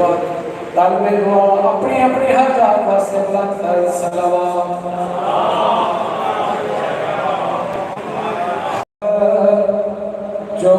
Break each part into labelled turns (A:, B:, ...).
A: वक्त तालिब दुआ अपनी अपनी हर जात वास्ते बुलंद कर सलावत। जो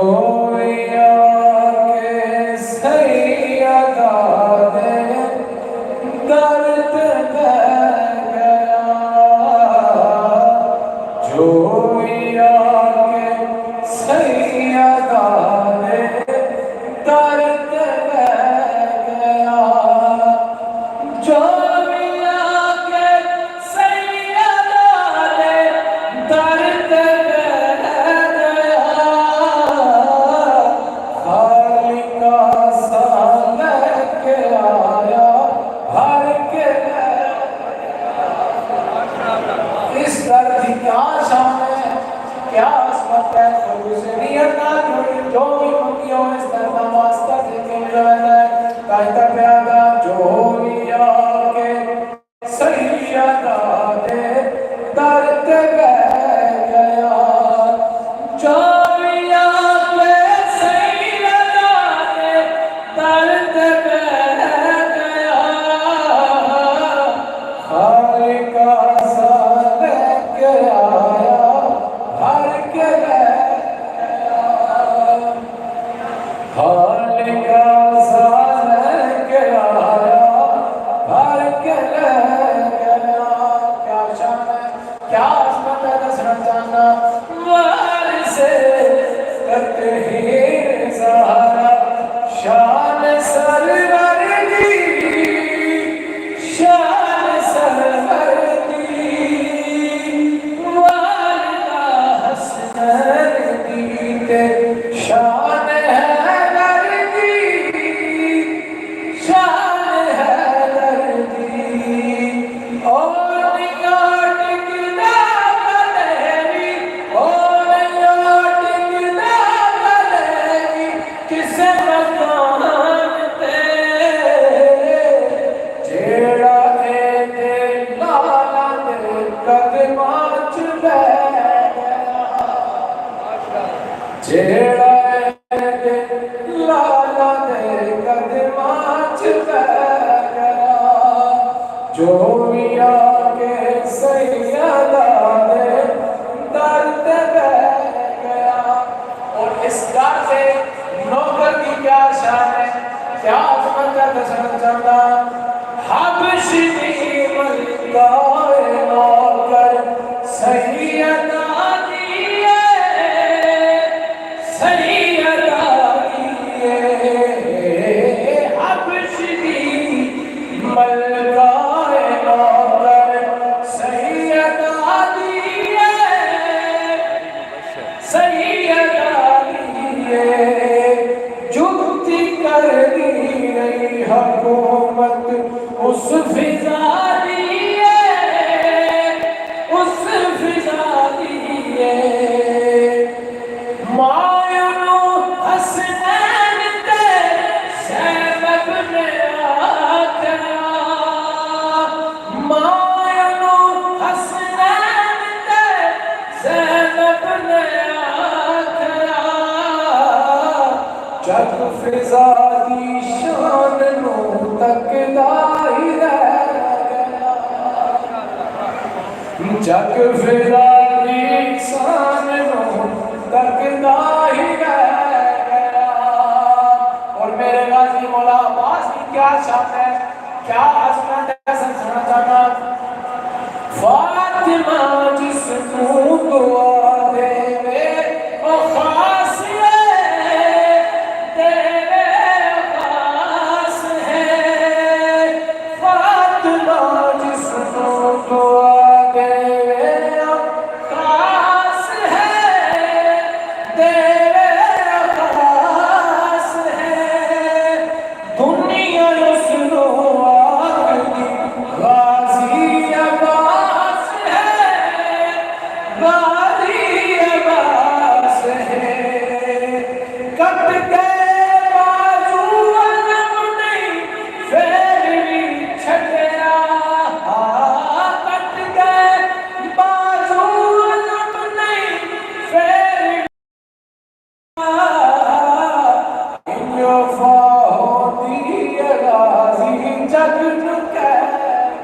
A: जग नू कह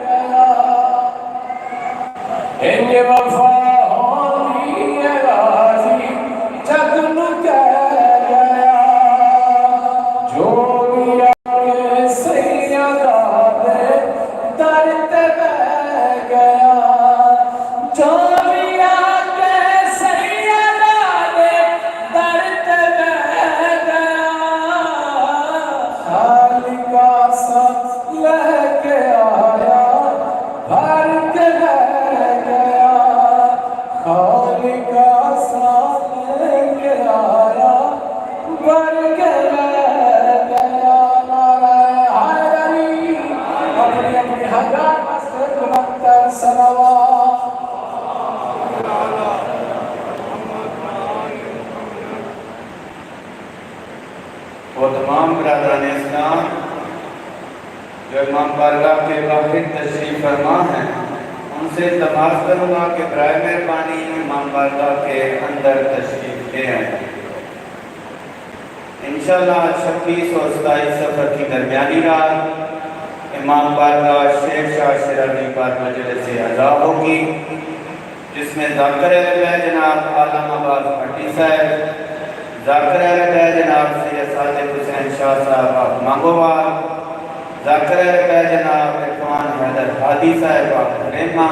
A: गया इंज वफा होंदी है गाजी जग नू कह गया जो भी आके सैयदा दे दर ते बह गया जो भी आके सैयदा दे दर ते बह गया खालिका सा लेके आया भर के बह गया खालिका सा लेके आया भर के बह गया नाराए हैदरी अपनी अपनी हजार मस्त मुक्तर सलावत
B: वो तमाम बरादरान इस्लाम जो इमाम बारगाह के बाहर तशरीफ फरमा हैं उनसे दरख्वास्त करूँगा कि बराए मेहरबानी इमाम बारगाह के अंदर तशरीफ ले आए। इंशाअल्लाह 26 और 27 सफ़र की दरमियानी रात इमाम बारगाह शेख शाह शिराज़ी पर मजलिस अज़ा होगी जिसमें ज़ाकिर जनाब आलम अब्बास भट्टी साहब ज़ाकिर जनाब सैयद सादिक हुसैन शाह साहब मांगोवाल ज़ाकिर जनाब इरफान हैदर हादी साहब हनेमा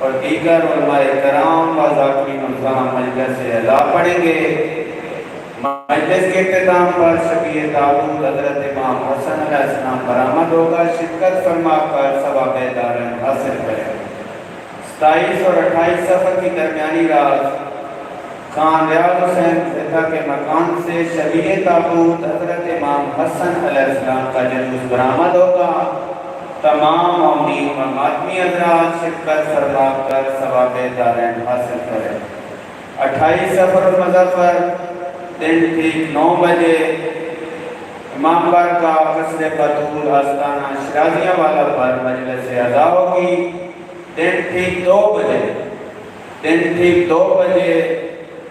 B: और दीगर उलमाए कराम व ज़ाकिरीन उज़्ज़ाम मजलिस से अज़ा पढ़ेंगे। मजलिस के इख्तिताम पर शबीए ताबूत हज़रत इमाम हसन अलैहिस्सलाम बरामद होगा। शिरकत फरमा कर सवाब दारैन हासिल करें। 27 और 28 सफ़र की दरमियानी रात खान रियाज हुसैन ज़िंदा के मकान से शबीए ताबूत हज़रत इमाम हसन अलैहिस्सलाम का जुलूस बरामद होगा। तमाम मौमीन व मातमी हज़रात शिरकत फरमा कर सवाब दारैन हासिल करें। 28 सफ़र मुज़फ़्फ़र दिन ठीक 9 बजे इमाम बारगाह कस्रे बतूल आस्ताना शिराज़िया वाला पर मजलिस अज़ा होगी। दिन ठीक 2 बजे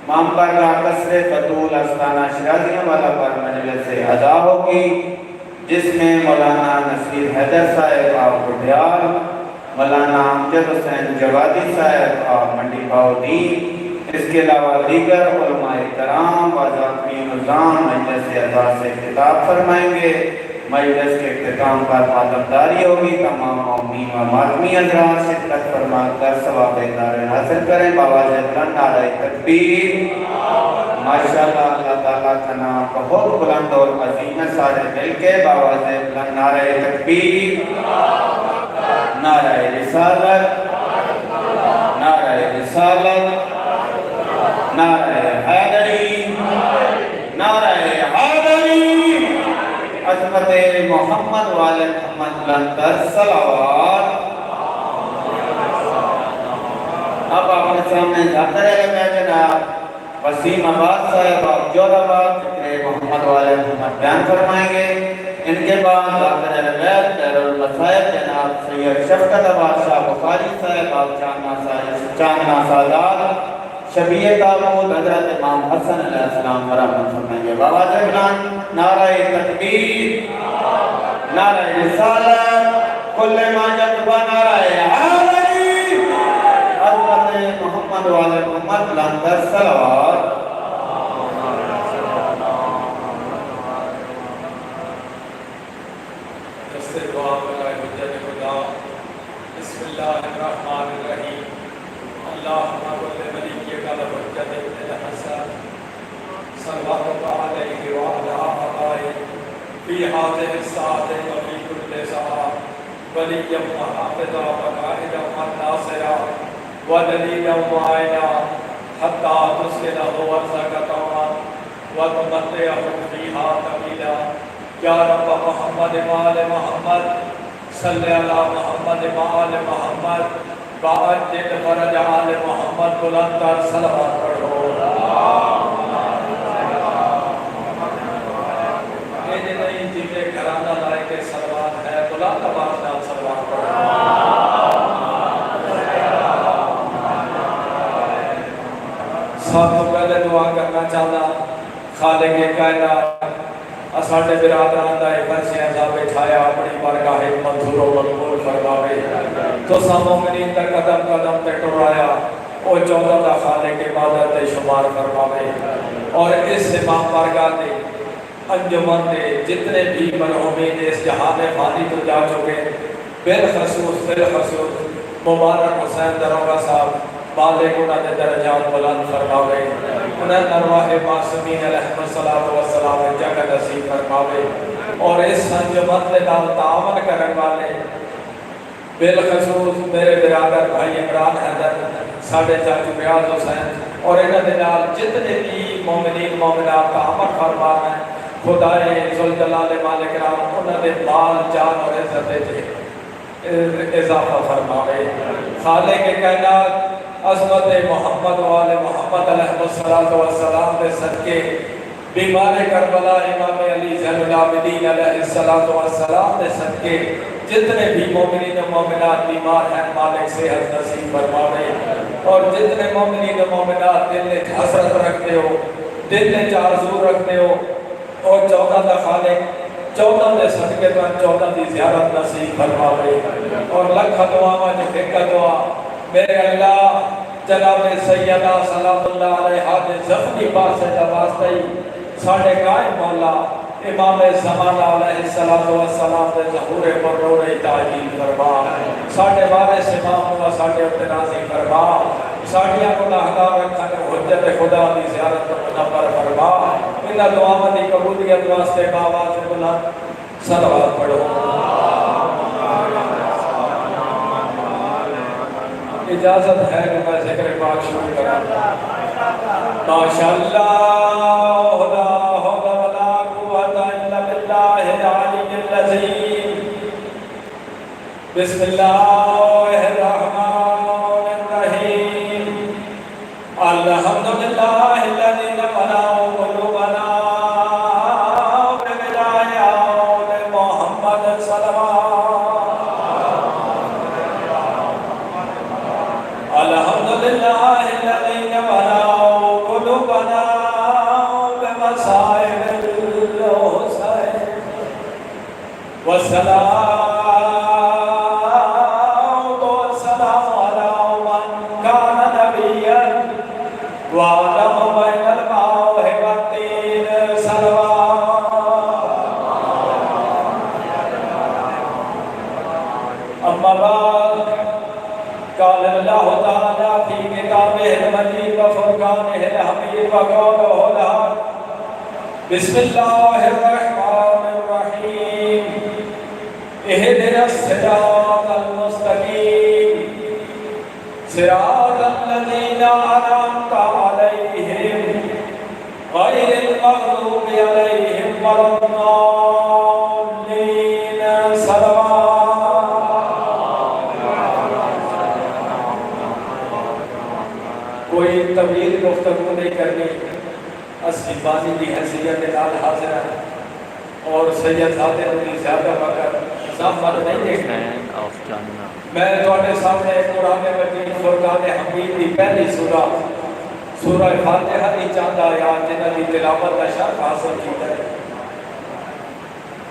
B: इमाम बारगाह कस्रे बतूल आस्ताना शिराज़िया वाला पर मजलिस अज़ा होगी जिसमें मौलाना नसीर हैदर साहब आप गुडियाल, मौलाना अमजद हुसैन जवादी साहब आप मंडी बाउद्दीन, इसके अलावा दीगर उलमाए कराम व ज़ाकिरीन उज़्ज़ाम मजलिस अज़ा से खिताब फरमाएंगे। मजलिस के इख्तिताम पर मातमदारी होगी। तमाम मौमीन व मातमी हज़रात शिरकत फरमा कर सवाब दारैन हासिल करें। बावाज़े बुलंद नारे तकबीर। माशाअल्लाह अल्लाह ताला का नाम बहुत बुलंद और अज़ीम है। सारे मिलके बावाज़े बुलंद नारे तकबीर, नारे रिसालत, नारे रिसालत, नारे हैदरी, नारे हैदरी, अज़मत मोहम्मद वाले मोहम्मद बुलंद सलावत। अब आपके सामने ज़ाकिर जनाब वसीम अब्बास साहब आप जोराबाद मोहम्मद वाले मोहम्मद बयान फरमाएंगे। इनके बाद ज़ाकिर खैरुल मसाइब जनाब सैयद शफ़क़त अब्बास शाह बुखारी साहब आप चांदना सादात शबीए ताबूत हज़रत इमाम हसन अलैहिस्सलाम बरामद फरमाएंगे। बावाज़े बुलंद नारे तकबीर, नारे रिसालत, कुल्ले माजत व नारे हैदरी, हज़रत मोहम्मद वाले मोहम्मद बुलंद सलावत।
A: बिस्मिल्लाहिर्रहमानिर्रहीम। अल्लाहुम्मा कुल्ले वलिय्यिका वहज्जत इब्न हसन सल्लल्लाहु अलैहि व अला आलिहि फी हाज़िहि साअति व फी कुल्लि साअ वलिय्यन व हाफ़िज़ा व काइदन व नासिरा व दलीलन व आइना हत्ता तुस्किनहु अर्ज़क़तन व तुमत्तिअहु फ़ीहा तवीला। या रब्ब मुहम्मद व आले मुहम्मद सल्लि अला मुहम्मद व आले मुहम्मद बाअज्जिल फरज आले मोहम्मद बुलंद तर सलावत पढ़ो। ये नहीं जिनके घराना लाए के सलावत है बुलंद आवाज़ नाल सलावत पढ़ो। सब तो पहले दुआ करना चाहता खालिक़ कायनात साढ़े बिरादरान का फर्शियां सा बिछाया अपनी बारगाह मंजूर व मकबूल फरमावे। तो मोमिनीन का कदम कदम पे टुराया वो 14 का खाले के इबादत शुमार फरमावे। और इस इमाम बारगाह के अंजुमन के जितने भी मरहूमीन इस जहान में फानी तो जा चुके बिलखसूस मुबारक हुसैन दरोगा साहब मालिक उन्होंने दर्जात बुलंद फरमावे। उन्हें अरवाह मासूमीन अलैहिस्सलातु वस्सलाम जगह नसीब फरमावे। और इस अंजुमन के नाल तावन करने वाले बिलखसूस मेरे बिरादर भाई इमरान हैदर साढ़े चाचू रियाज हुसैन और इन्होंने नाल जितने भी मोमिनीन मोमिनात का अमल फरमाना है खुदाए जुल जलाल मालिक राम उन्होंने माल जान और इज्जत इजाफा फरमावे। खाले के कायनात अज़मत मोहम्मद वाले मोहम्मद अलैहिस्सलातु वस्सलाम के सदके बीमार करबला इमाम अली ज़ैनुल आबिदीन अलैहिस्सलातु वस्सलाम के सदके जितने भी मोमिनीन मोमिनात बीमार हैं मालिक सेहत नसीब फरमावे। और जितने मोमिनीन मोमिनात दिल में हसरत रखते हो दिल में आरज़ू रखते हो और 14 का खालिक 14 के सदके तो 14 की ज़ियारत नसीब फरमावे। और लख दुआवां जो एक दुआ मेरे अल्लाह जनाब सैयदा सलामुल्लाह अलैहा दे ज़ख्मी पासे दा वास्ता ही साडे कायम मौला इमाम ज़माना अलैहिस्सलातु वस्सलाम दे ज़हूर पर नूर ताजील फरमा। साडे वारिस इमाम दा साडे उत्ते राज़ी फरमा। साडियां गुनाहगार अखां दे हुज्जत खुदा दी ज़ियारत मुनव्वर फरमा। इन्हां दुआवां दी कबूलियत वास्ते आवाज़ बुलंद सलवात पढ़ो। इजाजत है कि मैं ज़िक्र पाक शुरू करूं। माशाअल्लाह ला हौला वला कुव्वता इल्ला बिल्लाहिल अलिय्यिल अज़ीम। बिस्मिल्लाहिर रहमानिर रहीम। अल्हम्दुलिल्लाहिल्लज़ी नफ़अना क़ुलूबना बिविलायाति मुहम्मद सल्लल्लाहु अल्हम्दुलिल्लाहिल्लज़ी नफ़अना क़ुलूबना बिमसाइबिल हुसैन वस्सलातु वस्सलामु अला मन काना नबिय्यन व अदम बैनल माहि वत्तीन अम्मा बाद قال الله تعالى في كتابه المجيد وفرقانه الحميد وقوله الحق بسم الله الرحمن الرحيم اهدنا الصراط المستقيم صراط الذين أنعمت عليهم غير المغضوب عليهم ولا الضالين صلوات। कोई तवील गुफ्तगू नहीं करनी असबानी की हैसियत के नाल हाजिर है और सैयद साहब ने ज़्यादा वक्त ज़ामत नहीं देखना। मैं तुम्हारे सामने कुरान मजीद फुरकान हमीद की पहली सूरह फातिहा की चंद आयात जिन्हां दी तिलावत का शर्फ हासिल किया है।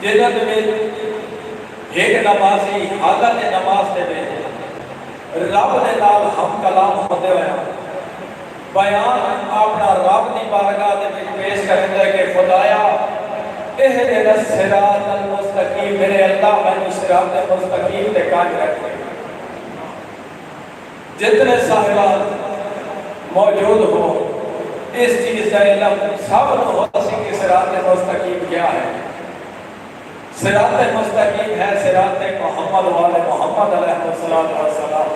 A: जिन्हां में एक नमाजी हालत नमाज दे में रब दे नाल हम कलाम होंदे होया बयान अपना रब की बारगाह दे विच पेश करदा है कि खुदाया इहदिना सिरातल मुस्तकीम मेरे अल्लाह मैनू सिरात मुस्तकीम ते कायम रख। जितने साहिबान मौजूद हो इस चीज का इल्म सब हो कि सिरात मुस्तकीम क्या है। सिरात मुस्तकीम है सिरात मोहम्मद वाले मोहम्मद अलैहिस्सलातु वस्सलाम।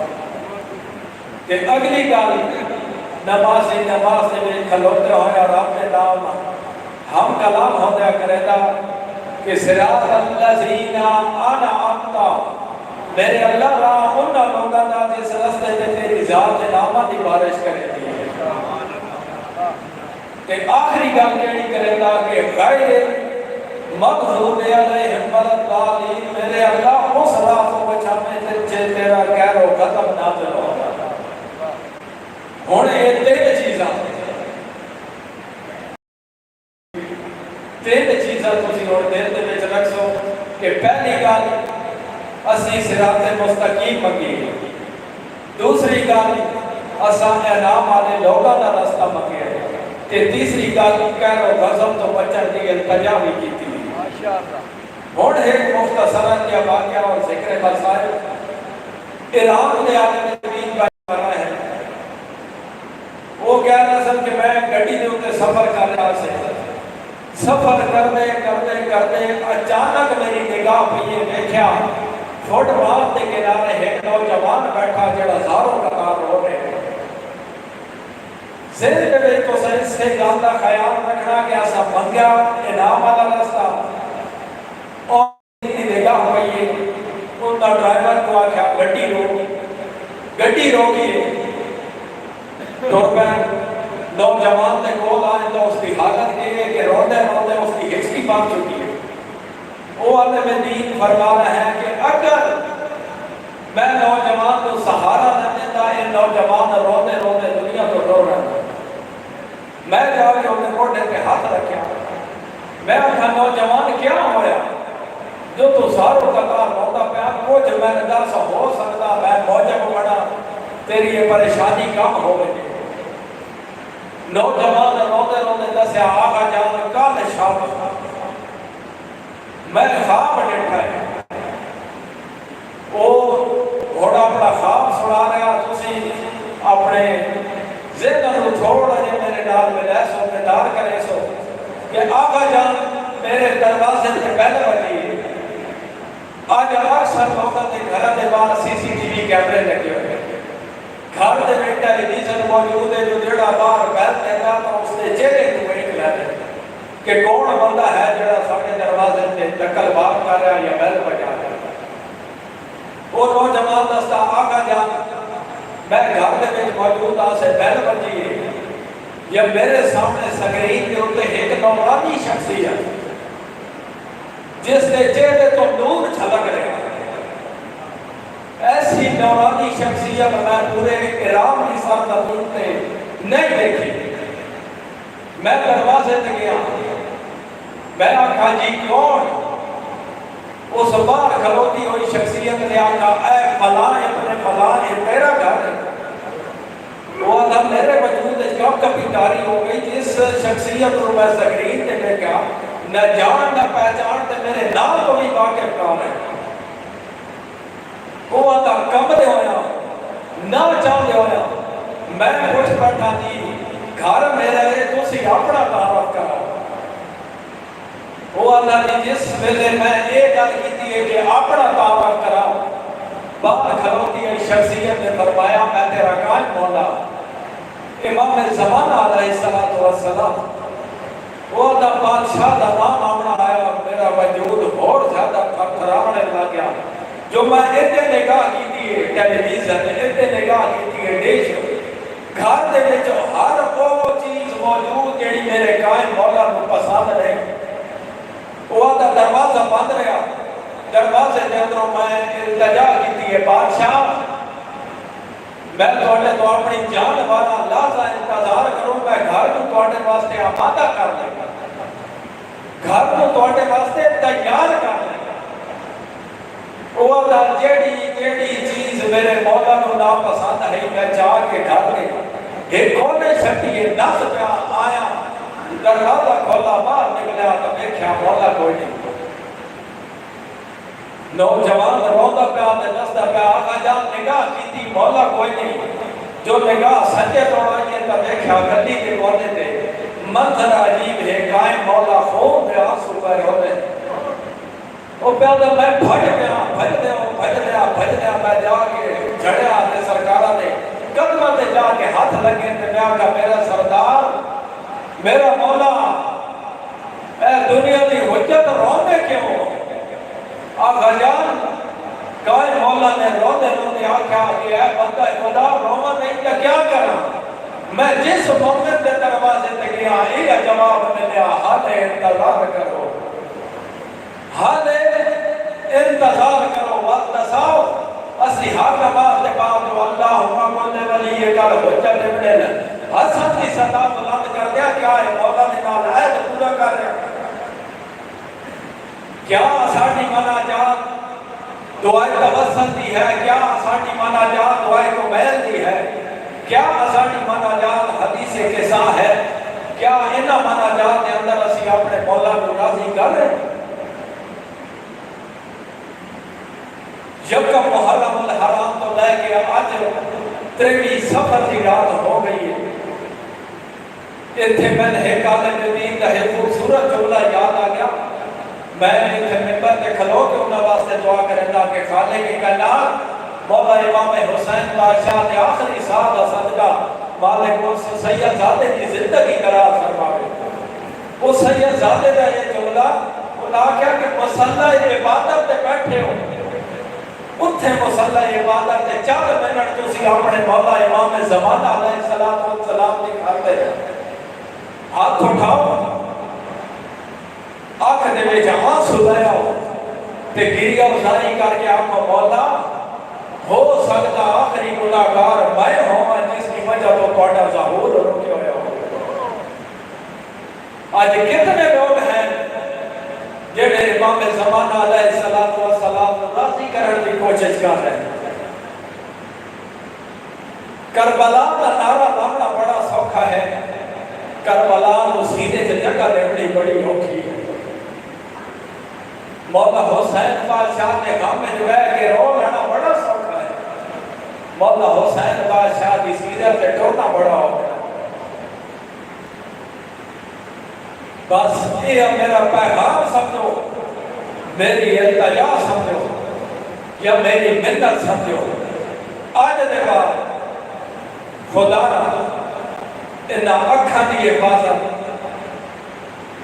A: ते अगली गल नमाज में खलोते होया रब के नाम हम कलाम होता करेगा कि सिरात अल्लज़ीना अनअमता मेरे अल्लाह राह उन लोगों का जिस रास्ते में तेरी जात के नामा की बारिश करेगी। ते आखिरी गल केड़ी करेगा कि गैर मग़ज़ूब अलैहिम वलद्दालीन मेरे अल्लाह उस राह को बचाने ते तेरा कहरो खत्म ना चलो। हुण ये तीन चीज़ां तुसीं पहली गल असी सिराते मुस्तकीम मंगी, दूसरी गल असा इनाम वाले लोगों का रास्ता मंगे, ते तीसरी गल कहरो गजब तो बचन की इल्तजा भी की। हुण एक मुख्तसरन या वाक़या और जिक्र मसाइल ईरान के आलम दीन का कर रहे हैं। वो कह रहे सन कि मैं गड्डी के उत्ते सफर कर रहा से, सफर करते करते करते अचानक मेरी निगाह पई देखा फुटपाथ के किनारे एक नौजवान बैठा जो हजारों कतार रो रहे। तो से गल का ख्याल रखना कि असा मंगया इनाम वाला रास्ता और निगाह पई उनका ड्राइवर को आख्या गड्डी रोकी तुर पै। नौजवान के कोल आए तो उसकी हालत ये है कि रोंदे रोंदे उसकी हिचकी बन चुकी है। वो आलम दीन फरमा रहे हैं कि अगर मैं नौजवान को सहारा न देता, ये नौजवान रोंदे रोंदे दुनिया तो रो रहा। मैं जाके उन्हें मोढे पे हाथ रखा, मैं आखा नौजवान क्या होया जो तू सारों कतार रोंदा पाया, कुछ मैंने दस हो सकता मैं मौजब बना तेरी ये परेशानी कम हो गई। नौजवान रोंदे रोंदे दसिया आका जान कल शाम मैं ख्वाब देखा है। वो घोड़ा अपना ख्वाब सुना रहा, तुसी अपने ज़हन को थोड़ा जे मेरे नाल मिला सो बेदार करे सो कि आका जान मेरे दरवाजे से पहले बजी। आज अक्सर लोगों के घर के बाहर CCTV कैमरे लगे हुए हैं, घर के में टेलीविजन मौजूद है जो जेड़ा बाहर बैठ देता तो उसके चेहरे को देख लेते कि कौन बंदा है जो साढ़े दरवाजे से दखल बात कर रहा है या बैल बजा रहा है। वो नौजवान दस्ता आका जान मैं घर में मौजूद से बैल बजी है, या मेरे सामने स्क्रीन के उत्ते एक नौरानी शख्सियत जिसके चेहरे तो नूर झलक रहा है। ऐसी नौरानी शख्सियत मैं पूरे ईरान की सरजमीन पे नहीं देखी। मैं दरवाजे से गया, मैं आखा जी कौन? उस बाहर खलोती हुई शख्सियत ने आखा ऐ फलां अपने फलां ये तेरा घर है। वो आधा मेरे वजूद कब कभी तारी हो गई जिस शख्सियत को मैं स्क्रीन पे देखा न जान न पहचान ते मेरे नाम को भी वाकिफ कौन है। वो आधा कब दे होया ना चाहते होया मैं कुछ बैठा जी घर मेरा है तुसी अपना तारफ करो। वो अल्लाह ने जिस वेले मैं ये गल की है कि अपना तारफ कराओ, बाहर खलोती है शख्सियत ने फरमाया मैं तेरा कायम मौला इमाम ज़माना अलैहिस्सलातु वस्सलाम। वो अल्लाह बादशाह का नाम आमना आया, मेरा वजूद और ज्यादा थरथराने लग गया। जो मैं इतने निगाह की थी टेलीविजन, इतने निगाह की थी डिश, घर दे विच हर वो चीज मौजूद जेड़ी मेरे कायम मौला को पसंद नहीं। वो दा दरवाजा बंद रहा, दरवाजे के अंदरों मैं इल्तजा की थी बादशाह मैं थोड़े तो अपनी जान वाला लाजा इंतजार करूं, मैं घर को थोड़े वास्ते आमादा कर लेगा, घर को थोड़े वास्ते तैयार कर लेगा। वो दा जेड़ी जेड़ी चीज मेरे मौला को ना पसंद है मैं जाके घर के एक कोने छटिए 10 रुपया आया, दरवाजा खोला बाहर निकला तो देखा मौला कोई नहीं। नौजवान रोंदा प्या दसदा प्या आका जान निगाह की थी मौला कोई नहीं। जो निगाह सच्चे तोड़ाइए तो देखा गली के कोने पे मंजर अजीब है, कायम मौला खून पे आंसू बह रहे। वो प्या मैं भज गया मैं जाके झड़िया ते सरकारा ने कदम ते जाके हाथ लगे ते मैं आका मेरा सरदार मेरा मौला ए दुनिया की हुज्जत रोंदे क्यों? आका जान कायम मौला ने रोंदे रोंदे आख्या कि ऐ बंदा खुदा रोवा नहीं तो क्या करा? मैं जिस मोमिन के दरवाजे ते गया ये जवाब मिला हाले इंतजार करो, हाले इंतजार करो। वक्त दसाओ असली हक बात के बाद जो अल्लाह हुक्म वाली ये कल हुज्जत इब्ने हसन की सदा बुलंद कर दिया। क्या है मौला ने नाल ऐद पूरा कर रहा क्या साड़ी मनाजात दुआए तवस्सुल दी है, क्या साड़ी मनाजात दुआए कुमैल दी है, क्या साड़ी मनाजात हदीस किसा है, क्या इन्हां मनाजात के अंदर असी अपने मौला को राजी कर रहे हैं। यकम मुहर्रम हराम तो लैके अज 23 सफर की रात हो गई है। इतने मैंने एक आलिम दीन का एक खूबसूरत जुमला याद आ गया। मैं इतने मिंबर पे खलो के उन्होंने वास्ते दुआ करेंदा कि खाले की कायनात मौला इमाम हुसैन बादशाह के आखिरी साल का सदका मालिक उस सैयदजादे की जिंदगी दराज फरमावे। उस सैयदजादे का ये जुमला उन्हें क्या कि मुसल्ला इबादत पे बैठे हो, उत्थे मुसल्ला इबादत ते 4 मिनट तुसी अपने मौला इमाम ज़माना अलैहिस्सलातु वस्सलाम दी खाते हाथ उठाओ, आंख दे विच आंसू ले आओ ते गिरिया उजारी करके आखो मौला हो सकदा आखिरी गुनाहगार मैं होवां जिसकी वजह तो तुहाडा ज़हूर रुके होया हो। आज कितने लोग हैं जेड़े इमाम ज़माना अलैहिस्सलातु वस्सलाम को राज़ी करने की कोशिश कर रहे हैं। करबला का नारा लाना बड़ा सौखा है, करबला को सीधे से जगह लेनी बड़ी औखी है। मौला हुसैन बादशाह ने गम में बह के रो लेना बड़ा सौखा है, मौला हुसैन बादशाह की सीरत पे टोरना बड़ा औखा है। बस ये मेरा पैगाम समझो, मेरी इल्तिजा समझो या मेरी मिन्नत समझो। आज दे बाद खुदा इन अखा की हिफाजत,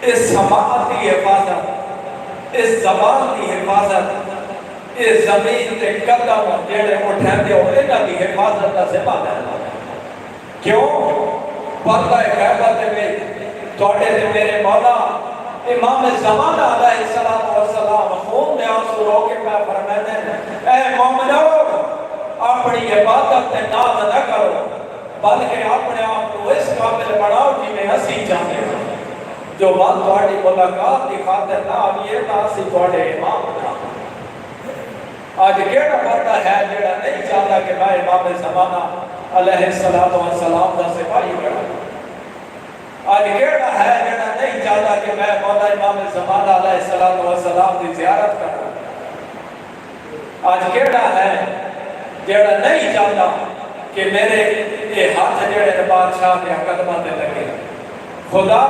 A: इस समात की हिफाजत, इस जबान की हिफाजत, इस जमीन के कदम जेड़े उठाते हो इन्हां की हिफाजत का जिम्मा लेना। क्यों पर्दा ग़ैबत में तोड़े ते मेरे मौला इमाम ज़माना अलैहिस्सलातु वस्सलाम खून दे आंसू रो के मैं फरमाते हैं ए मोमिनो अपनी इबादत ते नाज न करो बल्कि अपने आप को इस काबिल बनाओ जिवें असी चाहते हैं। जो बात तुम्हारी मुलाकात की खातिर ना आइए ना असी तुहाडे इमाम ना। आज केड़ा बंदा है जेड़ा नहीं चाहता कि मैं इमाम ज़माना अलैहिस्सलातु वस्सलाम दा सिपाही बना। आज केड़ा है जेड़ा नहीं चाहता कि मैं मौला इमाम ज़माना अलैहिस्सलातु वस्सलाम की ज़ियारत करूं। आज केड़ा है जेड़ा नहीं चाहता कि मेरे ये हाथ जेड़े बादशाह के कदमां ते लगे। खुदा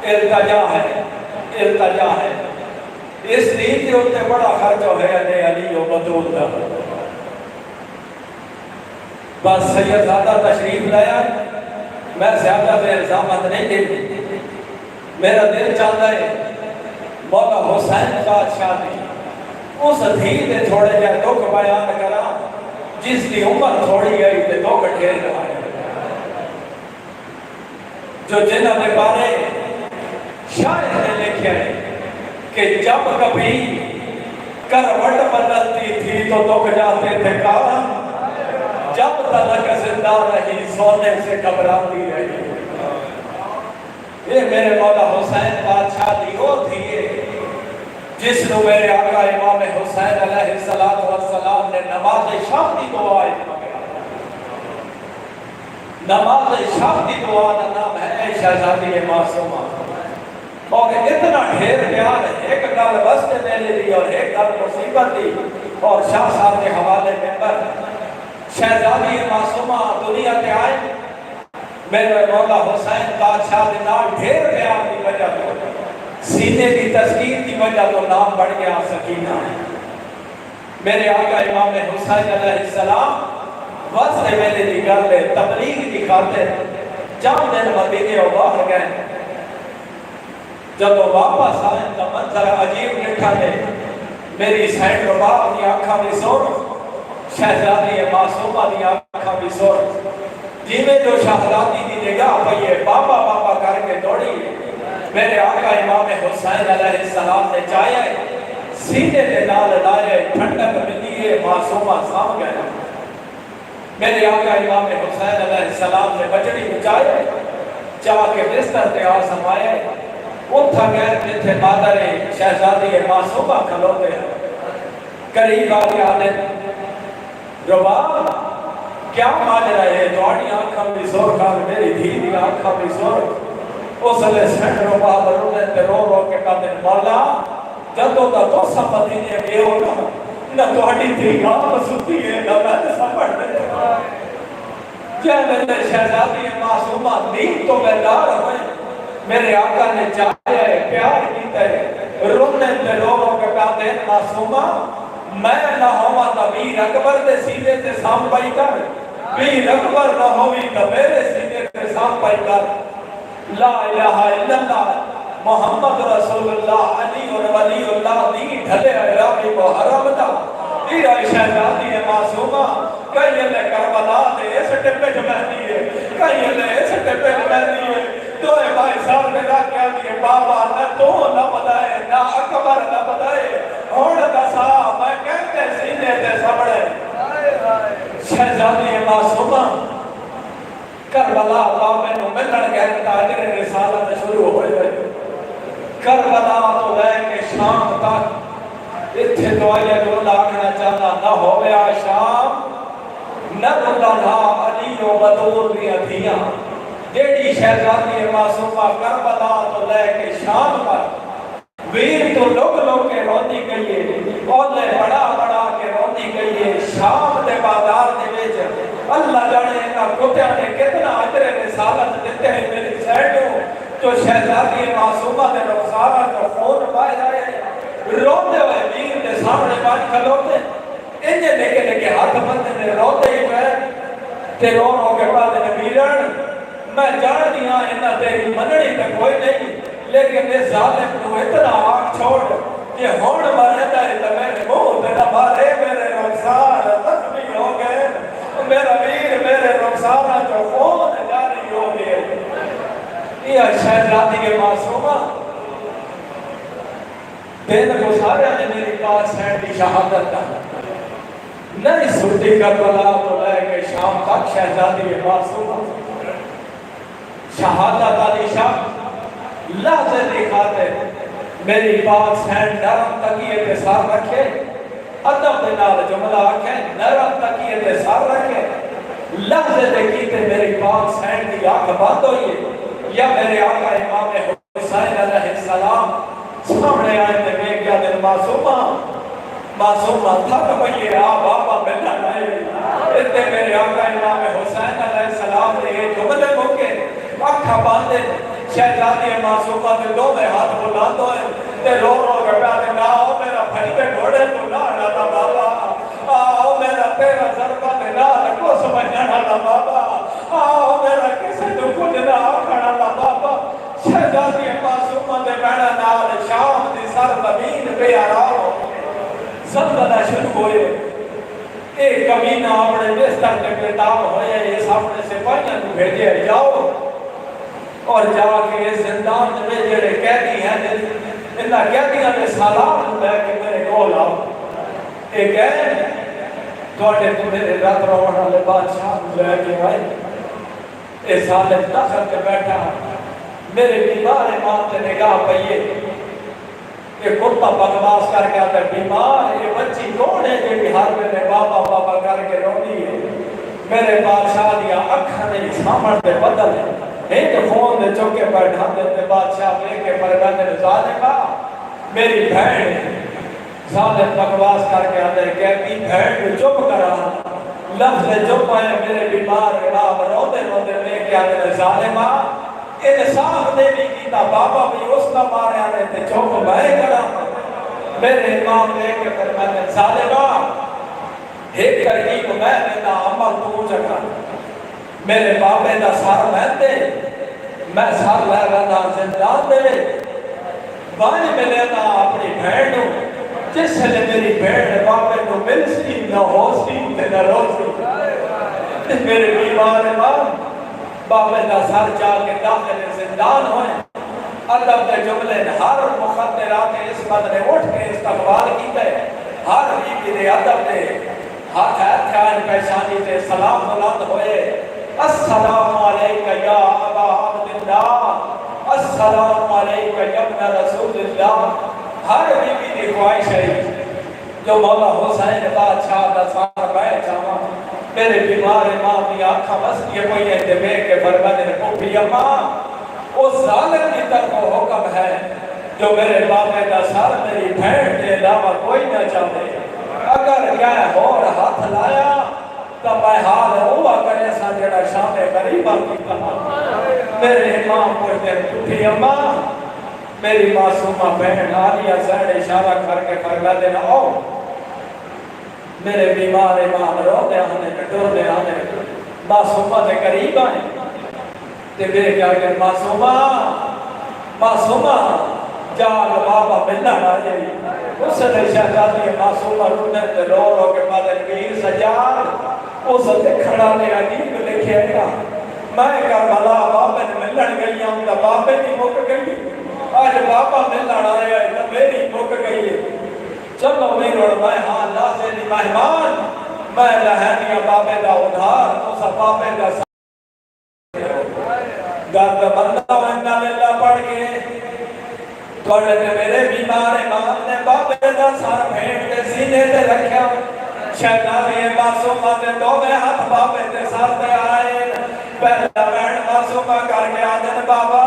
A: इल्तिजा है, इल्तिजा है। इस दीन के उत्ते बड़ा खर्च होया ने अली व बतूल दा। बस सैयदजादा तशरीफ लाया, मैं ज्यादा देर ज़हमत नहीं देती। मेरा दिल चाहता है मौला हुसैन बादशाह की उस धी के थोड़े जे दुख बयान करा जिसकी उम्र थोड़ी गई तो दुख ढेर आए। जो जिन्होंने बारे शायद ने लिखे कि जब कभी करवट बदलती थी तो दुख जाते थे कारण, जब तक जिंदा रही सोने से घबराती रही। ये मेरे मौला हुसैन बादशाह दी वो थी जिसनु मेरे आका इमाम हुसैन अलैहिस्सलातु वस्सलाम ने नमाज शब की दुआ नमाज शब की दुआ का नाम है शहजादी मासूमा। और इतना ढेर प्यार एक गल वस्ते मेले दी और एक गल मुसीबत दी और शाह साहब के हवाले में पर शहजादी मासूमा दुनिया के आए मेरे मौला हुसैन बादशाह के नाम ढेर प्यार की वजह तो सीने की तस्वीर की वजह तो नाम बढ़ गया सकीना। मेरे आका इमाम हुसैन अलैहिस्सलाम वस्ते मेले की गल है तबलीग की खातिर जब दिन मदीने बाहर गए। जब वापस आए तो मंजर अजीब देखा ने मेरी सैन बाप की आंखा भी सोर शहजादी मासूमा की आंखा भी सोर जिमें जो शहजादी की निगाह पई है बाबा बाबा करके दौड़ी। मेरे आका इमाम हुसैन अलैहिस्सलाम ने चाहे सीने के नाल लाए ठंडक मिली है मासूमा साम गए। मेरे आका इमाम हुसैन अलैहिस्सलाम ने बजड़ी बचाए चाह के बिस्तर पे आ समाए उठा गए जिथे मादर शहजादी मासूमा खलोते हैं। करीब आ गया ने रुबाब क्या माजरा है थोड़ी आंखों की सुरख मेरी धी दी आंखों की सुरख उसले सेठ रुबाब रोने ते रो रो के कहते मौला जदों दा तुसा मदीने गए हो ना थोड़ी धी आप सुती है ना मैं समझ जब मेरे शहजादी मासूमा नींद तो बेदार हुए मेरे आका ने चाहे प्यार किया है रोने ते रो रो के कहते मासूमा मैं ना होवा तो वीर अकबर दे सीने ते साम पाई कर वीर अकबर ना होवी तो मेरे सीने ते साम पाई कर ला इलाहा इल्लल्लाह मोहम्मद रसूलुल्लाह अली और वलीउल्लाह दी ढले इराक़ी को हरम दा तेरा शहजादी है मासूमा कई ले करबला दे इस टिप्पे च महदी है कई ले इस टिप्पे च महदी है तो भाई साहब ने क्या दिए बाबा न तो न बताए ना अकबर न बताए हुण दसा मैं कहते सीने ते सबड़े शहजादी मासूमा करबला बाबे नु मिलन गए ताजर रिसालत शुरू हो गई करबला तो लेके शाम तक इत्थे दवाइया जो लागना चाहता न होवे आ शाम न रुला अली ओ बतूर दी अखियां जेड़ी शहजादी मासूमा करबला तो लेके शाम तक वीर तो लोग के रोंदी गई है ओले बड़ा बड़ा के रोंदी गई है शाम दे बाजार दे विच अल्लाह जाने ना कुत्तियां ने कितना अजर रिसालत देते हैं मेरी सैडो जो शहजादी मासूमा दे रुखसारा जो खून बह जाए रोंदे हुए वीर के सामने बाज खलोते इन्हें लेके लेके हाथ बंद ने रोते ही गए ते रो रो के बाद ने वीरन मैं जान दिया इन्ना तेरी मननी तो कोई नहीं लेकिन इस जालिम को इतना आग छोड़ कि हुण मरदा है तो मेरे मुंह ते ना मारे मेरे रुखसार जख्मी हो गए मेरा वीर मेरे रुखसारा जो खून जारी हो गए ये शहजादी मासूमा दिन गुजारा ने मेरी पास है की शहादत का नहीं सुटी करबला तो लेके शाम तक शहजादी मासूमा शहादत अली शाह लहज़े दिखाते मेरी बात सैन नरम तकिए पे सर रखे अदब दे नाल जुमला आखे नरम तकिए पे सर रखे लहज़े दे कीते मेरी बात सैन दी आंख बंद होई या मेरे आका इमाम हुसैन अलैहिस्सलाम सामने आए ते देख गया दिन मासूमा थक पई आ बाबा मिलना नहीं इतने मेरे आका इमाम हुसैन अलैहिस्सलाम ने ये जुमले मुके अखा बांधे शहजादी मासूमा के दो में हाथ बुलंद होए ते रो रो के कहते ना ओ मेरा फरीदे घोड़े तो ना ना बाबा आओ मेरा तेरा सरबा दे ना को समझना ना बाबा आओ मेरा किसे तो कुछ ना आखना ना बाबा शहजादी मासूमा दे बैठा नाल शाम दी सर जमीन पे आराम ज़लज़ला शुरू होए एक कमीना अपने बिस्तर पे बेताब होए ये सामने से सिपाहियों को भेजे जाओ और जाके जिंदान में जेड़े कैदी हैं इन्ना कैदियां ने सलाम लेके मेरे कोल आओ एक है थोड़े मेरे रात रोण वाले बादशाह लेके आए ए साले तखत पे बैठा मेरे बीमार इमाम से निगाह पईए ये कुत्ता बकवास करके आता बीमार ये बच्ची कौन है जेडी हर वेले बाबा बाबा करके रोंदी है मेरे बादशाह दिया अखां दे सामने बदल एक फोन दे चौके पर ढांडे ते बादशाह लेके परगने जालिमा मेरी बहन जालिम बकवास करके आते कहती बहन को चुप करा लफ्ज़ चुप है मेरे बीमार बाप रोते रोते लेके आते जालिमा इंसाफ ने भी कीता बाबा भी उसका मारे आने ते चुप मैं करा मेरे इमाम लेके परगने जालिमा एक तरकीब मैं देना अमल तू जगा मेरे बाबे का सर लैंदे मैं सर लै रहा जिंदान दे बन मिले ना अपनी बहन नूं जिसले मेरी बहन बाबे को मिल सी न हो सी न रो सी मेरे बीमार इमाम बाबे का सर जाके दाखिल जिंदान होए अदब के जुमले हर मुखद्दरात इस्मत ने उठ के इस्तकबाल कीते हर बीबी दे अदब दे हाथ हथियार पेशानी से सलाम बुलंद होए अस्सलामु अलैका या अबा अब्दुल्लाह अस्सलाम अलैका या रसूलुल्लाह। हर बीवी की ख्वाहिश है जो मौला हुसैन बादशाह दा सार बै जावा मेरे बीमार मां की आंखा मसकी कोई है ते वे के फरमाने ने कोठी अम्मा उस जालिम की तरफ हुक्म है जो मेरे बाबे का सर मेरी बहन के अलावा कोई न चाहे। अगर क्या और हाथ लाया तो मैं हाल हुआ करे सा जड़ा शामे गरीबा की कहा मेरे इमाम बोलते उठी अम्मा मेरी मासूमा बहन आलिया सैड इशारा करके फरला देना आओ मेरे बीमार इमाम रोते आने टोरते आने मासूमा के करीब आए ते वे क्या कर मासूमा मासूमा जाग बाबा मिलना आ जाई उस ने शहजादी मासूमा रोने ते रो रो के मादन वीर सजाद उस देखना ने अजीब लिखिया मैं करबला बाबे ने मिलन गई हूं तो बाबे की मुक गई आज बाबा मिलन आया तो मेरी मुक गई है। चलो मेरे मैं हाँ लासे दी मेहमान मैं लहनिया बाबे का उधार उस बाबे का गद बंदा वंदा लेला पड़ के थोड़े ने मेरे बीमार इमाम ने बाबे का सर भेंट के सीने ते रखा शहजादी मासूमा ने दोवे हाथ बाबे के सर पे आए पहला बहन मासूमा करके आदन बाबा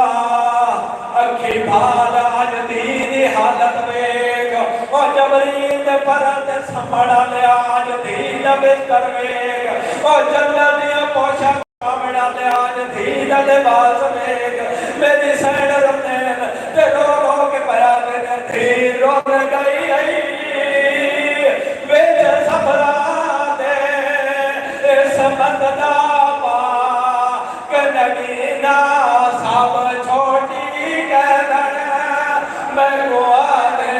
A: अखी भाल आज दीनी हालत वेग और जबरील ने परत संभड़ा ले आज दीन बिस्तर वेग और जन्नत दिया पोशाक कामड़ा ले आज दीन लिबास वेग मेरी सैन रमने ते रो रो के पया मेरे धीर रो गई वेच सबरा दे इस बंदा पा के नगीना सब छोटी कहन मैं गुआ दे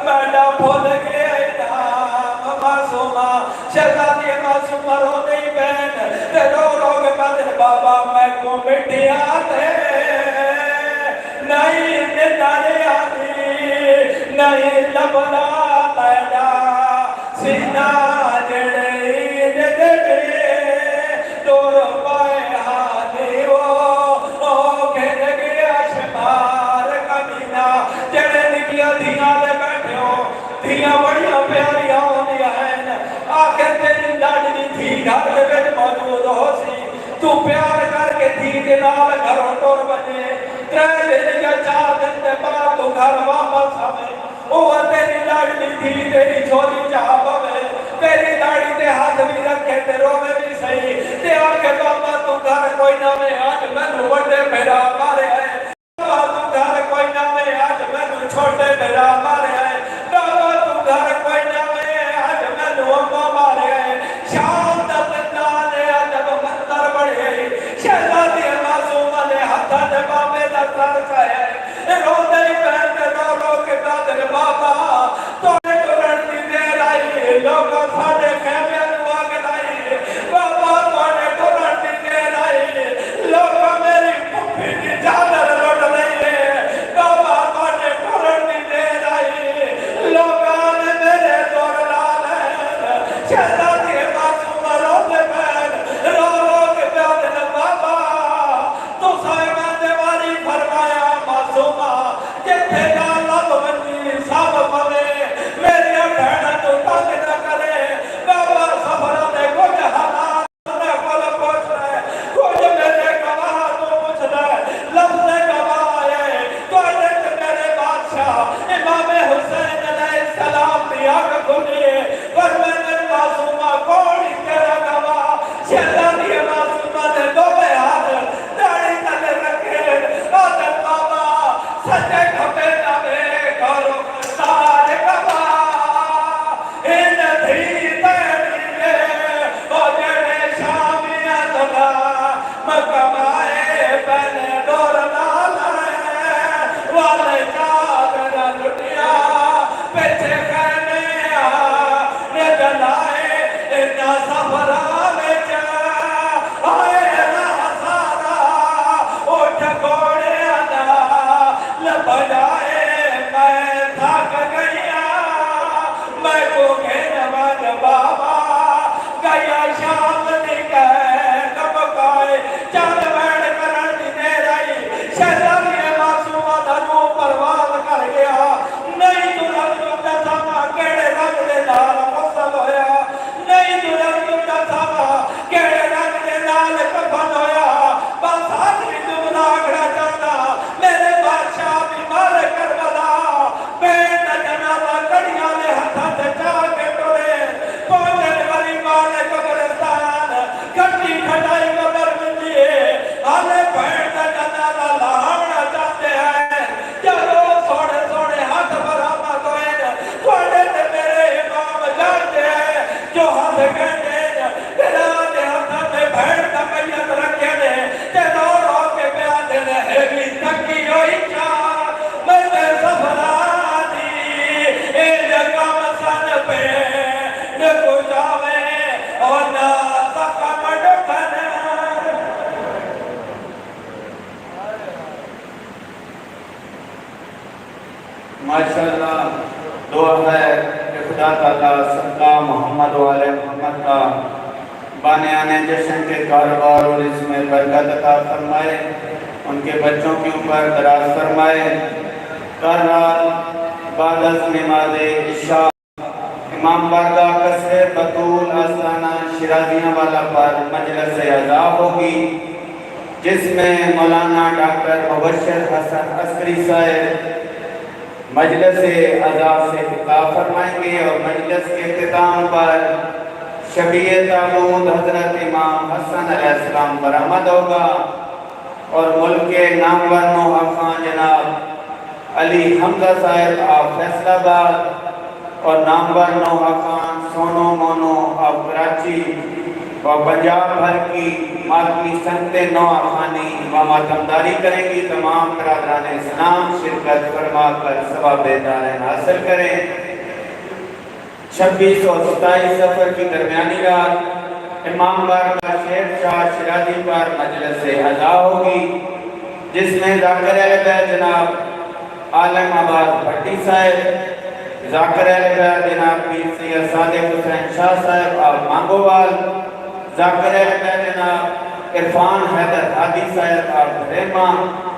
A: मैं भूल गया नाम मासूमा शहजादी मासूमा रो नहीं बहन ते रो रो के बदन बाबा मैं को मिटिया दे नहीं निदारे आदि नहीं लबला पैदा सीना जड़े दे तोर पाए हाथी ओ घेर गया शमार कमीना जड़े निकिया दिया ले बैठे हो दिया बड़िया प्यारिया होंदिया हैं आखिर तेरी लाडली थी घर दे विच मौजूद हो सी तू प्यार करके थी के नाल घरों टुर बने 3 दिन या 4 दिन के बाद तू घर वापस आवे ओ तेरी लाडली थी तेरी छोरी चाह पवे तेरी दाढ़ी ते हाथ भी रखे ते रोवे भी सही ते आके बाबा तू घर कोई ना में आज मैनू वड्डे मेरा मारे है बाबा तू घर कोई ना में आज मैनू छोटे मेरा मारे है बाबा तू घर कोई ना में आज मैनू अम्मा मारे है शाम तक नाले जब मंदर बढ़े शहजादी मासूमा ने हाथ दे बाबे दा सर खाया रो दे पैर ते रो रो के दादर बाबा तोरे टुरन दी देर आई लोग साडे खैमे नु आग लाई बाबा तोरे टुरन दी देर आई लोग मेरी पुप्पी दी चादर लुट लई बाबा तोरे टुरन दी देर आई लोग ने मेरे तोड़ लाल शहजादी मासूमा रो दे पैर रो रो के दादर बाबा तू साहिबा दे वाली फरमाया मासूमा जिथे जा लब बनी सब पवे मेरी भैन तू तंग न करे बाबा सफर दे कुछ हालात ने कोल पूछ रहे कुछ मेरे गवाह तू पूछ रहे लफ्ज़ गवाह है तोड़े मेरे बादशाह इमाम हुसैन अलैहिस्सलाम की आंख खुली पर मैंने मासूम
B: माशाअल्लाह दुआ है कि खुदा ताला सबका मोहम्मद वाले मोहम्मद का बाने आने जश्न के कारोबार और इसमें बरकत अता फरमाए, उनके बच्चों के ऊपर दराज फरमाए। कल रात बाद नमाज इशा इमाम बारगाह कसरे बतूल आस्ताना शिराजियाँ वाला पर मजलिस अज़ा होगी, जिसमें मौलाना डॉक्टर मुबश्शिर हसन अस्करी साहब मजलिस अज़ा से खिताब फरमाएंगे और मजलिस के इख्तिताम पर शबीए ताबूत हज़रत इमाम हसन अलैहिस्सलाम बरामद होगा और मुल्क के नामवर नौहा खान जनाब अली हमजा साहब ऑफ फैसलाबाद और नामवर नौहा खान सोनो मोनो ऑफ कराची और पंजाब भर की मालकी संगते नौहा खानी व मातमदारी करेंगी। तमाम बरादरान इस्लाम शिरकत फरमा कर सवाब दारैन हासिल करें। 26 और 27 सफर की दरमियानी रात इमाम बारगाह शेर शाह शिराजी पर मजलिस अज़ा होगी, जिसमें ज़ाकिर अहले बैत जनाब आलम आबाद भट्टी साहब, ज़ाकिर अहले बैत जनाब पीर सैयद सादिक हुसैन शाह साहब और मांगोवाल, ज़ाकिर अहले बैत जनाब इरफान हैदर हादी साहब और रेमा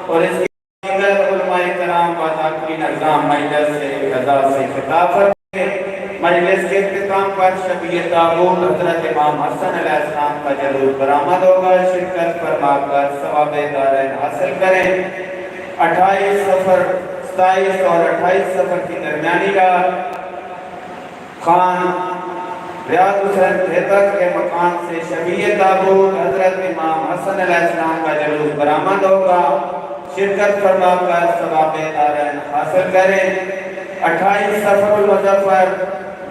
B: और इसके दीगर उलमाए कराम व ज़ाकिरीन अज़ाम मजलिस अज़ा से खिताब फरमाएंगे। मजलिस के इख्तिताम पर शबीए ताबूत हज़रत इमाम हसन अलैहिस्सलाम का जलूस बरामद होगा। शिरकत फरमाकर सवाब दारैन हासिल करें। 28 सफर 27 और 28 सफर की दरमियानी रात खान रियाज हुसैन बेहतर के मकान से शबीए ताबूत हज़रत इमाम हसन अलैहिस्सलाम का जलूस बरामद होगा। शिरकत फरमाकर सवाब दारैन हासिल करें। 28 सफरुल मुज़फ़्फ़र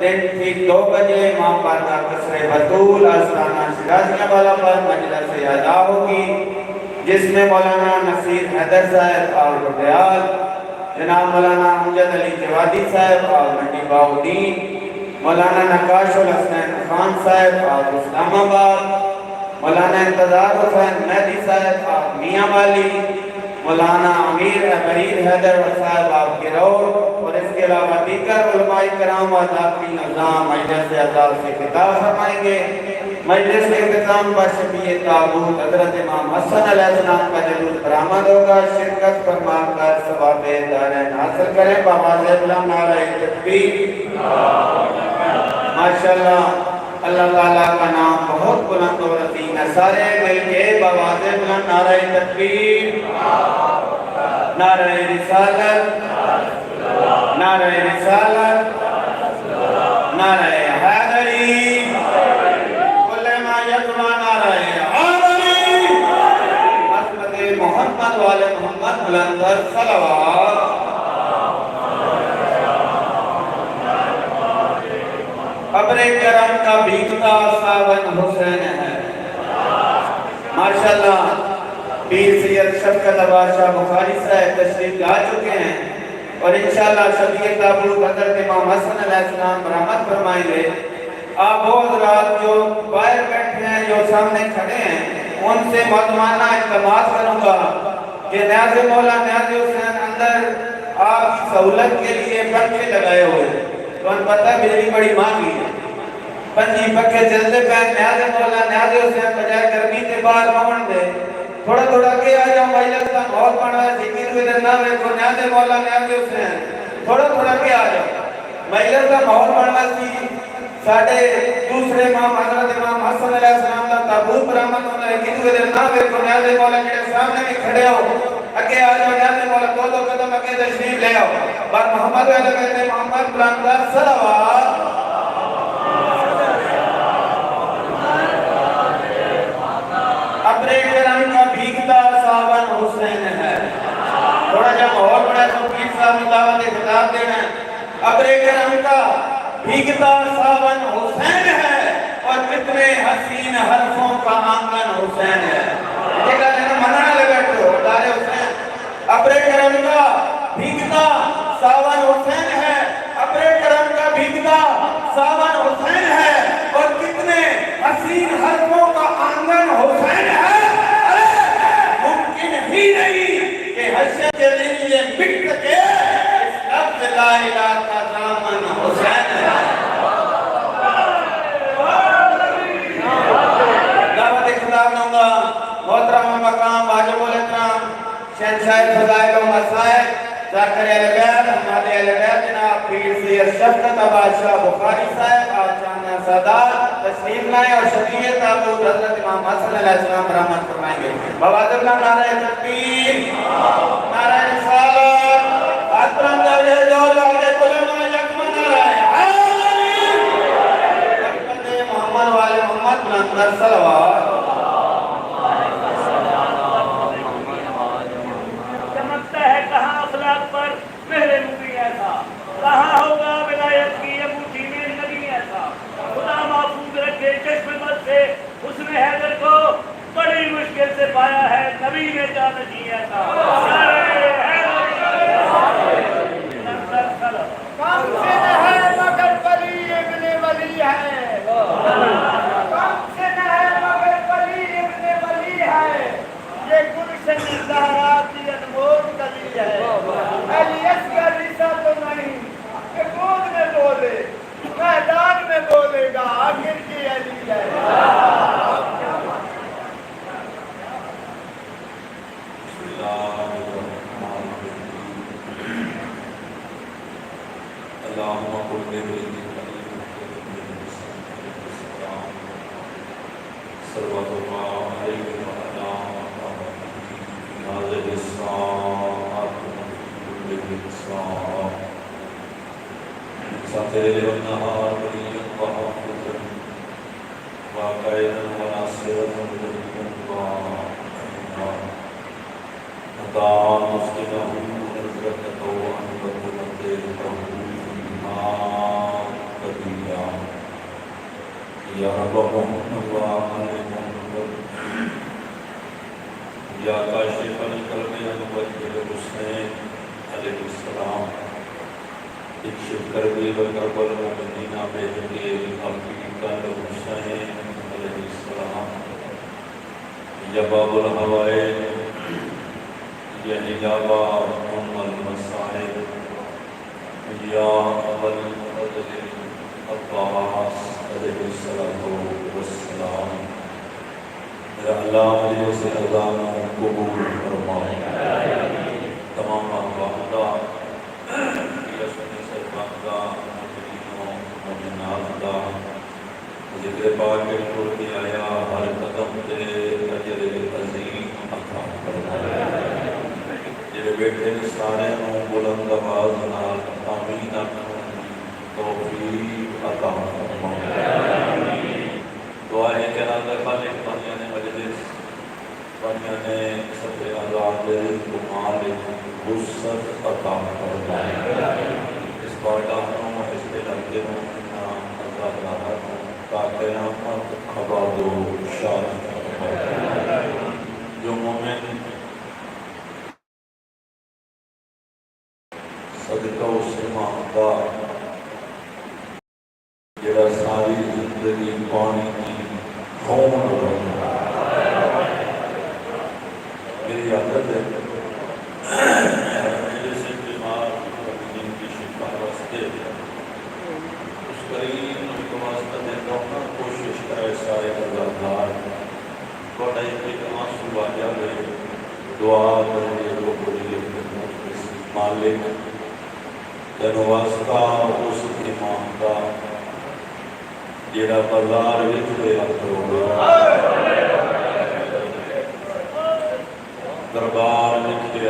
B: दिन ठीक 2 बजे इमाम बारगाह कसरे बतूल आस्ताना शिराजियाँ वाला पर मजलिस अज़ा होगी, जिसमें मौलाना नसीर हैदर साहब और दयाल जनाब मौलाना अमजद अली जवादी साहब और मंडी बाउद्दीन, मौलाना नकाशुल हसन खान साहब और इस्लामाबाद, मौलाना इंतजार हुसैन मेहदी साहब और मियाँ वाली, मौलाना अमीर फरीद हैदर साहब आप गिरौर और इसके अलावा दीगर उलमाए कराम व ज़ाकिरीन अज़ाम मजलिस अज़ा से खिताब फरमाएंगे। मजलिस के इख्तिताम पर शबीए ताबूत हज़रत इमाम हसन अलैहिस्सलाम का जलूस बरामद होगा। शिरकत फरमाकर सवाब दारैन हासिल करें। बावाज़े बुलंद नारे तकबीर। माशाअल्लाह अल्लाह ताला का नाम बहुत बुलंद और अज़ीम है। सारे मिलके बावाज़े बुलंद नारे तकबीर, नारे रिसालत, नारे रिसालत, नारे हैदरी, कुल्ले मा यतमा नारे हैदरी, हज़रत मोहम्मद वाले मोहम्मद बुलंद सलवात। अब्रे करम का भीगता सावन हुसैन है। माशाअल्लाह पीर सैयद शफकत बादशाह बुखारी साहब तशरीफ ला चुके हैं और इंशाअल्लाह शबीए ताबूत हज़रत इमाम हसन अलैहिस्सलाम बरामद फरमाएंगे। आप वो हज़रात जो बाहर बैठे हैं, जो सामने खड़े हैं, उनसे मौलाना इल्तिमास करूंगा कि न्याज़ मौला न्याज़ हुसैन अंदर आपकी सहूलत के लिए पंखे लगाए हुए, तो पता बिजली बड़ी महंगी है, पंजी पक्के चलते पे न्याज़ मौला न्याज़ हुसैन बजाय गर्मी के बाद मवन दे थोड़ा थोड़ा के आ जाओ मजलिस का माहौल बना जिक्र विदर ना देखो न्याज़ मौला न्याज़ हुसैन थोड़ा थोड़ा के आ जाओ मजलिस का माहौल बनना सी। साडे दूसरे इमाम हज़रत इमाम हसन अलैहिस्सलाम का ताबूत बरामद होना है, जिक्र विदर ना देखो न्याज़ मौला के सामने भी खड़े हो, अगे आ जाओ न्याज़ मौला दो कदम अगे तशरीफ ले आओ। पर मोहम्मद वाले कहते मोहम्मद बुलंद सलवात। अपने करम का भीगता सावन हुसैन है। थोड़ा सा माहौल बना तो पीर साहब ने दावत खिताब देना है। अपने करम का भीगता सावन हुसैन है और कितने हसीन हरफों का आंगन हुसैन है। ये कहना मनाने लगा तो दारे हुसैन अपने करम का भीगता सावन हुसैन है, अपने करम का भीगता सावन हुसैन है और कितने हसीन हरफों का आंगन हुसैन है। अरे मुमकिन ही नहीं कि हश्र के दिन ये मिट के इस लफ्ज़ ला इलाहा का दामन हुसैन है। दावत इख्तिताम दूंगा मोहतरम मकाम वाजिबुल इकराम शहंशाह फज़ाइल व मसाइल ज़ाकिर अहल-ए-बैत हमारे अहल-ए-बैत जनाब पीर सैयद शफ़क़त आबाद शाह बुखारी साहब आचार्य सादात तशरीफ लाए और शफीए ताबूत हज़रत इमाम हसन अलैहिस्सलाम रहमत फरमाएंगे। बवाज़िर नारे तकबीर, नारे रिसालत, अकरम दर्जे जोर वाले कुलमा यकमा नारे हैदरी मोहम्मद वाले मोहम्मद बुलंद सलवात।
C: चमकता है कहाँ अखलाक पर मेरे नबी ऐसा, कहाँ होगा विलायत की अंगूठी में नबी ऐसा। खुदा महफूज रखे चश्मे बद से उसने हैदर को बड़ी मुश्किल से पाया है नबी ने जानती ऐसा।
D: कम से न है मगर वली इब्ने वली है, कम से न है मगर वली इब्ने वली है। ये गुलशन ज़हरा की अनमोल कली है। अली असगर रिसा तो नहीं कि गोद में बोले मैदान में बोलेगा आखिर की अली है।
A: अल्लाहुम्मा कुल्ले या रब मोहम्मद व आले मोहम्मद या काशिफ अल-कर्ब वल हुसैन अलैहिस्सलाम इक्शिफ करबी व करबल मुमिनीना बेहके हकीका हुसैन अलैहिस्सलाम या बाबुल हवाए या हिजाबा उम्मुल मसाइब या अबल फज़ल अब्बास अलैहिस्सलातु वस्सलाम। मेरा अल्लाह मुझे से अज़ानों कबूल फरमाए। तमाम वादा या सुन्नी सरबंदा मुमिनीनों मोमिनात ज़िक्र पाक के छोड़ के आया हर कदम ते अजर अज़ीम अता फरमाए। जेड़े बैठे ने सारे नूं बुलंद आवाज़ नाल आमीन आखण दी तौफीक अता फरमाए। दुआ है कि अल्लाह खालिक बनिया ने मजलिस बनिया ने सबसे आज़ाद को मालिक वुसअत अता फरमाए। इस बारगाह में इस इलाके में अल्लाह ताला को क़यामत आबाद व शाद फरमाए। जो मोमिन सदका उससे मांगता जरा सारी जिंदगी पानी की कौन मेरी आदत है जैसे बीमार की शिफा वास्ते उस करीब को वास्ता देता हूँ। कोशिश करे सारे अज़ादार थोड़ा एक आंसू आ जाए दुआ करें जो बोलिए मालिक तेन वास्ता उस इमाम का जेड़ा बाजार विच दरबार लिखे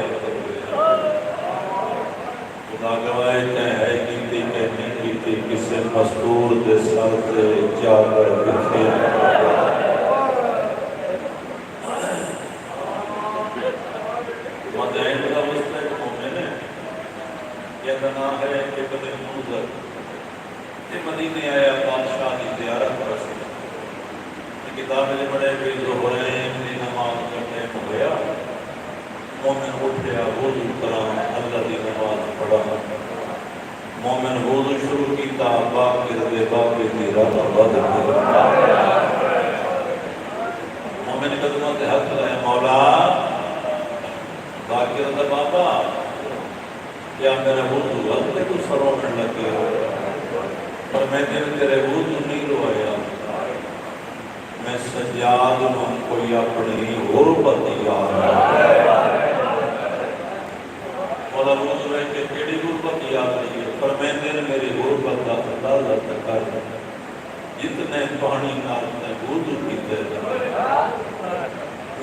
A: खुदा गवाह है कि नहीं की किसी मस्तूर के सर से जाकर लिखे मदीन का मुस्तक मोमिन है ना है कि कदे मुनज़र मदीने आया बादशाह की ज़ियारत वास्ते किताब में पढ़े कि ज़ुहरैन की नमाज का टाइम हो गया। मोमिन उठया वुज़ू करा अल्लाह की नमाज पढ़ा। मोमिन वुज़ू शुरू किया बाकी की रात बद मोमिन कदमों से हाथ लाए मौला बाकी बाबा
E: या मेरे वुज़ू अल्लाह को सरोने लगे पर मैंने तेरे वुज़ू नहीं रोया मैं सजाद में कोई अपनी गुरबत याद और वुज़ू है कि केड़ी गुरबत याद नहीं है पर मैंने मेरी गुरबत का अंदाज़ा कर जितने पानी नाल ने वुज़ू कीते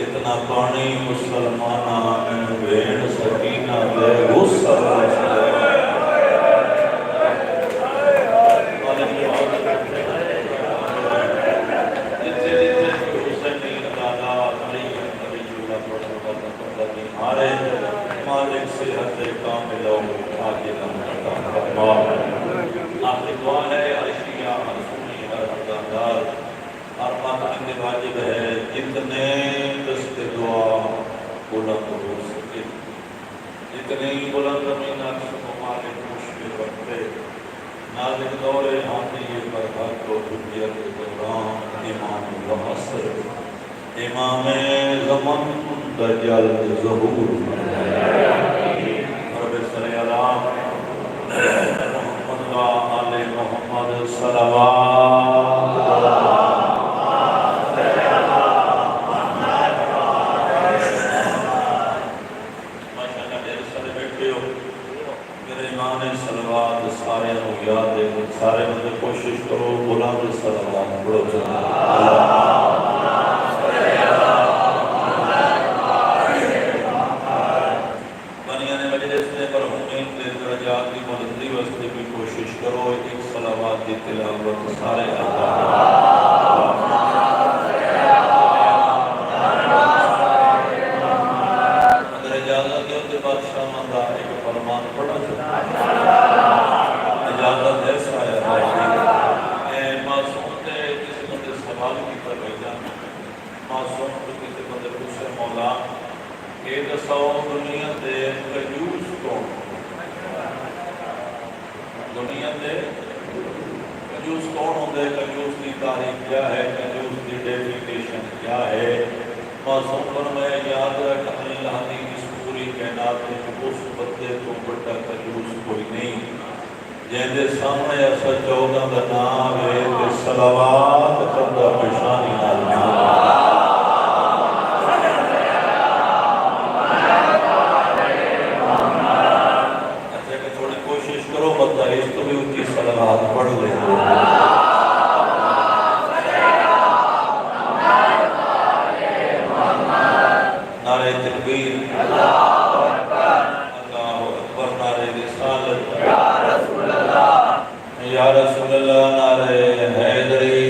E: इतना पानी मुसलमाना में भेड़ सकीना दे गुस्सा मालिक से हते कामिल आगे आखिरी दुआ है अशिया सुनी हरदार और माता वाजिब है जितने दस्ते दुआ बुलंद हो सके जितने बुलंद मीना मालिक मुश्किल वक्ते नाज़िक दौरे हाथी पर हक को दुनिया के दौरान इमाम वहसर इमाम ज़मान दज्जाल ज़हूर रब सल्लल्लाहु अलैहि मोहम्मद सल्लल्लाहु माशाअल्लाह मेरे सारे बैठे हो मेरे ईमान सलवात सारे याद है सारे मतलब कोशिश करो बुलंद सलवात पढ़ो कोशिश करो एक सलावत की तिलावत सारे अगर इजाजत हो तो बादशाह का एक फरमान पढ़ा इजाजत है सारे मासूम से किसी बंदे सवाल की कर भेजा मासूम को किसी बंदे पूछे मौला ये दसो दुनिया के कंजूस कौन दुनिया के कंजूस कौन होंगे कंजूस की तारीफ क्या है कंजूस की डेफिनेशन क्या है मासूम फरमाया याद रख अल्लाह की इस पूरी कायनात में उस बंदे को बड़ा कंजूस कोई नहीं जिंदे सामने ऐसा चौदह का नाम है कि सलावत करदा पेशानी नाल इस तो भी उनकी सलावत पढ़ ले नारे तकबीर अल्लाहु अकबर नारे रिसालत या रसूल अल्लाह नारे हैदरी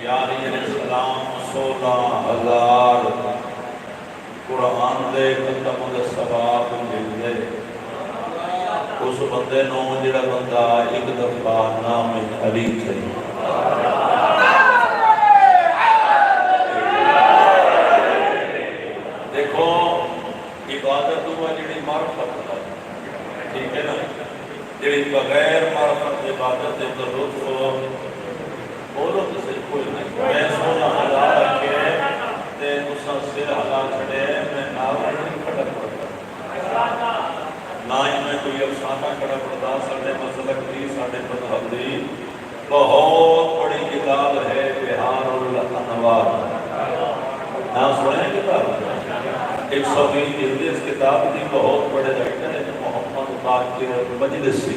E: यार ये सलाम 16,000 कुरान दे खत्म दा सवाब मिलदे उस बंदे नो जिहड़ा बंदा एक दफा नाम अली चाहिए देखो इबादत हुआ जिहड़ी मार्फत ठीक है ना जिहड़ी बगैर मार्फत इबादत दे तो लुत्फ बोलो तो सही कोई नहीं मैं 16,000 के ते तुसा सिर हला छड़े मैं नाल नहीं खड़ा पड़ता ना ही मैं कोई अफसाना खड़ा पड़ता साढ़े मसलक की साढ़े मजहब की बहुत बड़ी किताब है बिहार अनवार ना सुने किताब 120 जिल्द इस किताब की बहुत बड़े राइटर है मोहम्मद बाकिर मजलिसी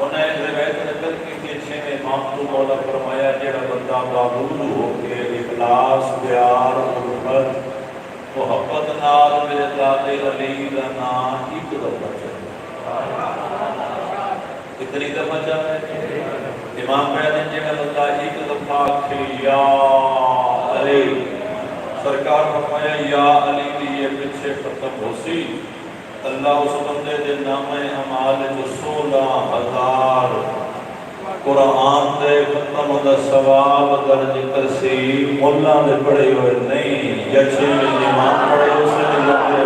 E: उन्हें रिवायत नकल की कि 6 इमाम तो मौला फरमाया जेड़ा बंदा बावजूद होके इखलास प्यार उल्फत मोहब्बत नाल मेरे दादे अली का नाम एक दफा कितनी दफा चाहे इमाम ने जेड़ा बंदा एक दफा आखे या अली सरकार फरमाया या अली की ये पीछे खत्म होसी अल्लाह उस बंदे के नामे अमाल जो 16,000 कुरान दे खत्म दा सवाब दर्ज करसी मुल्ला दे पढ़े हुए नहीं या 6 इमाम पढ़े उसने लगे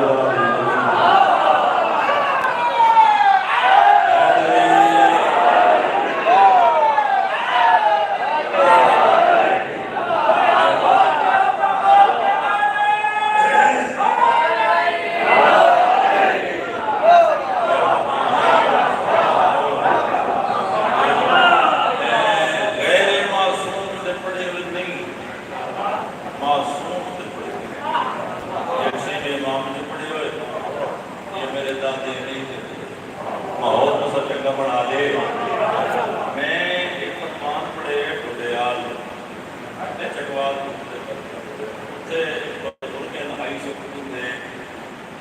E: ਉੱਥੇ ਬਜ਼ੁਰਗ ਹਾਈ ਸਕੂਲ ਦੇ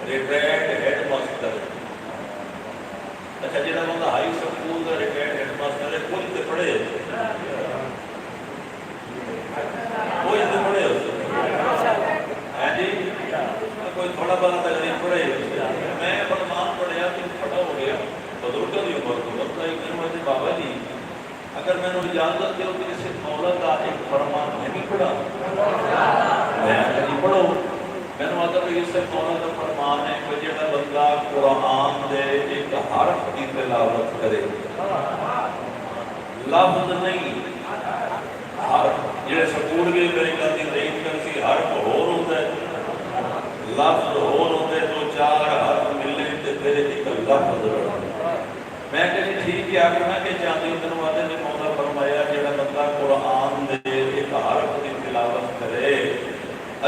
E: ਰਿਟਾਇਰਡ ਹੈਡਮਾਸਟਰ, ਅੱਛਾ ਜਿਹੜਾ ਬੰਦਾ ਹਾਈ ਸਕੂਲ ਦਾ ਰਿਟਾਇਰਡ ਹੈਡਮਾਸਟਰ ਹੈ, ਕੁਝ ਤੇ ਪੜ੍ਹੇ कोई तो पढ़े है जी, कोई थोड़ा बड़ा तक नहीं पढ़े। मैं फरमान पढ़िया तो पढ़ा हो गया बुजुर्गों की उम्र को लगता है कि मुझे बाबा जी अगर मैंने इजाजत दो कि इसे मौला का एक फरमान नहीं पढ़ा, मैं कभी पढ़ो मैंने मतलब इससे मौला का फरमान है कि जो बंदा कुरान दे एक हरफ की तिलावत करे, लफ्ज नहीं हरफ, ਜਿਹੜੇ ਸਕੂਲ ਗਏ ਮੇਰੀ ਗੱਲ ਦੀ ਤਾਰੀਫ ਕਰ ਸੀ, ਹਰਫ ਹੋਰ ਹੁੰਦਾ ਲਫ਼ਜ਼ ਹੋਰ ਹੁੰਦੇ, ਦੋ ਚਾਰ ਹਰਫ ਮਿਲੇ ਤੇ ਫਿਰ ਇੱਕ ਲਫ਼ਜ਼ ਬਣਦਾ। ਮੈਂ ਕਿਹਾ ਠੀਕ ਹੈ ਆਖਣਾ ਕਿ ਚਾਹੁੰਦੇ ਤੈਨੂੰ ਵਾਦੇ ਨੇ ਮੌਲਾ ਫਰਮਾਇਆ ਜਿਹੜਾ ਬੰਦਾ ਕੁਰਾਨ ਦੇ ਇੱਕ ਹਰਫ ਦੀ ਤਿਲਾਵਤ ਕਰੇ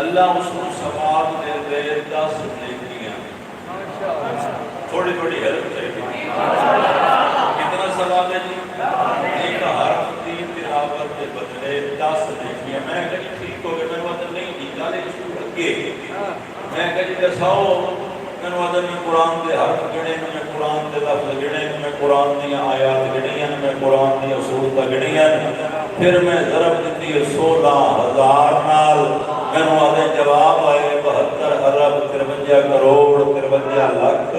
E: ਅੱਲਾਹ ਉਸ ਨੂੰ ਸਵਾਬ ਦੇ 10 ਨੇਕੀਆਂ। थोड़ी थोड़ी हेल्प चाहिए, कितना सवाब है जी? एक हरफ की तिलावत के बदले 10 नेकियां। मैं कहीं ठीक हो गया, मैं मतलब नहीं निकाले इसको अगे, मैं कहीं दसाओ मैंने मतलब मैं कुरान के हरफ गिने, मैं कुरान के लफ्ज गिने, मैं कुरान दी आयात गिनियां, मैं कुरान दी सूरत गिनियां, फिर मैं ज़रब दी 16,000 नाल मैंने आदे जवाब आए 72 अरब 53 करोड़ 53 लाख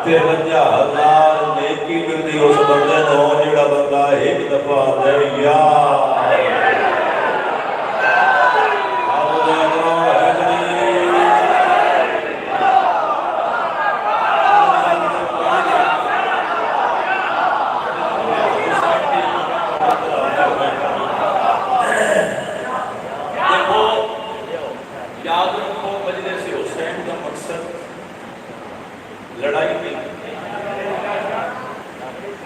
E: 53,000 नेकी मिलती उस बंदे को जिहड़ा बंदा एक दफा दे या लड़ाई नहीं,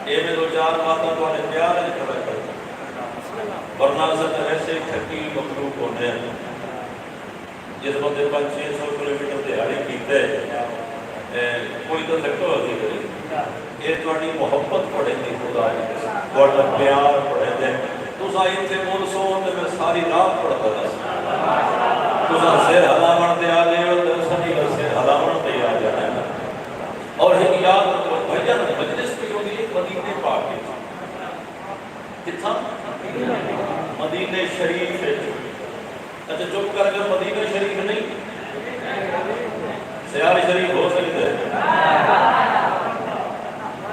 E: ये में दो चार बातें तो प्यार है खड़ा कर वरना सब ऐसे ठगी मखलूक होते हैं जिस बंदे 500-600 किलोमीटर दिहाड़ी कीते कोई तो लगता होगी ये थोड़ी मोहब्बत पड़ेगी खुदा थोड़ा प्यार पड़े तुस इतने मुल सो तो मैं सारी रात पढ़ता था तुस सिर हलावन से आ गए तो सभी सिर हलावन से आ जाना है। और एक याद रखो भैया मजलिस की होगी एक मदीने पाक की कितना मदीने शरीफ है। अच्छा चुप कर अगर मदीने शरीफ नहीं सियाल शरीफ हो सकते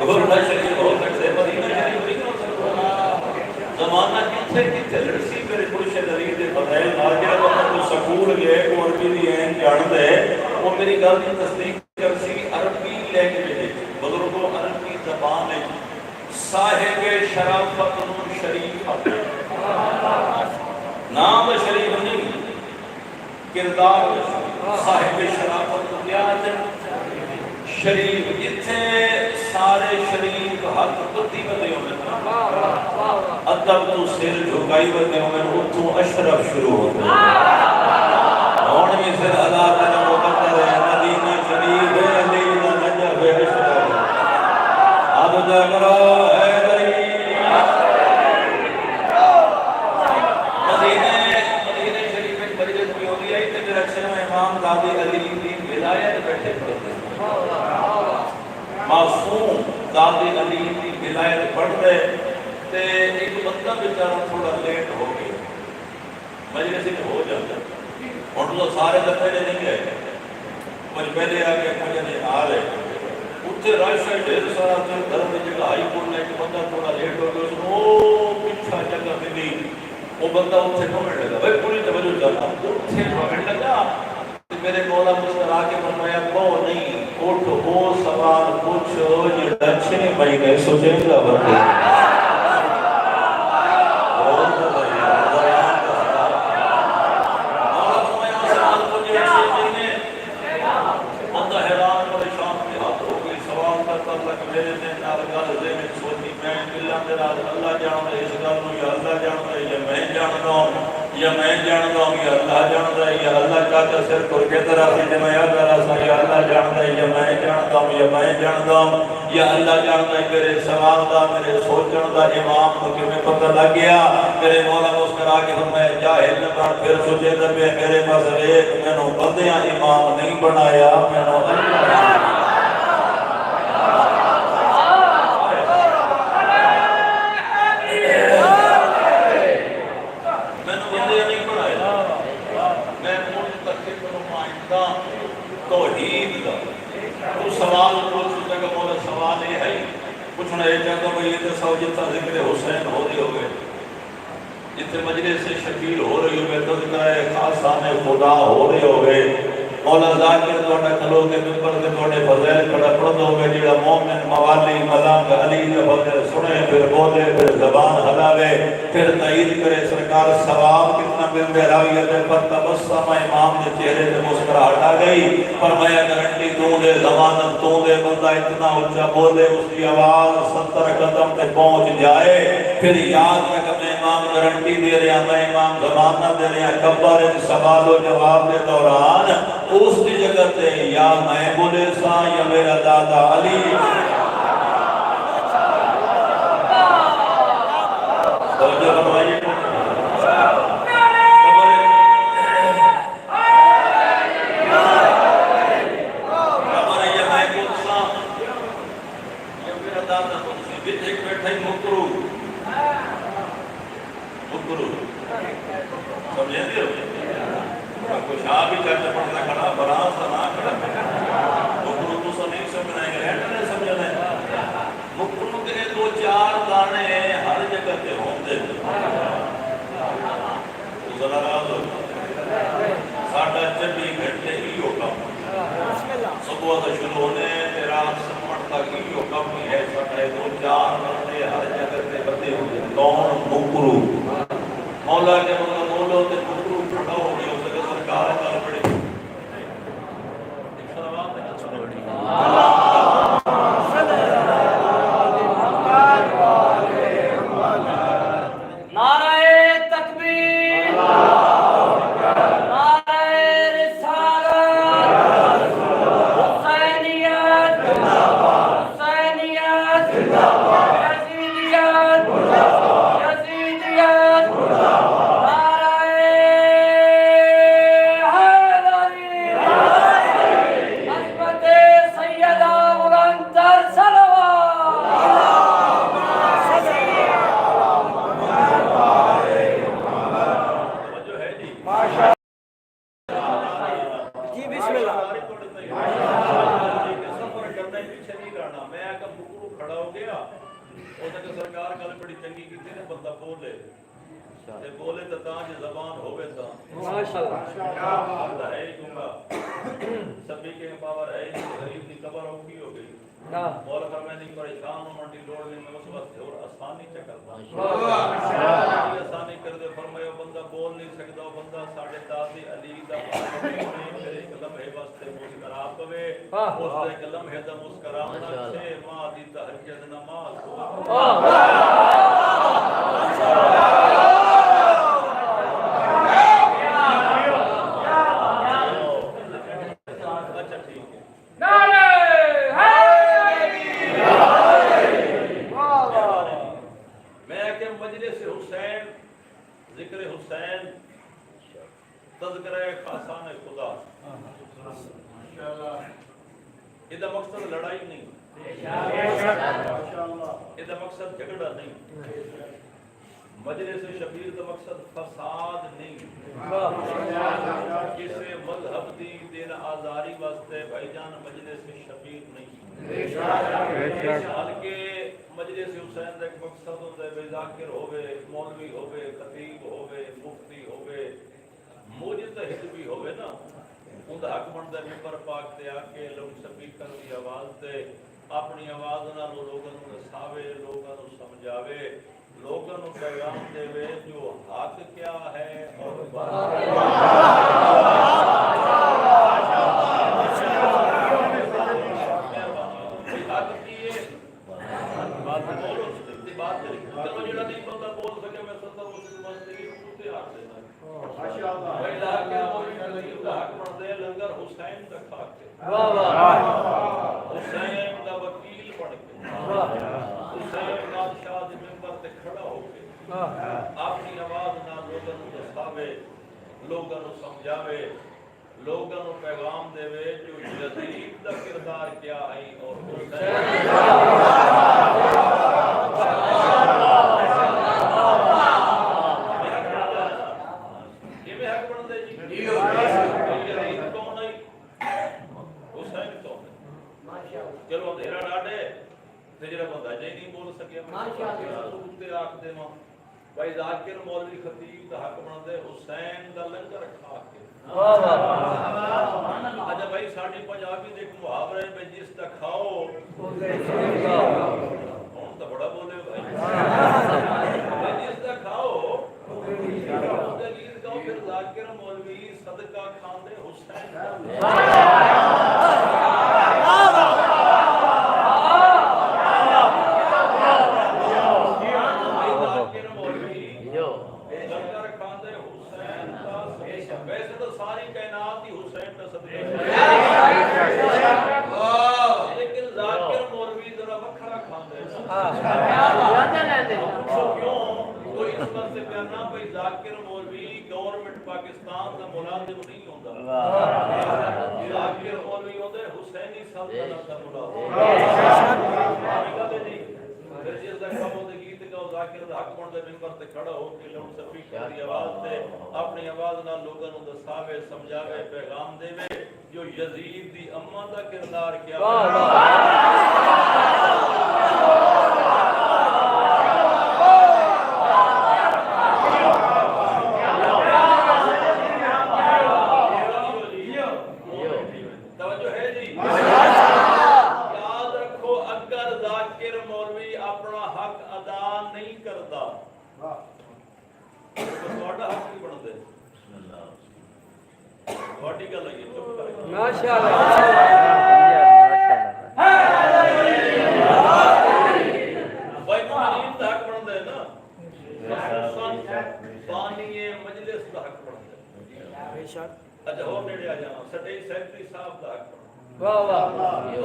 E: गोरखा शरीफ हो सकते मदीना शरीफ नहीं हो सकता। जमाना कितने कितने लड़सी मेरे पुरुष दलील के फजाइल नाल जेड़ा बंदा कोई स्कूल गए को अरबी दी ऐन जानदा है वो मेरी गल की तस्दीक कर सी अरबी लैंग्वेज बुजुर्गों अरबी ज़बान है साहिब शराफत नूर शरीफ नाम शरीफ नहीं किरदार साहिब शराफत क्या है शरीफ इतने सारे शरीफ हाथ बुद्धि बदे होने अदब तो सिर झुकाई बदे होने उतों अशरफ शुरू होते कौन भी सिर अदा करना मुकद्दर है मदीना शरीफ है अली दा नजफ है अशरफ अब जागरो है मदीने शरीफ में मजलिस की होगी आई ते मेरा शर्म इमाम दादी अली दी विलायत बैठे पढ़ते मासूम दादी अली की विलायत पढ़ रहे ते एक बंदा बेचारा थोड़ा लेट हो गया मजलिस हो जाता हुण तो सारे दफे नहीं गए कुछ पहले आ गए कुछ नहीं आ रहे उत्थे रश है ढेर सारा धर्म की जगह हाई कोर्ट में एक बंदा थोड़ा लेट हो गया उसको पिछा जगह मिली वो बंदा उत्थे घूमने लगा भाई पूरी तवज्जो करना उत्थे घूमने लगा मेरे मौला मुस्कुरा के फरमाया को नहीं उठ वो सवाल पूछो ये 6 महीने सोचेगा बंदे अल्लाह जानता इस गल नूं या अल्लाह जानता या मैं जानदा या मैं जानदा या अल्लाह जानदा या अल्लाह का सिर खुर के तरह से मैं अल्लाह सा या अल्लाह जानदा या मैं जानदा या अल्लाह जानता है मेरे सवाल का मेरे सोचण का इमाम को किमें पता लग गया। मेरे मौला मुस्कुरा के फरमाया जाहिल न बन फिर सोचे दबे मेरे पास एक मैनू बंदियां इमाम नहीं बनाया मैनू सवाल सवाल ये है पूछना ये चाहता भाई ये दसो जितना जिक्र हुसैन हो रही हो गए जितने मजलिस से शकील हो रही हो गए तज़किरा खासा में खुदा हो रहे हो गए मौला ज़ाकिर तोड़ा खलो के मिंबर के तोड़े फज़ैल खड़ा पढ़ दोगे जेड़ा मोमिन मवाली मलांग अली के फज़ैल सुने फिर बोले फिर ज़बान हलावे फिर तईद करे सरकार सवाब कितना मिलते रावियत पर तबस्सम इमाम के चेहरे पे मुस्कुराहट आ गई फरमाया गारंटी तू दे ज़मानत तू दे बंदा इतना ऊंचा बोले उसकी आवाज 70 कदम तक पहुंच जाए फिर याद रख मैं इमाम गारंटी दे रहा मैं इमाम ज़मानत दे रहा कब्र सवाल और जवाब के दौरान उसकी जगह पे या मैं बोले सा या मेरा दादा अली तो जो बनवाइए कुछ आप ही करते पड़ता खड़ा बरात ना खड़ा मुकरू तो सब नहीं समझना है रहने समझना है मुकरू के दो चार दाने हर जगह पे होंगे जरा राज साढ़ा 24 घंटे ही होगा सुबह से शुरू होने रात समट तक ही होगा है साढ़े दो चार बंदे हर जगह पे बंदे होंगे कौन मुकरू मौला के मतलब बोलो तो मुकरू खड़ा हो गया अपनी आवाज ना लोगों को दसावे लोगों को समझावे लोगों को पैगाम देवे जो हक क्या है और हुसैन का वकील बन के हुसैन बादशाह दे मिंबर ते खड़ा होके अपनी आवाज नाल लोगों को दसावे, लोगों को समझावे, लोगों को पैगाम देवे जो यजीद दा किरदार क्या है और किवें हक बनदे जी। यजीद कौन है? हुसैन कौन है? चलो अंधेरा डाडे ते जेड़ा बंदा जे नहीं बोल सके माशाअल्लाह उत्ते आख देवां भाई जाकिर मौलवी खतीब दा हक बनदे हुसैन दा लंगर खा के। वाह वाह। अच्छा भाई साडी पंजाबी दे एक मुहावरा है जिस दा खाओ हुन तो बड़ा बोले भाई जिस दा खाओ उसका गीत गाओ फिर जाकिर मौलवी सदका खांदे हुसैन वैसे तो सारी कायनात ही हुसैन का सदका लेकिन जाकिर मौलवी जरा वखरा खांदे क्यों कोई इस बात से कहना भाई जाकिर मौलवी गवर्नमेंट पाकिस्तान का मुलाजिम नहीं होता, जाकिर मौलवी होते हुसैनी सल्तनत का मुलाजिम जी। फिर जिस दा कम होते गीत गाओ जाकिर दा हक बनदे मिंबर ते खड़ा हो के लाउड स्पीकर दी आवाज ते अपनी आवाज नाल लोगों को दसावे, समझावे, पैगाम देवे जो यजीद दी अम्मा दा किरदार क्या तवज्जो है जी। याद रखो अगर जाकिर मौलवी अपना हक अदा नहीं करता तो ਤੁਹਾਡਾ हक नहीं बनदे। ਤੁਹਾਡੀ ਗੱਲ है चुप कर माशाअल्लाह भाई मुनीम दा हक बनदे ना बानीए मजलिस दा हक बनदे बेशक। अच्छा और नेड़े आ जाओ सटे सेक्रेटरी साहब दा हक वाह वाह।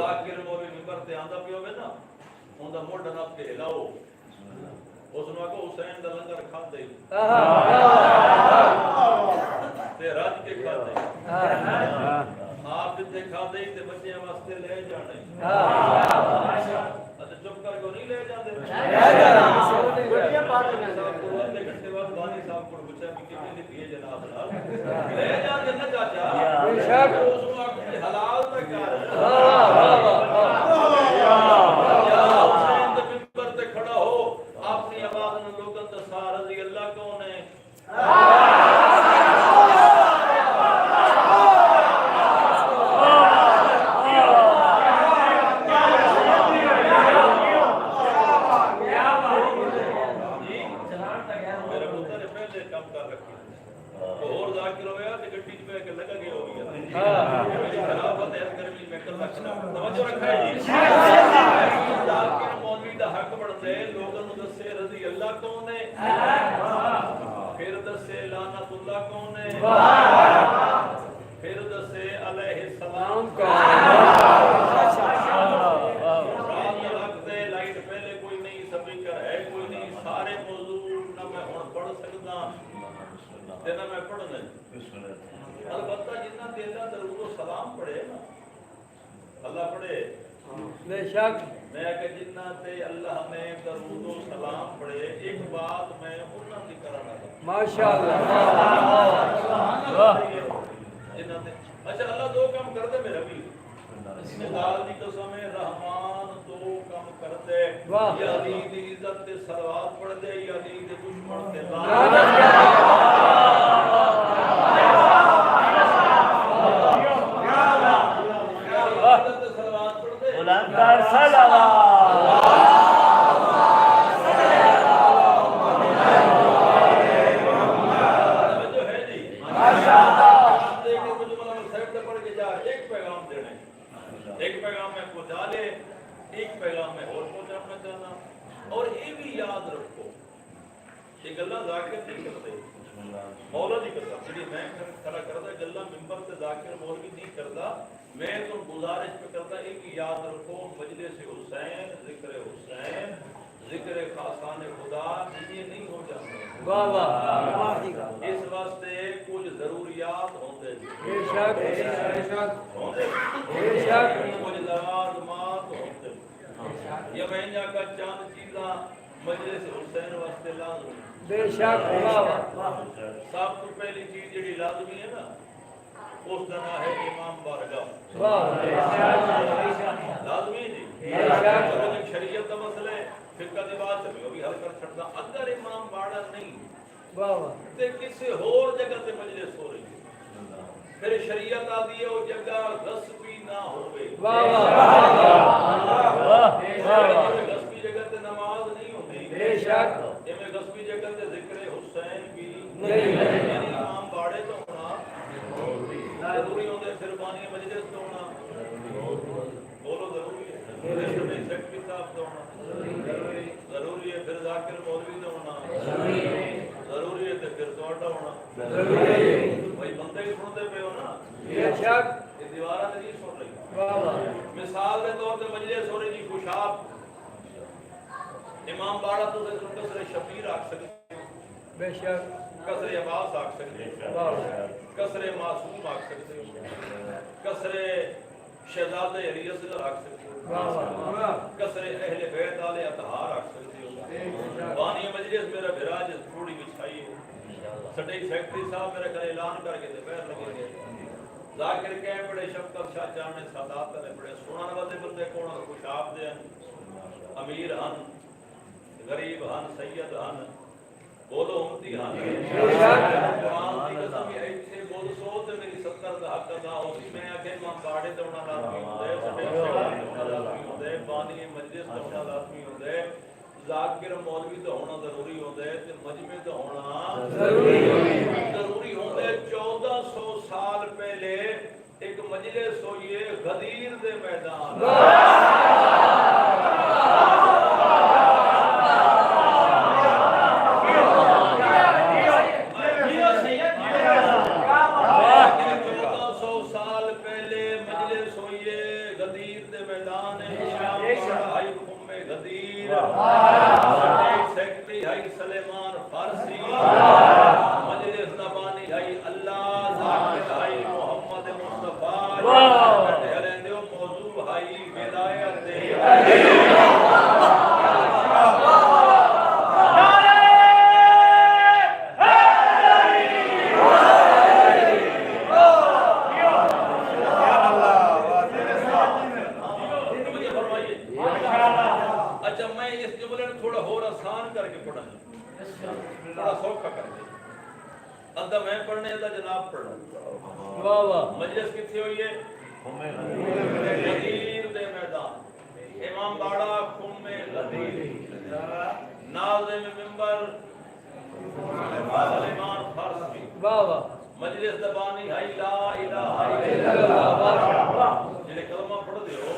E: जाकिर मौलवी मिंबर ते आंदा पियो वे ना उनदा मोढा नाप के हिलाओ उसनु आखो हुसैन दा लंगर खादे ते राज के खादे आप जिथे खादे ते बच्चे वास्ते ले जाने अच्छा चुप कर को नहीं ले जाते बढ़िया बात है साहब को आधे घंटे बाद बानी साहब को पूछा कि कितने दी दिए जनाब लाल ले जाते ना चाचा बेशक उसनु आखो हलाल तक हुसैन दे मिंबर ते खड़ा हो अपनी आवाज में लोगों का सार रजी अल्लाह कौन है मेरे पुत्र ने पहले काम कर रखी और जाकिर होया ते गड्डी च बैठ के लगा गया हो गया मेरी खराबत है गर्मी में कर रखना तवज्जो रखा है जी। जाकिर मौलवी दा हक बनदे लोगों को दसे रजी अल्लाह कौन है फिर दसे लानतुल्लाह कौन है फिर दसे अलैहि सलाम कौन है। रखते लाइट पहले कोई नहीं स्पीकर है कोई नहीं सारे मौजूद ना मैं हुण पढ़ सकदा ते ना मैं पढ़ना अलबत्ता जिन्ना तेरा दरूद और सलाम पढ़े ना अल्लाह पढ़े बेशक मैं कि जिन्ना ते अल्लाह ने दरूद और सलाम पढ़े एक बात मैं उन्ना दी कराना माशाअल्लाह वाह जिन्ना ते अच्छा अल्लाह दो काम कर दे मेरा भी खुदा दी कसम है रहमान दो काम कर दे या अली दी इज्जत ते सलावत पढ़ दे या अली दे दुश्मन ते बुलंदर सलावत जो है जी माशाअल्लाह देखो मुझे मतलब साइड पे पढ़ के जा एक पैगाम देना एक पैगाम में पहुंचा ले एक पैगाम में और पहुंचाना चाहना और ये भी याद रखो ये गल्ला जाकिर नहीं करते मौला दी कसम जी मैं खड़ा करदा गल्ला मिंबर ते जाकिर मौलवी नहीं करदा मैं तो गुजारिश पे करदा एक याद रखो मजलिस हुसैन जिक्र खासान खुदा ये नहीं हो जाता
D: वाह वाह
E: इस वास्ते कुछ जरूरियात होते
D: बेशक
E: कुछ लवाज़मात होते ये महीना का चंद चीज़ा मजलिस हुसैन वास्ते लाज़मी
D: बेशक
E: सब तो पहली चीज जी लाजमी है ना उसका नाम है इमाम बारगाह लाजमी जी शरीयत का मसला है फिक्र की बात है भी हल कर छड़दा अगर इमाम बाड़ा नहीं ते किसी होर जगह ते मजलिस हो रही है फिर शरीयत आदि है वो जगह गस्बी ना होवे गस्बी जगह ते नमाज नहीं होती
D: बेशक
E: जिमें गस्बी जगह ते जिक्र हुसैन भी नहीं यानी इमाम बाड़े तो होना जरूरी होते फिर बानी मजलिस तो होना बोलो जरूरी है सेक्रेटरी साहब तो होना जरूरी है फिर जाकिर मौलवी तो होना जरूरी है तो फिर तोड़ा होना भाई बंदे ही सुनते पे हो ना
D: बेशक
E: ये दीवारा नहीं सुन रही मिसाल के तौर पे मजलिस हो रही जी खुशाब इमाम बाड़ा तो कसरे शबीर आख सकते
D: बेशक
E: कसरे अब्बास आख सकते कसरे मासूम आख सकते कसरे शहजादे रियाज आख सकते कसरे अहले बैत आले अतहार आख सकते बानी मजलिस मेरा विराज थोड़ी बिछाई हो सटे फैक्ट्री साहब मेरे घर ऐलान करके ते पैर लगे गए जाकिर के बड़े शफकत शाह जाने सादात ने बड़े सुनाने वाले बंदे कोण खुशाब दे अमीर हन गरीब हन सैयद हन बोलो उम्मती हन कुरान की कसम ऐसे बोल सो ते मेरी 70 दा हक अदा होसी मैं आके इमाम बाड़े ते होना लाजमी होंदे लाजमी होंदे बानी मजलिस ते होना लाजमी होंदे जाकिर मौलवी तो होना जरूरी होंदे ते मजमे तो होना जरूरी होंदे 1400 साल पहले एक मजलिस होइए गदीर दे मैदान सेक्रेटरी है सलेमान फारसी मजलिस ज़बानी है अल्लाह ज़ाकिर है मोहम्मद मुस्तफा कहले दो मौजू है विलायत मैं पढ़ने दा जनाब पढ़ना
D: वाह वाह
E: मजलिस किथे हुई है गदीर दे मैदान इमाम बाड़ा खुमे गदीर नाज़िम मिंबर सलेमान फारसी
D: वाह वाह
E: मजलिस ज़बानी है ला इलाहा इल्लल्लाह जिले कलमा पढ़ दियो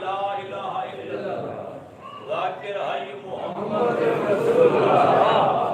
E: ला इलाहा इल्लल्लाह ज़ाकिर है मोहम्मद रसूलुल्लाह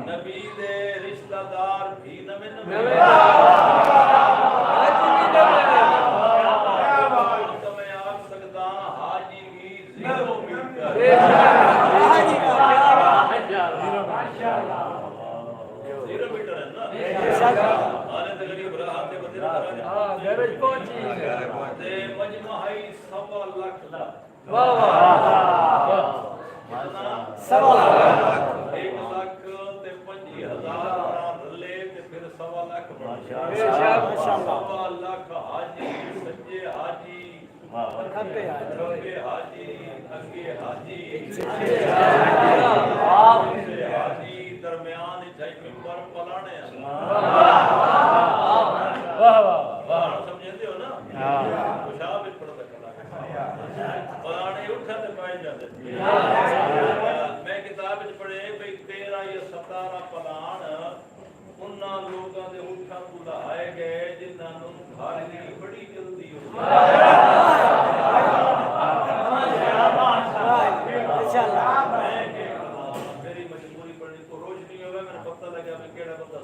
E: नबी दे रिश्तेदार भी नवे नवे मैं आप सकदा हाजी भी 0 मीटर 0 मीटर है ना आने तो गरीब रहा हाथ बंदे
D: गरज पहुंची
E: ते मजमूई 1.25 लाख दा
D: वाह वाह सवा लाख
E: 1 लाख ते 25,000 रले ते फिर 1.25 लाख
D: बेशक
E: सवा लाख हाजी सच्चे हाजी
D: खब्बे
E: खब्बे हाजी अगे हाजी हाजी दरमियान इथे मिंबर पलाने
D: वाह वाह
E: समझते हो ना पेशाब विच पड़दा कला पलाने उठा ते पाए जाते मैं किताब विच पढ़े भाई 13 या 17 पलान उन्ना लोगों के उठा को लहाए गए जिन्हां नूं घर दी बड़ी जल्दी हो मेरी मजबूरी पड़नी तो रोज नहीं होगा मैंने पता लगा मैं केड़ा बंदा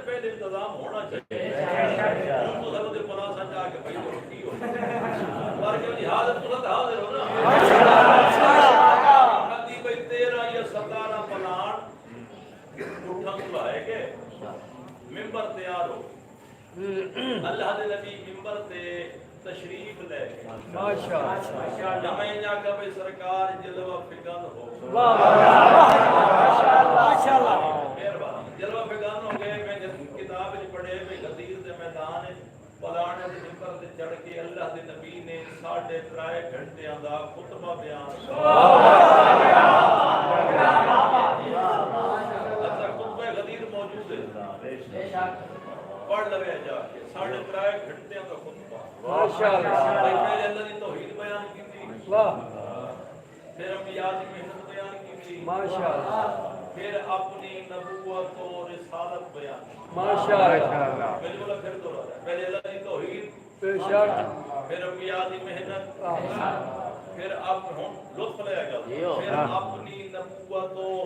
E: पहले इंतजाम होना चाहिए हाजिर हो ना 13 या 17 पलान उठा बुलाए गए मिंबर तैयार हो अल्लाह दे नबी मिंबर ते तशरीफ ले माशाअल्लाह जमाइया का भाई सरकार जलवा फिगान हो
D: वाह माशाअल्लाह
E: मेहरबानी जलवा फिगान हो गए मैं किताब में पढ़े भाई गदीर दे मैदान पलाने दे मिंबर ते चढ़ के अल्लाह दे नबी ने 3.5 घंटे दा खुतबा बयान अच्छा खुतबा गदीर मौजूद है पढ़ लवे जाके 3.5 घंटे का खुतबा
D: माशाअल्लाह
E: पहले अल्लाह की तौहीद बयान की थी
D: वाह
E: फिर अंबिया की मेहनत बयान की थी
D: माशाअल्लाह
E: फिर अपनी नबूवत और रिसालत बयान की
D: माशाअल्लाह
E: बिल्कुल फिर दोहरा पहले अल्लाह की तौहीद
D: बेशक
E: फिर अंबिया की मेहनत फिर अब हम लुत्फ लेगा फिर अपनी नबूवत और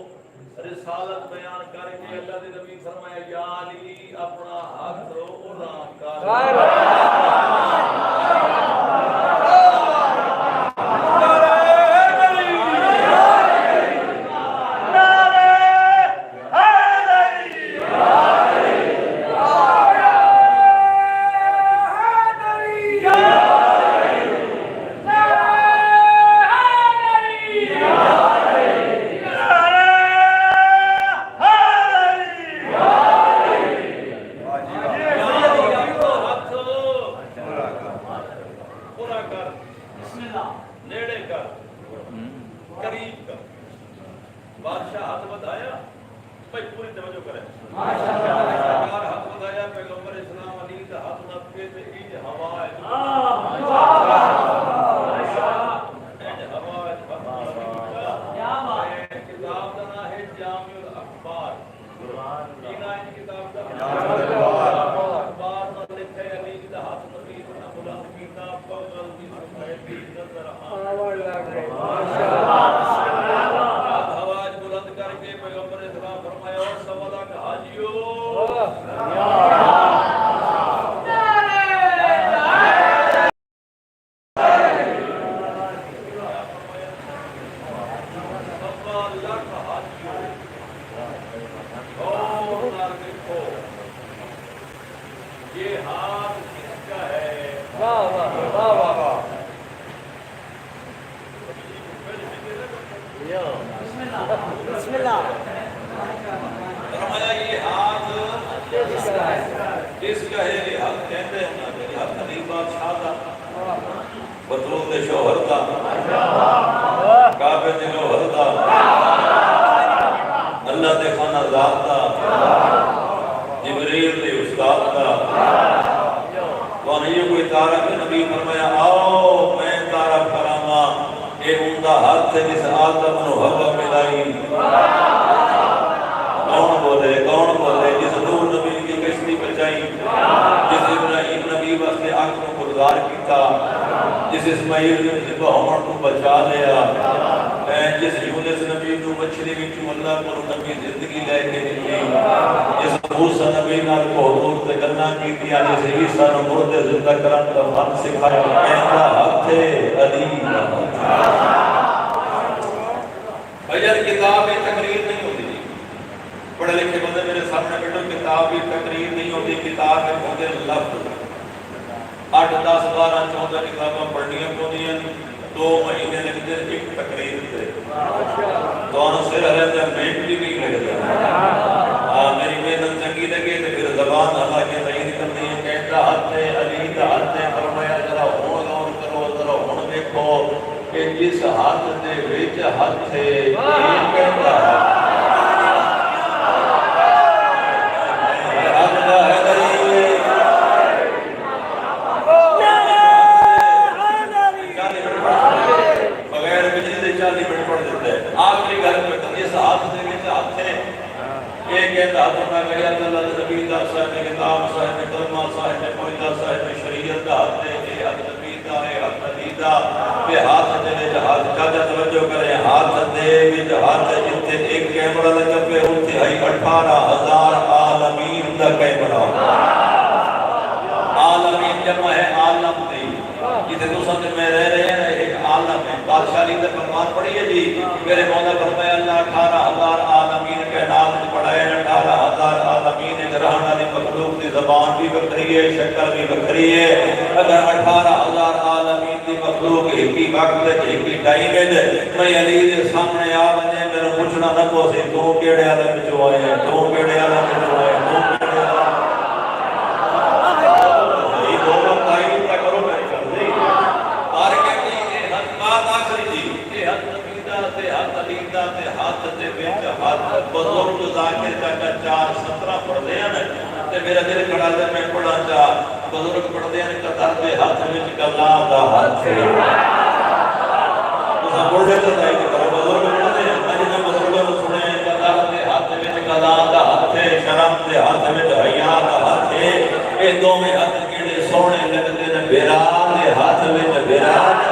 E: रिसालत बयान करके अल्लाह के नबी फरमाया या अली अपना हाथ उड़ा कर जिस इस्माइल ने बहमन को बचा लिया मैं जिस यूनुस नबी को मछली विचों अल्लाह को नबी जिंदगी लेके दिती, जिस मूसा नबी नाल हुजूर ते गल्लां कीतियां, जिस ईसा नूं मुर्दे जिंदा करन दा फन सिखाया, कहंदा हथे अली भजन किताब में तकरीर नहीं होती। पढ़े लिखे बंदे मेरे सामने बैठो, किताब की तकरीर नहीं होती, किताब में होते लफ्ज। 8 10 12 14 किताबां पढ़नियां पौंदियां, 2 महीने लगते एक तकरीर से। तो सिर हरे मिनट भी नहीं लगता। मेरी मेहनत चंगी लगे तो फिर जबान अल्लाह के नहीं निकलती है। कहता हथे अली का हथे फरमाया, जरा हुण गौर करो, जरा हुण देखो कि जिस हाथ दे विच हाथ है कहता बगैर बिजली से 40 मिनट पढ़ देते हैं। आखिरी घर में जिस हाथ से विच हाथ है ये कहता हाथ में गया अल्लाह नबी दा साहब किताब साहब कलमा साहब मोइदा साहब शरीयत का हाथ है, ये हाथ नबी दा है, हाथ नबी दा पे हाथ दे विच हाथ ज्यादा तवज्जो करें, हाथ दे विच हाथ जिथे एक कैमरा लगा पे उथे है 18,000 आलमीन दा कैमरा। आलमीन जमा है आलम नहीं, जिथे तुसा ते मैं रह रहे हैं एक आलम है। बादशाही दा फरमान पढ़िए जी, मेरे मौला फरमाया अल्लाह 18,000 आलमीन के नाम से पढ़ाए। 18,000 आलमीन के रहने वाली मखलूक की ज़बान भी वखरी है, शक्ल भी वखरी है। अगर 18,000 आलमीन की मखलूक एक ही वक्त एक ही टाइम है, मैं अली के सामने आ बने मेरे पूछना न पोसे तू केड़े आलम विचों आया, तू केड़े आलम विचों आया, तू केड़े आलम बुजुर्ग जाकिर का 4:17 पढ़ते हैं ते मेरा दिल खड़ा है मैं पढ़ा चा बुजुर्ग पढ़ते हैं कदर दे हाथ विच कलाम दा हाथ है। तुसा बोलदे तो नहीं कि बुजुर्ग पढ़ते हैं, अज मैं बुजुर्गों को सुने कदर दे हाथ विच कलाम दा हाथ है, शर्म दे हाथ विच हया दा हाथ है। ये दोवें हाथ किड़े सोहने लगदे ने, बिराम दे हाथ विच बिराम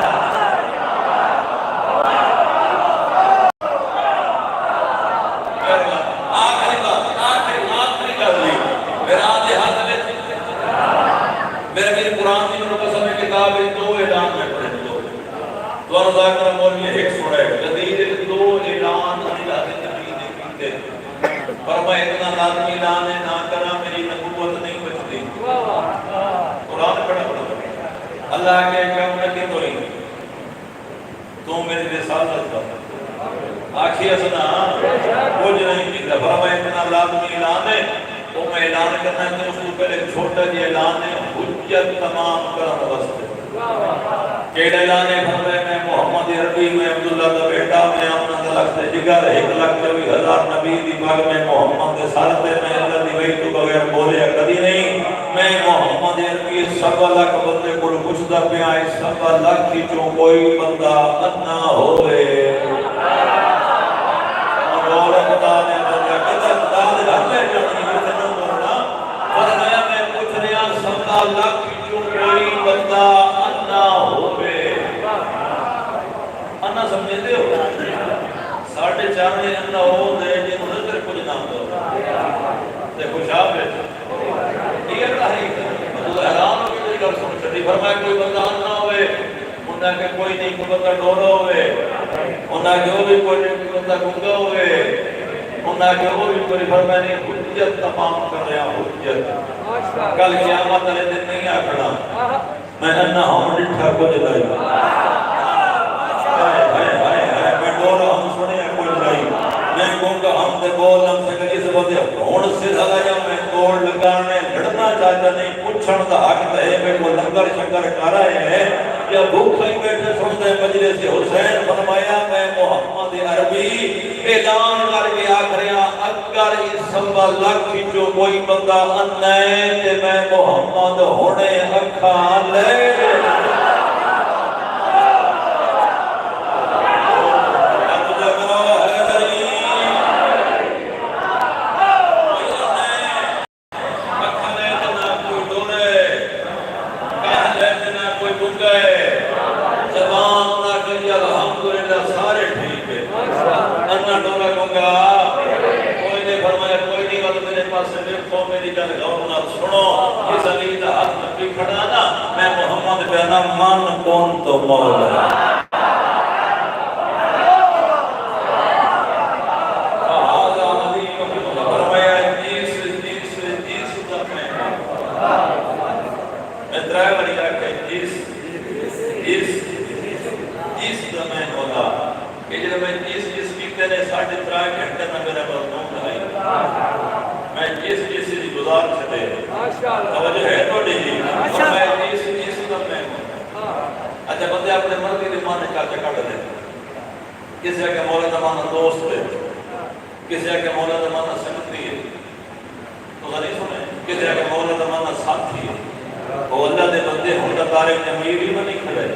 E: अल्लाह के क्या के बोली तू मेरी रिसालत का आखिर असना कुछ नहीं किया। फरमाया इतना लाजमी ऐलान है, तो मैं ऐलान करना है। उसको पहले छोटा जी ऐलान है हुज्जत तमाम करने वास्ते। केड़ा ऐलान है? फरमाया मैं मोहम्मद अरबी में अब्दुल्ला का बेटा मैं अपना लख से जिगर 1,24,000 नबी दी बाग में मोहम्मद के सर पे मैं अल्लाह दी वही तो बगैर बोले कभी नहीं। मैं मोहम्मद अरबी 1.25 लाख बंदे को पूछदा पिया, 1.25 लाख की चो कोई बंदा अन्ना होवे और खुदा ने बंदा किधर दाद रहले जानी मुझे न बोलना। फरमाया मैं पूछ रहा 1.25 लाख की चो कोई बंदा अन्ना होवे। अन्ना समझते हो? 4.5 ने अन्ना हो दे जे नजर कुछ ना हो ते खुशाब है ठीक है। तो हैरान हो गई गल सुन छड़ी। फरमाया कोई बंदा अन्ना होवे, उन्हें के कोई नहीं कोई बंदा डोरा होवे, उन्हें के वो भी कोई नहीं कोई बंदा गुंगा होवे, उन्हें के वो भी कोई। फरमाया नहीं हुज्जत तमाम कर रहा हुज्जत। कल क़यामत वाले दिन नहीं आखना मैं अन्ना हूं डिठा कुछ लाई हाय हाय हाय हाय मैं डोरा हम सुने कोई लाई मैं गुंगा हम ते बोल हम से इस बंदे होण से ज्यादा या मैं तोड़ लगाने लड़ना चाहता नहीं। पूछण दा हक है मैं को लंगर शंकर कर रहे हैं या भूख ही बैठे सुनते मजलिस से हुसैन। फरमाया मैं मोहम्मद अरबी ऐलान करके आख रहा अगर इस 1.25 लाख जो कोई बंदा अन्ना है ते मैं मोहम्मद होने अखां ले जबान ना करिए अल्हम्दुलिल्लाह सारे ठीक है। अन्ना डोला कहूँगा कोई ने फरमाया कोई नहीं, बस मेरे पास देखो, मेरी गल गौर नाल सुनो। इस अली दा हाथ नबी खड़ा ना, मैं मोहम्मद बयाना मन कौन तो मौला अच्छा बंदे अपने मर्जी के माने चाचा कट दे। किसी के मौला का माना दोस्त है, किसी के मौला का माना संगती है, तो नहीं सुने, किसी के मौला का माना साथी है। वो अल्लाह के बंदे होंगे तारे ने अमीर ही बनी खड़े।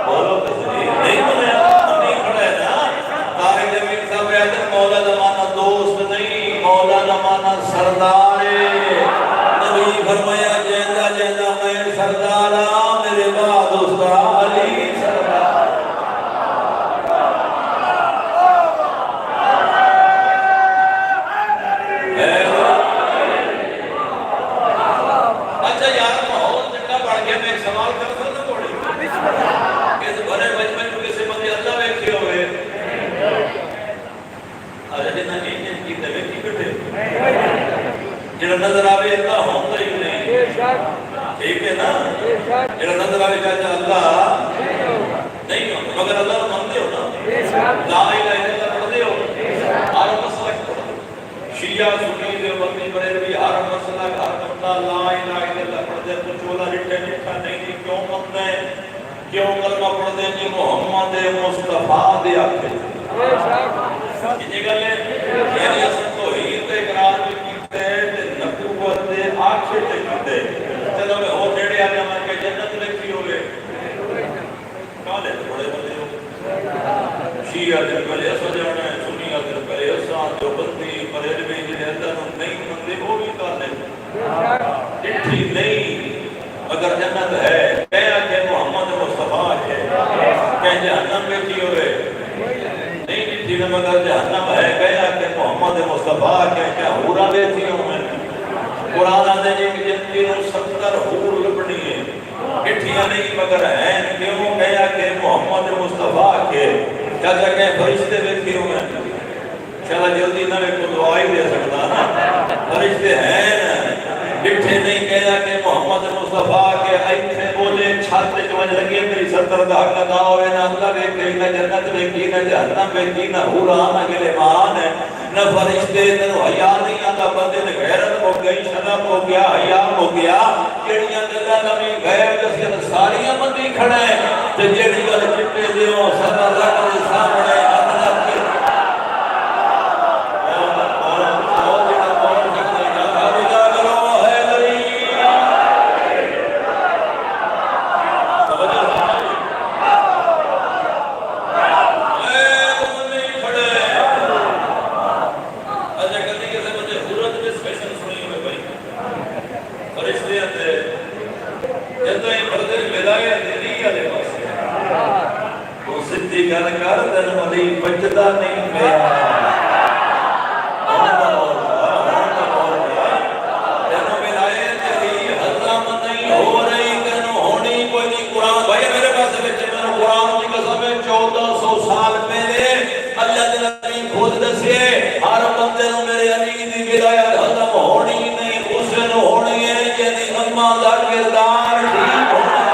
E: बोलो तो सही, नहीं बने नहीं खड़े ना। तारे ने अमीर साहब कहते मौला का माना दोस्त नहीं, मौला का माना सरदार है। नबी फरमाया जेंदा जेंदा मैं सरदारा, मेरे बाद उसका अली सरदार। अच्छा यार माहौल चंगा बढ़ गया, मैं एक सवाल कर सकता थोड़ी किस भरे बचपन में किसी बंदे अल्लाह वेखे हुए अरे जिन्ना इंजन की दवे की कटे जेड़ा नजर आवे अल्लाह होंदा ही नहीं, ठीक है ना। जेड़ा नजर आवे चाचा अल्लाह नहीं हो, मगर अल्लाह मानते हो ना, ला इलाहा इल्लल्लाह पढ़ते हो, हर मसला शिया सुन्नी देवबंदी बरेलवी हर मसला हर बंदा ला इलाहा इल्लल्लाह पढ़ते तो चोला रिटे लिखा नहीं क्यों मनते हैं, क्यों कलमा पढ़ते जी मोहम्मद मुस्तफा दे आखे कितनी गल है यानी असल तो ही ते इकरार भी कीते ते नबूवत दे आखे ते कीते। चलो मैं और नेड़े आ जावां कि जन्नत लिखी होवे काले बड़े बंदे हो शिया दे पहले असो जाना है, सुन्नी दे पहले असा जो बंदी बरेलवी जिने अल्लाह नु नहीं मनदे वो भी काले चिट्ठी नहीं अगर जन्नत है कह के मोहम्मद मुस्तफा है कह जहन्नम में की होवे नहीं चिट्ठी में मगर जहन्नम है कह के मोहम्मद मुस्तफा कह के हूरा देखी हुए कुरान आदे जी कि जिनकी 70 हूर लबनी है चिट्ठियां नहीं मगर हैं क्यों कह के मोहम्मद मुस्तफा के चाचा के फरिश्ते देखी हुए चला जल्दी ना को दुआ ही दे सकता ना, फरिश्ते हैं ना डिठे नहीं कहना कि मोहम्मद मुस्तफा के ऐसे बोले छत चवज लगी मेरी 70 दा हक अदा होवे ना अल्लाह वेखे ना जन्नत वेखी ना जहन्नम वेखी ना हूरा ना गिलेमान ना फरिश्ते तेनु हया नहीं आता बंदे ने गैरत हो गई शर्म हो गया हया हो गया केड़ियां गल्लां नवी गैर दसियां सारियां बंदी खड़ा है ते जेड़ी गल चिट्टे दिओ सदा रब दे सामने अल्लाह के गल कर तेन अली बचदा नहीं पिया तेन मिलाए तेरी हजम नहीं हो रही तेन होनी कोई नहीं। कुरान भाई मेरे पास बच्चे मैंने कुरान की कसम 1400 साल पहले अल्लाह के नबी खुद दसे हर बंदे नु मेरे अली दी विलायत हजम होनी नहीं हुसैन होनी है यानी अम्मा दा किरदार ठीक होना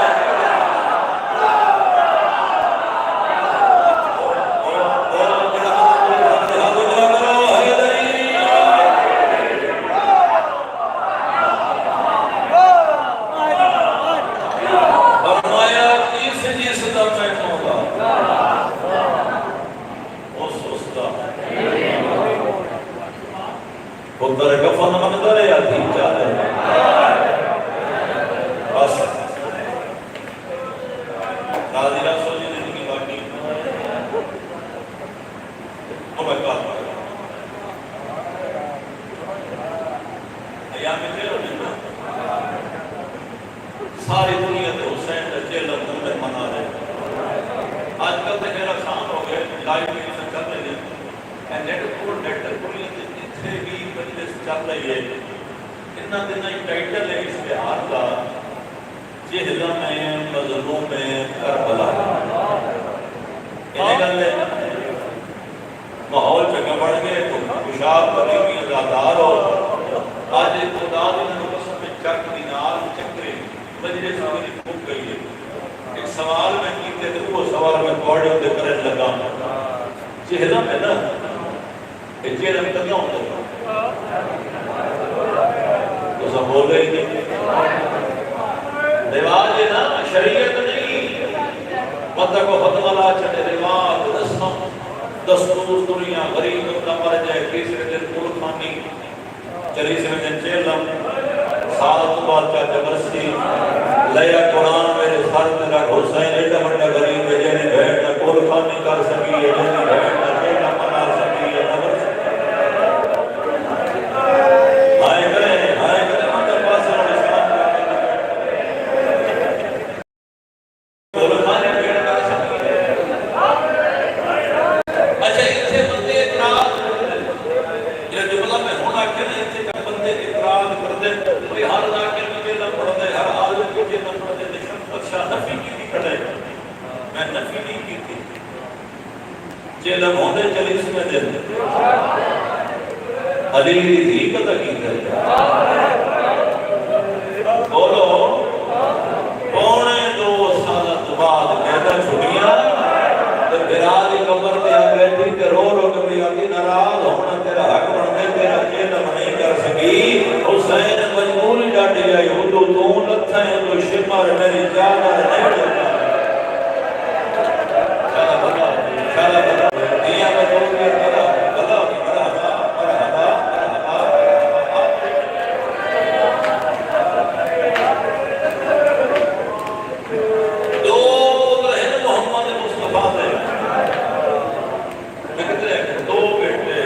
E: उधर कफन मंदर या तीन चार बस राजीला सोची जिंदगी बाकी ओ मैं बात या में चलो ना सारी दुनिया ते हुसैन का चेला मुंह में मना रहे आजकल तो मेरा आसान हो गया, लाइव में चल रही है नेट को नेट पूरी जिथे भी मजलिस चल रही है इन्ना दिन टाइटल है इश्तिहार का जिहला में मजलूम में करबला इन्हें गल माहौल चंगा बढ़ गए तो खुशाब बनी हुई आजादार हो आज खुदा ने कसम में चक दी नाल चक्रे मजलिस पूरी मुक गई है। एक सवाल में कीते तो वो सवाल में पौड़े होते करने लगा चेहरा में ना चेहरा में क्या होता तो सब बोल रहे थे रिवाज है ना शरीयत नहीं मतलब को फतवा चले रिवाज रस्म दस्तूर दुनिया गरीब बंदा मर जाए तीसरे दिन कुल खानी चलीसवें दिन जेलम साल तो बाद का जबरदस्ती लया कुरान मेरे सर में रख हुसैन एडा बड़ा गरीब है जेने भेड़ ना कुल खानी कर सकी है जेने भेड़ ना जेना मना सकी है नबर हाय करे मतलब पास और इस्लाम कुल खानी भेड़ कर सकी है। अच्छा इसे बंदे इतराज ये जुमला में होना कि नहीं इसे का बंदे इतराज कर दे कोई हर जाके मुझे न पड़ दे हर आलम मुझे न पड़ दे लेकिन अच्छा नफी की खड़े मैं नफी नहीं की थी जेलम होने चली इसमें दिन अली दी पता की कर बोलो पौने 2 साल बाद कहता छुट्टियां तो बिराद कब्र पे आ बैठी ते रो के भी आती नाराज होना तेरा हक बनते तेरा जेलम नहीं कर सकी हुसैन मजबूरी डाट गई हुदू तू लथा है तो शिमर मेरी जान नहीं देता चला बता दिया में दो के बता मरहबा दो रहन मोहम्मद मुस्तफा ने मैं कहते हैं दो बेटे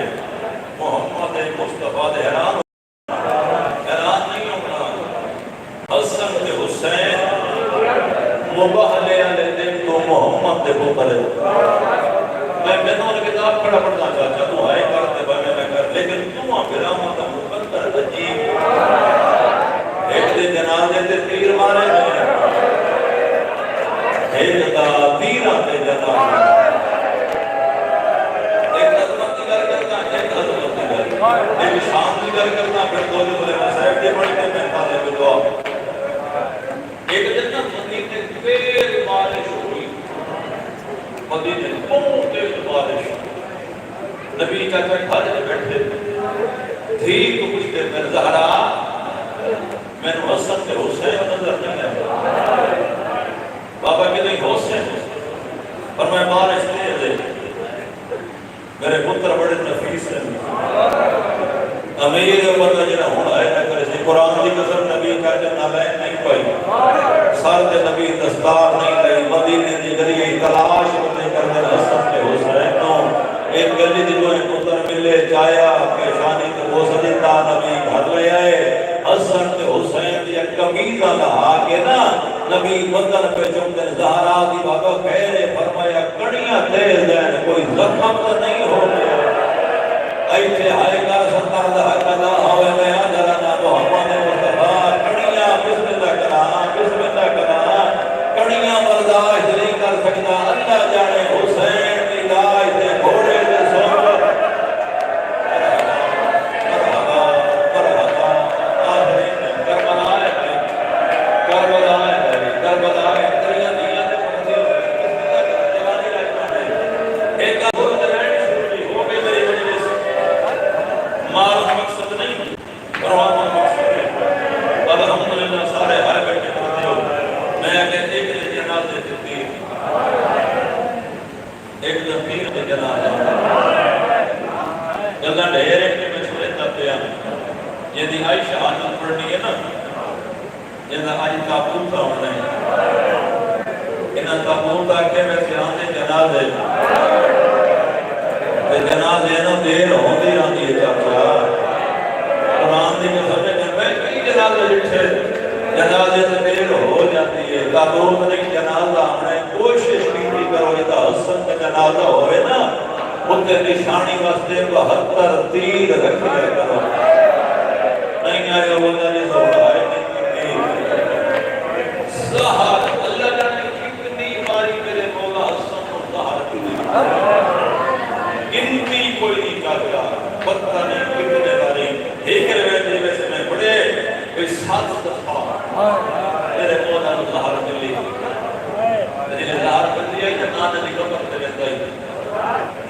E: मोहम्मद मुस्तफा ने हैरान नहीं होना हसन के हुसैन मुबाहले लेते तो मोहम्मद के पुत्र मैं मैंने किताब पढ़ा पढ़ना चाहता तू आए करते बने मैं कर लेकिन तू मेरा मतलब मुकद्दर अजीब एक दिन जनाजे ते तीर मारे गए एक दा तीर आते जनाजे एक अजमत की गल करता एक अजमत की गल एक शान की गल करता फिर दो बोले साहब के पढ़ के मैं खाने में दुआ एक दिन ना मदीने फिर बारिश हुई मदीने बहुत तेज बारिश नबी चाचा घर में बैठे थी तो कुछ देर में ज़हरा मैंने हसन से हुसैन नजर नहीं आया बाबा के नहीं हुसैन पर मैं बारिश तेज है मेरे पुत्र बड़े नफीस हैं अमीर बंदा जरा हुण आए ना करे से कुरान की कसम नबी का नालायक नहीं पाई सर दे नबी दस्तार नहीं लई मदीने दी गली तलाश नहीं करने हसन के हुसैन नो एक गली दी कोई पुत्र मिले जाया पेशानी तो वो सजिदा नबी घर ले आए हसन के हुसैन दी कमीज़ लहा के ना नबी बदन पे चुमते ज़हरा दी बाबा कहरे फरमाया कड़ियां तेज हैं कोई जख्म तो नहीं हो गया ऐसे आएगा सत्तर दा आवे मैं जरा ना मोहम्मद मुस्तफा कड़ियां बिस्मिल्लाह करा कड़ियां बर्दाश्त नहीं कर सकता अल्लाह जाने हुसैन की लाश से घोड़े से सोच मरहबा आखिरी करबला है कड़ियां दिया ते पड़ती जवानी राज एक का हो गई मेरी मजलिस माल मकसद नहीं परवाह मकसद है अल्हम्दुलिल्लाह सारे हाय बैठे करते हो मैं कहते एक दिन जनाजे देती एक दिन पीर के जनाजा गल्ला ढेर है कि मैं सुनता पिया यदि आयशा आनंद पढ़नी है ना जिन्ना आज ताबूत होना है इन्ना ताबूत आके मैं सिराने जनाजे जनाजे ना देर होती रहती है चाचा कुरान की कसम है कई जनाजे जिठे जनाजे से देर हो जाती है ताबूत नहीं जनाजा हमने कोशिश की करो ये जनाजा होवे ना उत्ते निशानी वास्ते 72 तीर रखिया करो नहीं आया बोला जी सोना है ज़हर अल्लाह जाने कितनी बारी मेरे मौला हसन को ज़हर की गिनती कोई नहीं करता पता नहीं कितने बारी एक रवेते वैसे में पढ़े कोई 7 दफा मेरे मौला को ज़हर मिली जिन्हें ज़हर कर दिया कि ना ने कब्र पे रहता ही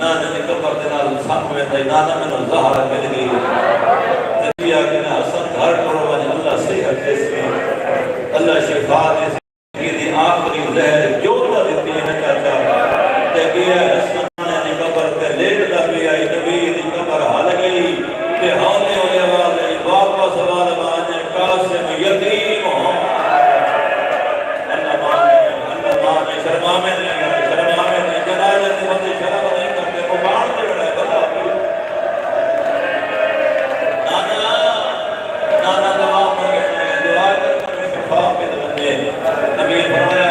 E: ना ने कब्र के नाल साथ में रहता ही ना मैंने ज़हर मिल गई दिया कि ना हसन घर करो अल्लाह सेहत दे अल्लाह शिफा दे की आखिरी जहर जो तो देती है चाचा ते गया हसन ने कब्र पे लेटदा भी आई नबी दी कब्र हल गई ते हाने होने वाले वापस वाले माने कासिम यतीम हो अल्लाह माने शर्मा में नहीं जनाजे से बंदे शर्म नहीं करते वो बाण दे बड़ा बता नाना दवा मांगे दुआ करते शिफा के बंदे नबी फरमाया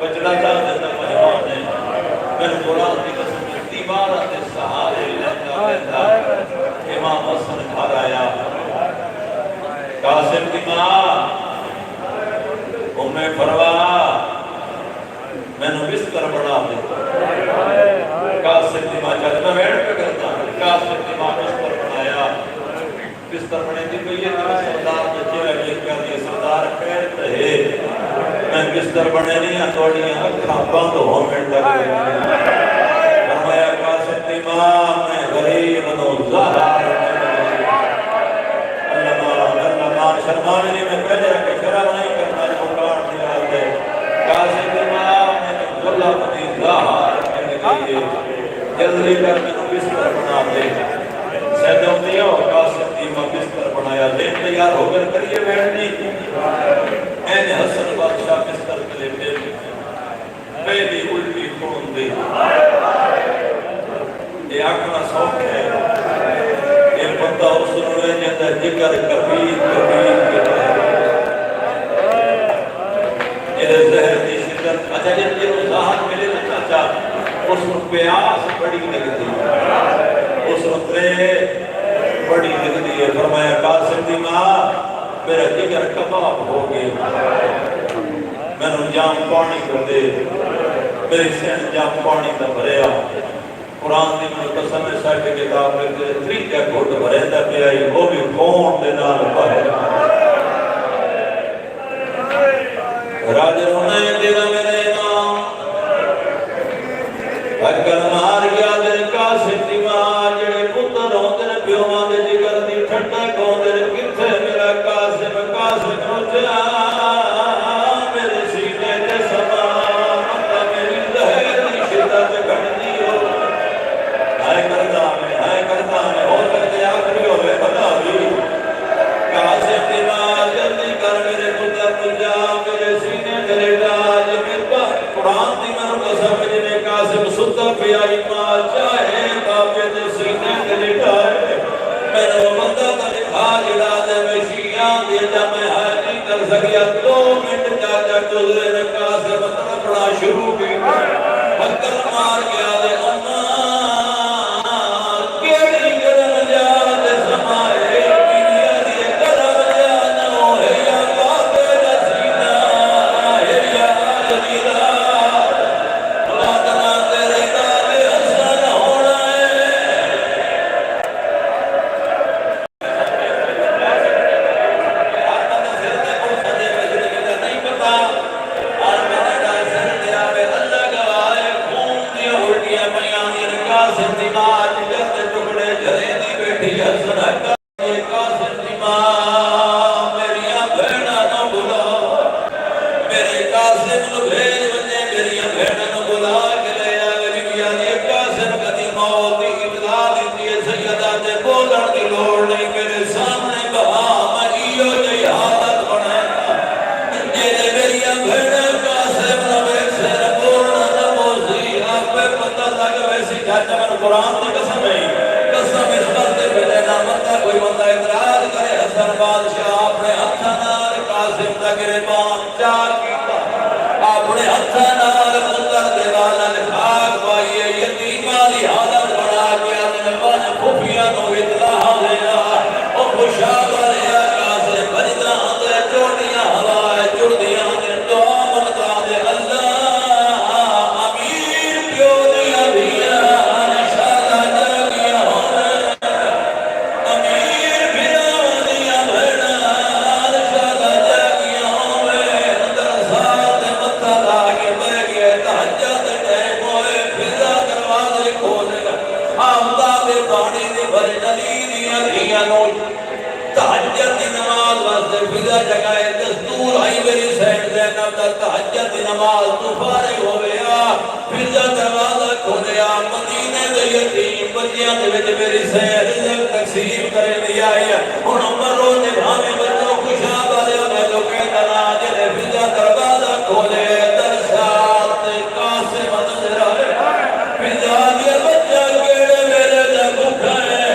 E: बचड़ा चाह देता मेहमान ने मैंने कुरान की कसम दीवार के सहारे लेता इमाम हसन घर आया कासिम की मां उम्मे फरवा मैंने बिस्तर बना दे कासिम की मां चल मैं बैठ के करता कासिम की मां बिस्तर बनाया बिस्तर बने थी तो ये सरदार के चेहरे देख कर ये सरदार कहते है मैं बिस्तर बने नहीं थोड़ी अखा बंद हो मिनट लग गई फरमाया कासिम की मां मैं गरीब नो ज़हर अल्लाह शर्माने नहीं मैं पहले के शर्म नहीं करना मुकाम दिला दे कासिम की मां मैंने अल्लाह अपनी ज़हर कहने लगी जल्दी कर मैंने बिस्तर बना दे सैदौतिया कासिम की मां बिस्तर बनाया ले तैयार होकर करिए बैठनी मैंने हसन बादशाह बिस्तर के लेटे पहली उल्टी खून दी ये आखना शौक है ये बंदा उस रोए जंदा जिक्र कबीर ये जहर की शिद्दत अच्छा जब ये ज़हर मिले ना चाचा उस प्यास बड़ी लगती उस उतरे बड़ी लगती है फरमाया कासिम की मां मेरा जिगर कबाब हो गया मैंने जाम पानी कर दे मेरी सेन जाम पानी का भरया कुरान की मैंने कसम है साढ़े किताब में तरीका घुट भरदा पिया वो भी कौन दे नाल भरे राज रोने तेरा मेरे नाम अकल मार गया दिल कासिम दी मां जेड़े पुत्र होंदे ने प्योवां दे जिगर दी ठंडा कोंदे ने किथे मेरा कासिम रोजा मेरे सीने ते समा मत मेरी लहर दी शिद्दत घटदी हो हाय करदा में हो सकते आखिरी होवे बता भी कासिम दी मां जल्दी कर मेरे पुत्र पूजा मेरे सीने ते लाज मेरा कुरान दी मैं कसम जिने कासिम सुता पिया मां चाहे बापे दे सीने ते लिटाए मेरा बंदा का लिखा जिला दे वशिया दे जब हाजी कर सकिया 2 मिनट चाचा गुजरे ने कासिम तड़पना शुरू किया हक्कल मार गया दे अम्मा केड़ी गरम जात समाए दुनिया दी गरम जान होए या बापे दा सीना है या जलीला कुरान की कसम है कसम इस बात पे ना बंदा कोई बंदा इतराज करे हसन बादशाह अपने हत्था नाल कासिम दा गिरबान चा कीता अपने हत्था नाल पुत्र दे वाला लिखा तहज्जुद की नमाज वास्ते फिजा जगाए दस्तूर आई मेरी सैन ज़ैनब दा तहज्जुद की नमाज तू फारिग हो गया फिजा दरवाजा खोलिया मदीने दे यतीम बच्चियां दे विच मेरी सैन रिज़्क़ तकसीम करे दी आई हुन मरो ने भावे बच्चों खुशाब वाले मैं लोग कहता ना जे फिजा दरवाजा खोले दरसात कासिम नजर आए फिजा दे बच्चा केड़े मेरे दा भूखा है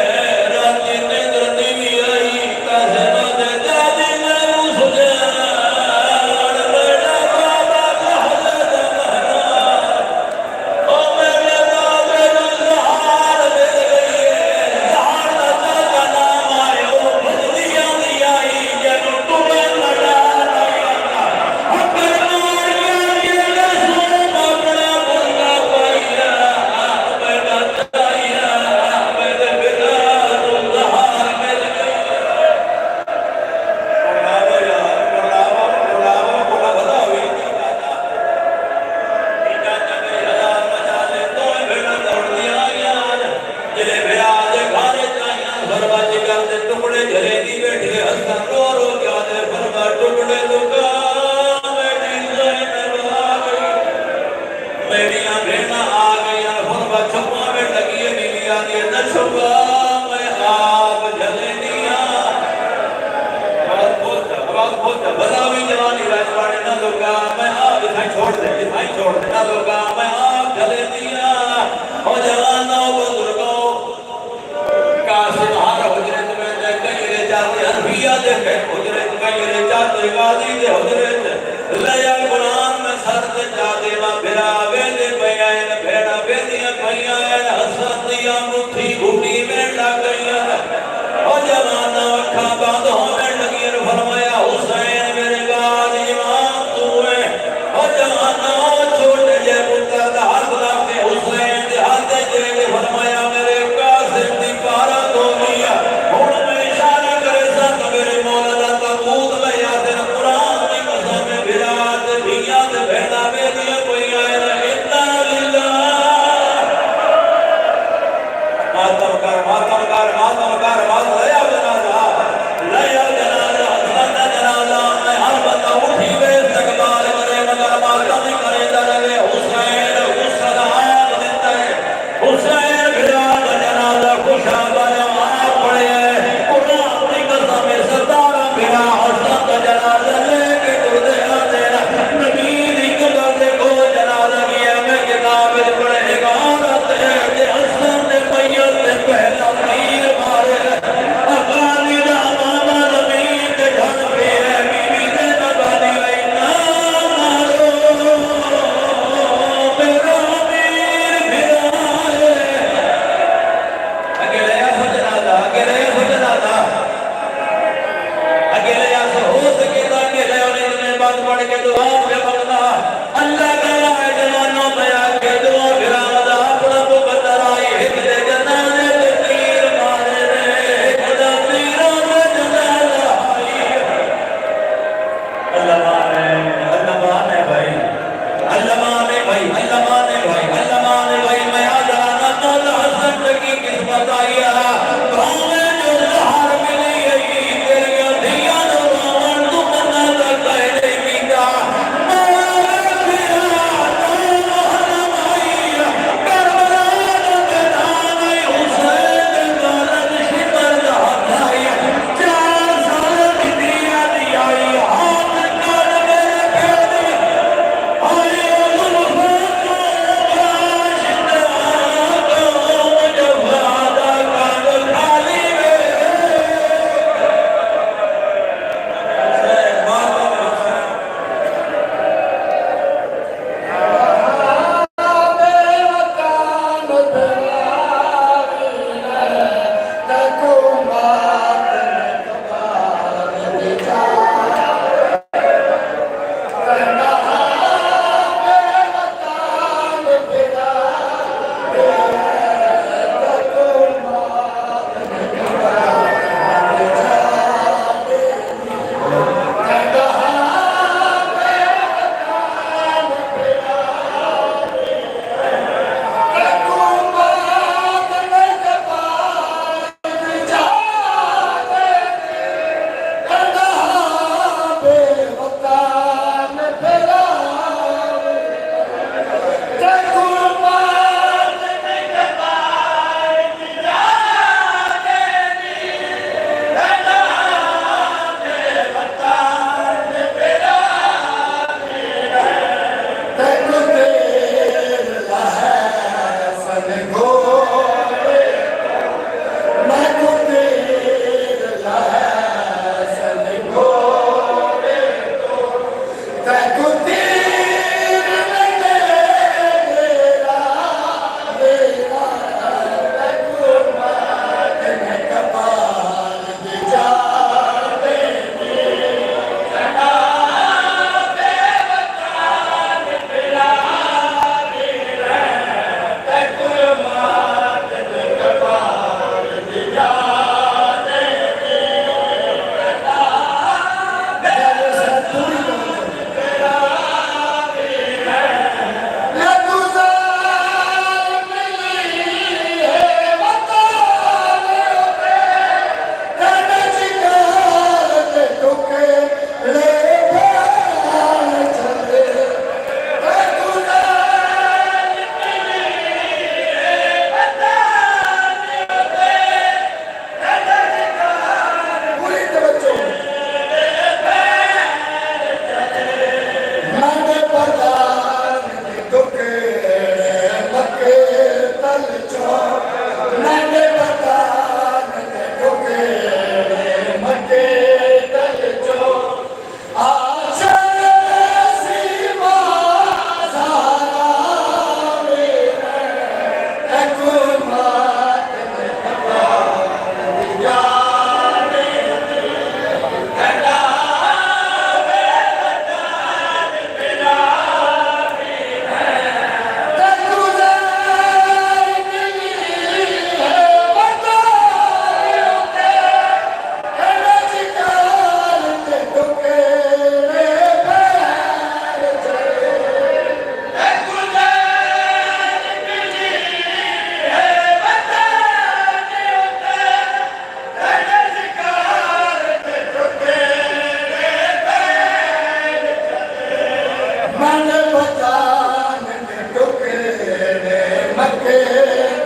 F: मक्के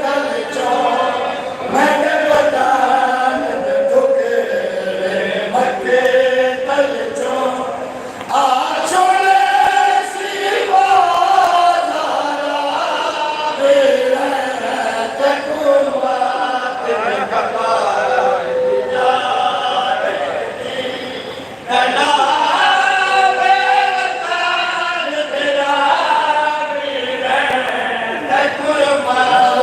F: तल चो मैंने बदान ठुके मक्के तल चो आ छोड़े सी बाजारा मेरा तकुआ तेरे कपार कना Wow.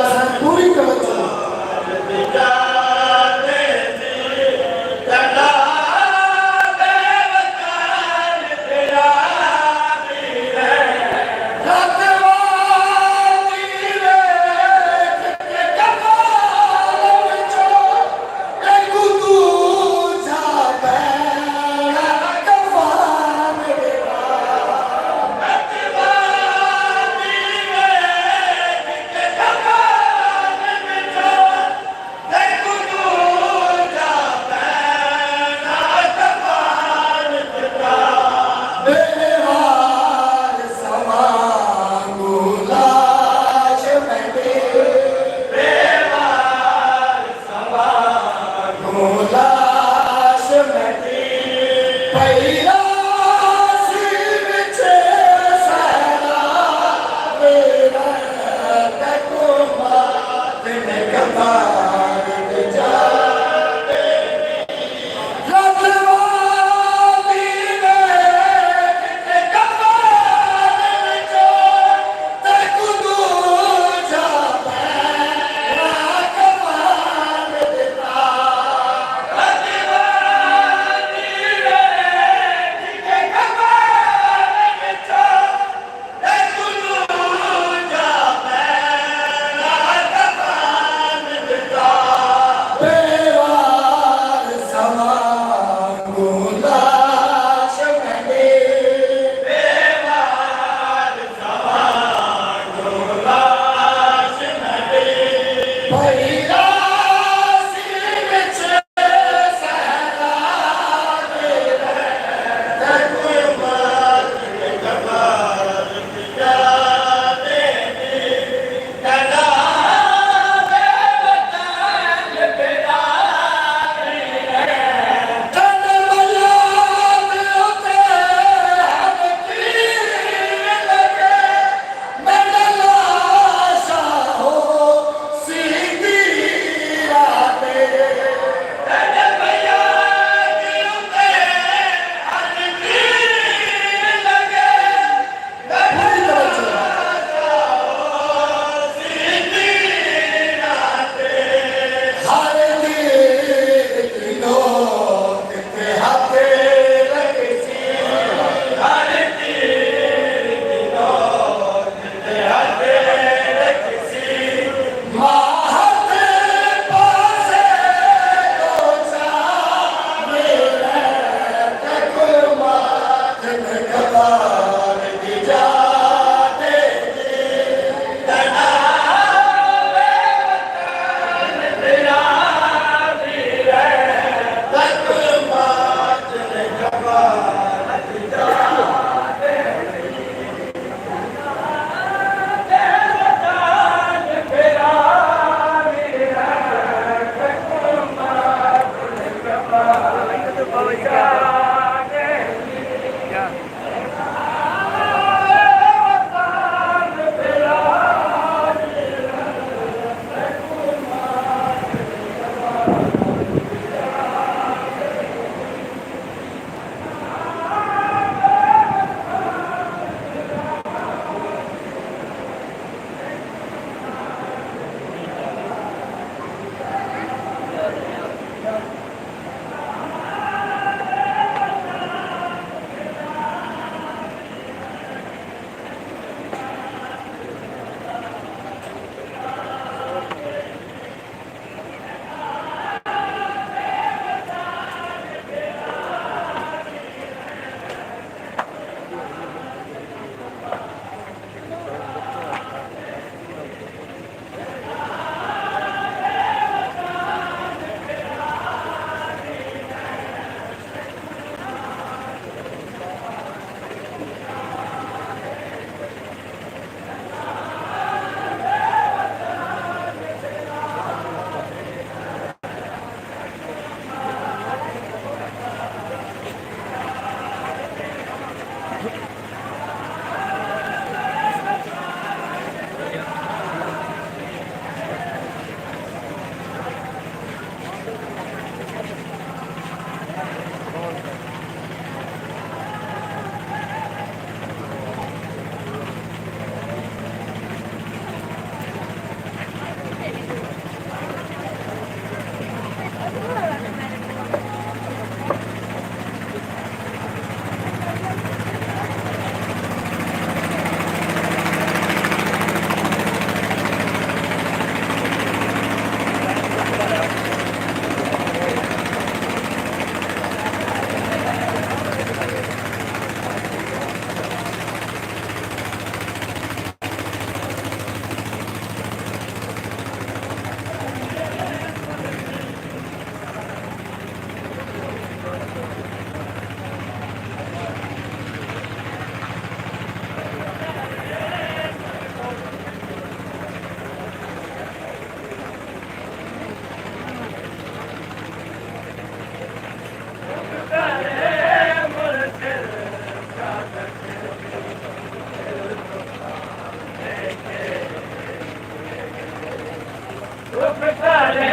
C: दुख तारे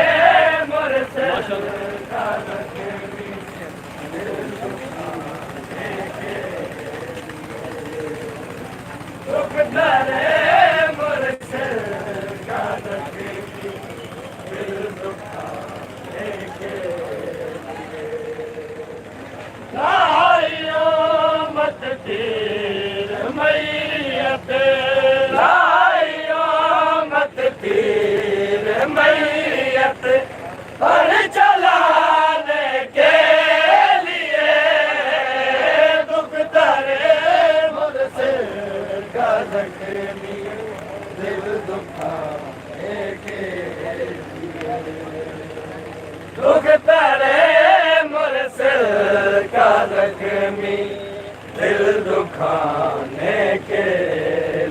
C: मुर्शिद का ज़ख्मी दुख तारे मुर्शिद का ज़ख्मी दिल दुखाने के लाइयो मत तीर मैयत लाइयो मत तीर मैयत पर चलाने के लिए दुख तारे मुर्शिद का ज़ख्मी दिल दुखाने के दुख तारे मुर्शिद का ज़ख्मी दिल दुखाने के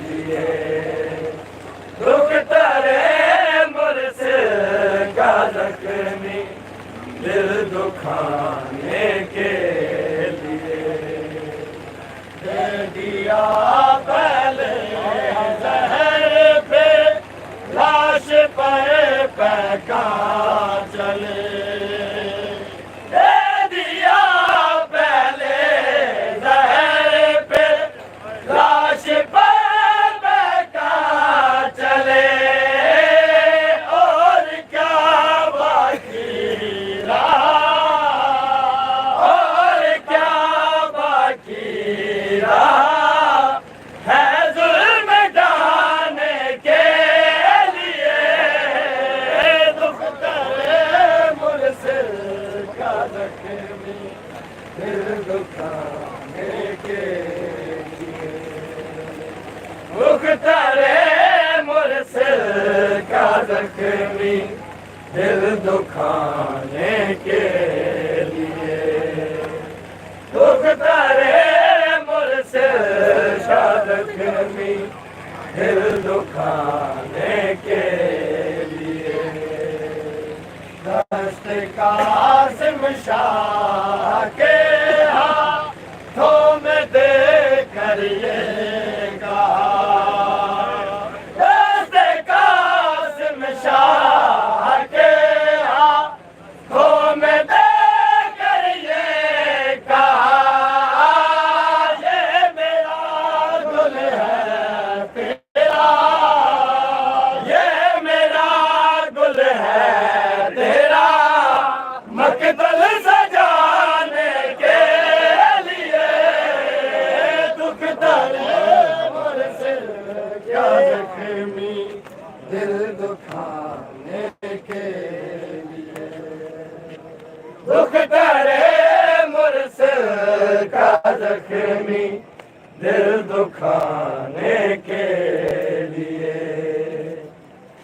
C: लिए दुख तारे मुर्शिद का ज़ख्मी दिल दुखाने के लिए दे दिया पहले जहर पे लाश पे पैका चले दे दिया पहले जहर पे लाश पे पैका चले और क्या बाकी रहा और क्या बाकी रहा है जुल्म ढाने के लिए दुख तारे मुर्शिद का ज़ख्मी दिल दुखाने के लिए दुख तारे मुर्शिद का ज़ख्मी दिल दुखाने के लिए दुख तारे मुर्शिद का ज़ख्मी दिल दुखाने के लिए दस्त कासिम शाह के हाथों में दे कर ये कहा दस्त कासिम शाह के हाथों में दे कर ये कहा ये मेरा गुल है तेरा ये मेरा गुल है तेरा मकदल सजाने के लिए दुख तारे मुर्शिद का ज़ख्मी दिल दुखाने के लिए दुख तारे मुर्शिद का ज़ख्मी दिल दुखाने के लिए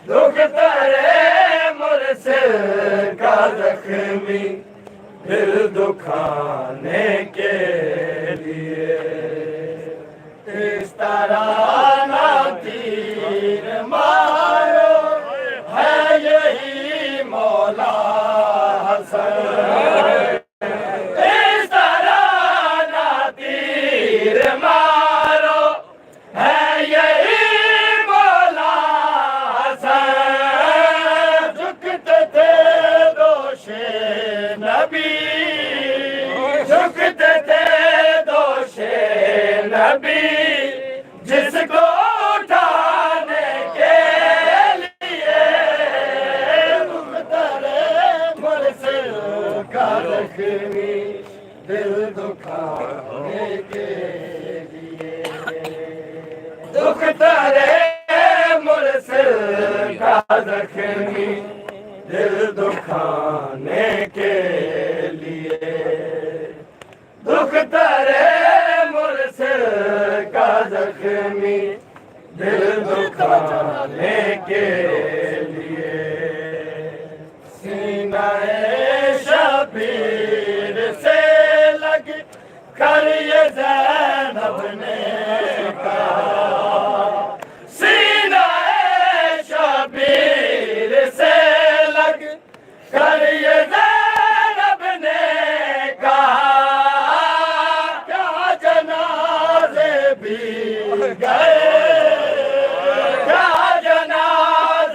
C: दुख तारे मुर्शिद का ज़ख्मी दिल दुखाने के लिए इस तरह ना तीर मारो है यही मौला हसन इस तरह ना तीर मारो है यही मौला हसन झुकते थे दोषे नबी झुकते थे दोषे नबी जिसको उठाने के लिए दुख तारे मुर्शिद का ज़ख्मी दिल दुखाने के लिए दुख तारे मुर्शिद का ज़ख्मी दिल दुखाने के लिए दुख तारे मुर्शिद का ज़ख्मी दिल दुखाने के लिए सीनाए शबीर से लग कर ये ज़ैनब ने कहा सीनाए शबीर से लग कर ये ज़ैनब ने कहा क्या जनाज़े भी गए क्या जनाज़े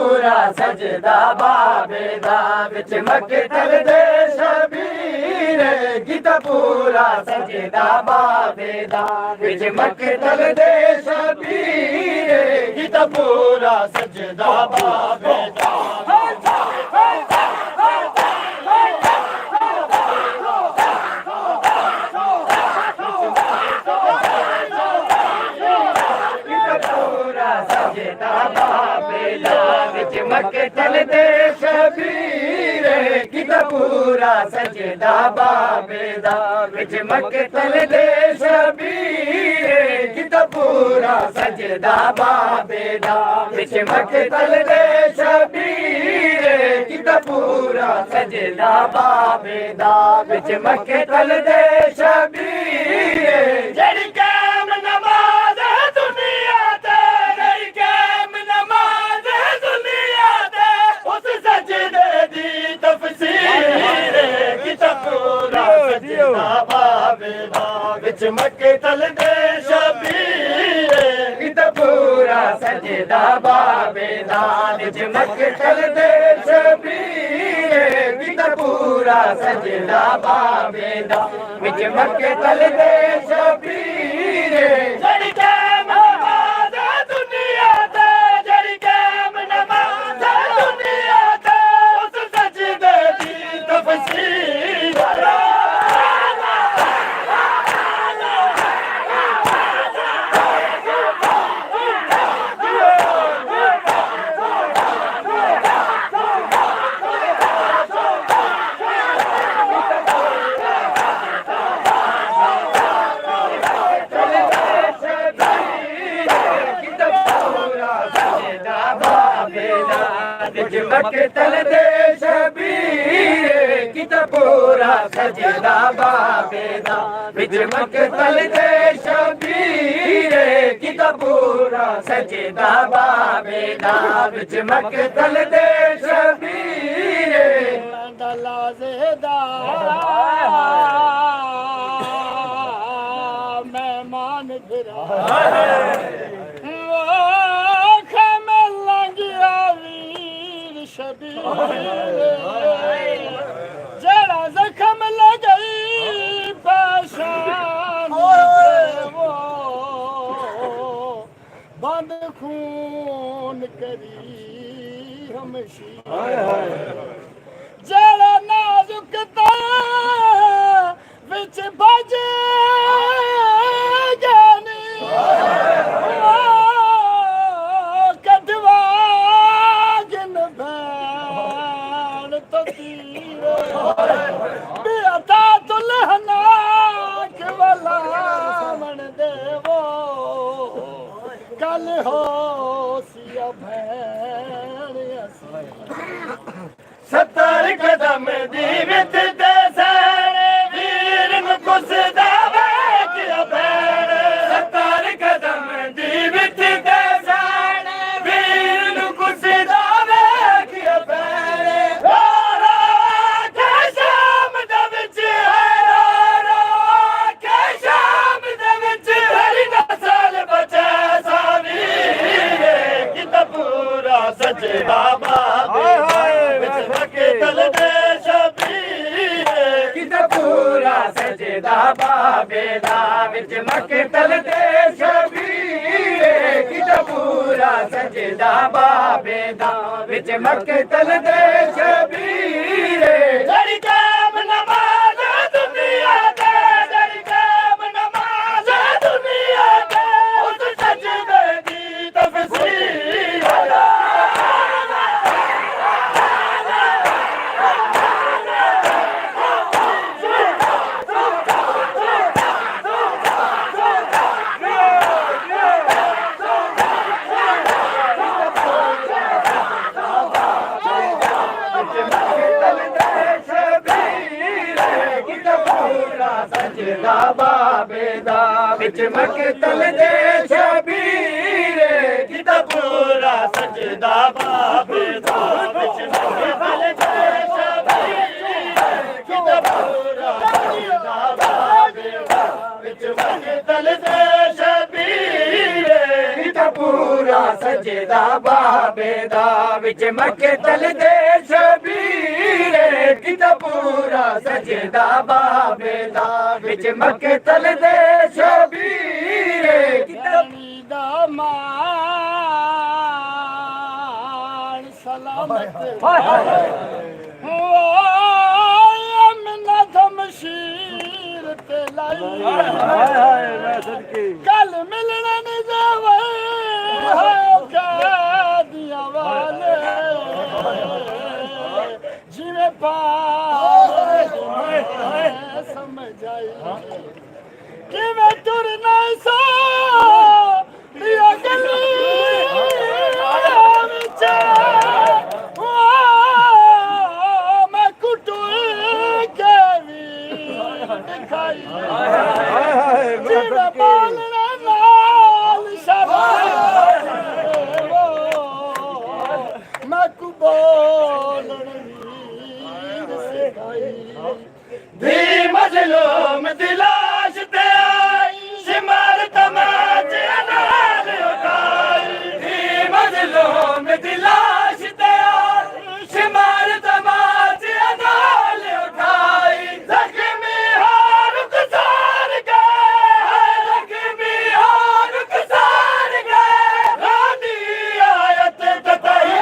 F: पूरा सजदा बाबे दा विच मकतल दे शबीर कीता पूरा सजदा बाबे दा विच मकतल दे शबीर कीता पूरा सजदा बाबे दा मकतल दे शबीर कीता पूरा सजदा बाबे दा विच मकतल दे शबीर कीता पूरा सजदा बाबे दा विच मकतल दे शबीर कीता पूरा सजदा बाबे दा विच मकतल दे शबीर जड़ी कायम नमाज है दुनिया ते जड़ी कायम नमाज है दुनिया ते उस सजदे दी तफसीर कीता पूरा सजदा बाबे दा विच मकतल दे शबीर कीता पूरा सजदा बाबे दा विच मकतल दे शबीर कीता पूरा सजदा बाबे दा विच मकतल दे शबीर जड़ी कायम नमाज है दुनिया ते जड़ी कायम नमाज है दुनिया ते उस सजदे दी तफसीर मकतल दे शबीर कीता पूरा सजदा बाबे दा विच मकतल दे शबीर कीता पूरा सजदा बाबे दा विच मकतल दे शबीर
D: दलाज़ेदा मेहमान फिरा जड़ा जख्म लगई पाशान वो बंद खून करी हमशी जड़ा नाजुक ता विच बजे जानी बेअता दुल्हना केवला मन देवो कल हो सिया भैन
F: सत्तर कदम दी विच ते सैने वीर मुकुसदा बैठिया भैन सत्तर कदम दी विच ते सैने वीर मुकुसदा बैठिया भैन सजदा बाबे विच मकतल दे शबीर कीता पूरा सजदा बाबे दा विच मकतल दे शबीर कीता पूरा सजदा बाबे दा विच मकतल दे शबीर जड़ी कायम नमाज दुनिया ते जड़ी कायम नमाज दुनिया ते उस सजदे दी तफसीर सजदा बाबे दा विच मकतल दे शबीर कीता पूरा सजदा बाबे दा विच मकतल दे शबीर कीता पूरा सजदा बाबे दा विच मकतल दे शबीर कीता पूरा सजदा बाबे दा विच मकतल दे शबीर किता पूरा सजदा बाबे दा विच मकतल दे शबीर किता दा मान सलामत मशीर ते लाई कल मिलने नहीं जावे दिया वाले जिਵੇਂ समझ आई किवें तुरना सो दिया गली विच मैं कुटू के भी दिखाई जिवें बालना नाल शबाब मैं को बोलण दी मजलूम दिलाश ते आई सिमर तमाच नाल उठाई दी मजलूम दिलाश ते आई सिमर तमाच नाल उठाई जख्मी हार गुजार गए जख्मी हार गुजार गए रानी आयत तताई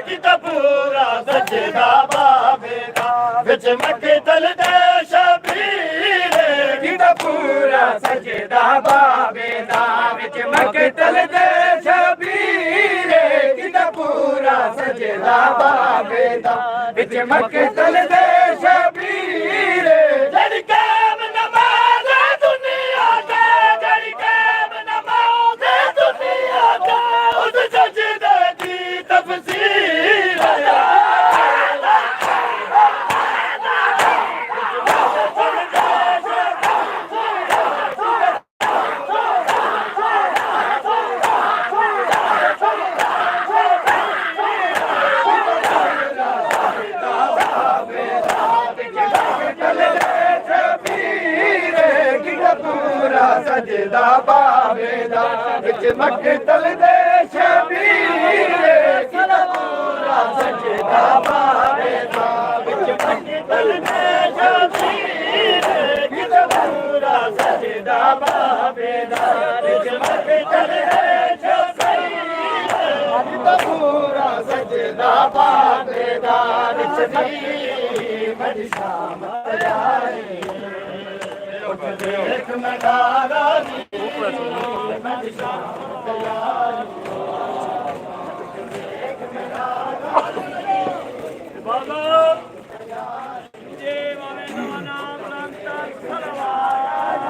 F: किता पूरा सजदा बाबे दा विच मकतल दे शबीर किता पूरा सजदा बाबे दा विच मकतल दे शबीर किता पूरा सजदा बाबे दा विच मकतल दे शबीर जड़ कायम नमाज दुनिया दे जड़ कायम नमाज दुनिया दे उस सजदे दी तफसीर सजदा बाबे दा विच मकतल दे शबीर किता पूरा सजदा बाबे दा विच मकतल दे शबीर किता पूरा सजदा बाबे दा विच मकतल दे शबीर किता पूरा सजदा बाबे दा विच मद शाम आए देख मैं दादा जी मैं शाम तैयार देख मैं दादा बाबा जे माने नवाना नामता सलवार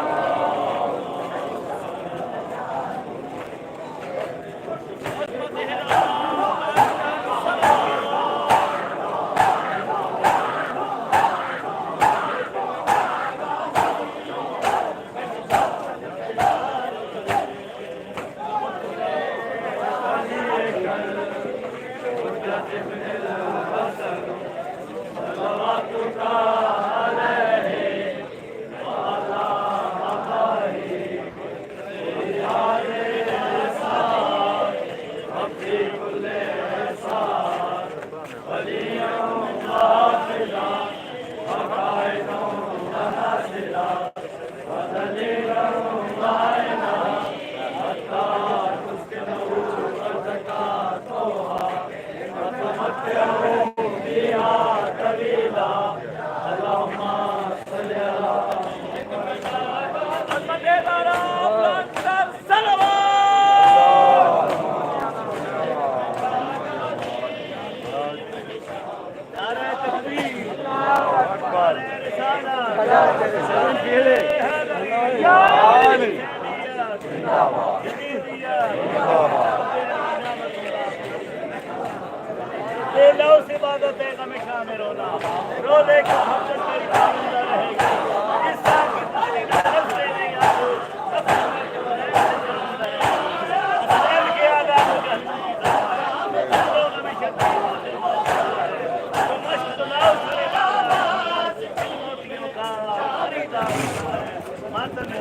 F: इबादत है हमेशा में रोना रोने का हम तेरी जिंदा रहेगी इस साल की तारीख से नहीं आलू अब के आदाब लोग हमेशा तो मस्त लाओ से मोतियों का खरीदा माता ने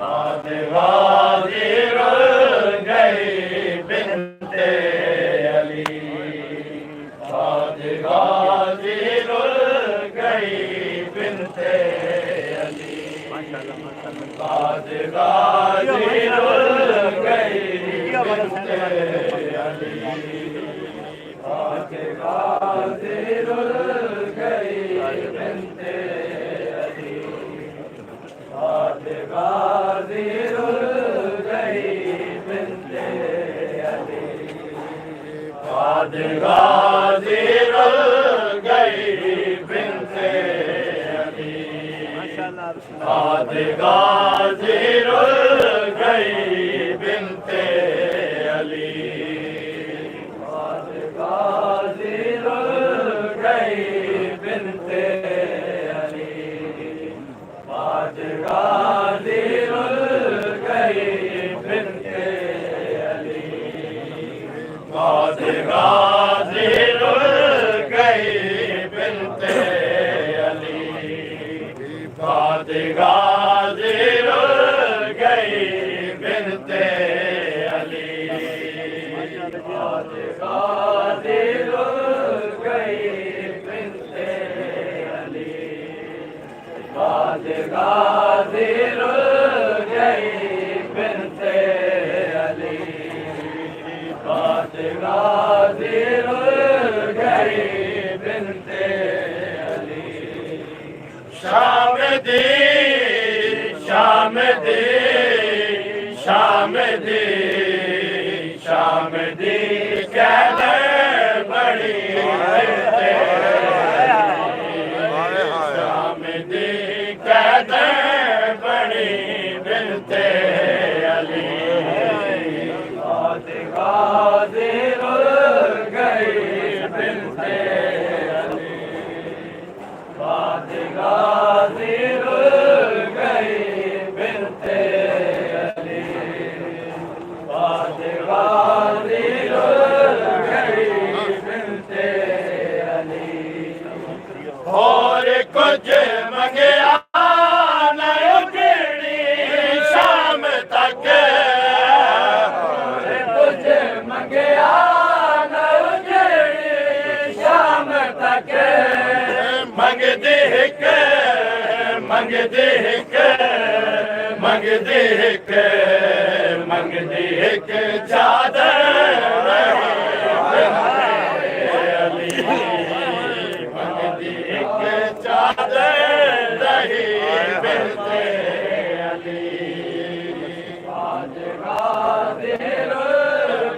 E: गाजी रुल गई बिनते अली, आज गाजी रुल गई बिनते अली, आज गाजी रुल गई बिनते अली, आज गाजी रुल गई बिनते अली, आज गाजी रुल गई बिनते अली, आज गाजी रुल गई बिनते अली, आज गाजी रुल गई बिनते अली, आज गाजी रुल गई बिनते अली, आज गाजी रुल गई बिनते अली, आज गाजी रुल गई बिनते अली, आज गाजी रुल गई बिनते अली, आज गाजी रुल गई बिनते अली, आज गाजी रुल गई बिनते अली, आज गाजी रुल गई बिनते अली, शाम दी शाम दी शाम दी शाम दी कैद बड़ी बिनते शाम दी कैद बड़ी बिनते अली, आज गाजी रुल गई बिनते अली, आज गाजी रुल गई बिनते अली, आज गाजी रुल गई बिनते अली, और कुछ मंगया न उजड़ी शाम तक, और कुछ मंगया न उजड़ी शाम तक, मंगदी हिक मंगदी हिक मंगदी हिक मंगदी हिक चादर अली, मंगदी हिक चादर रही बिनते अली, आज गाजी रुल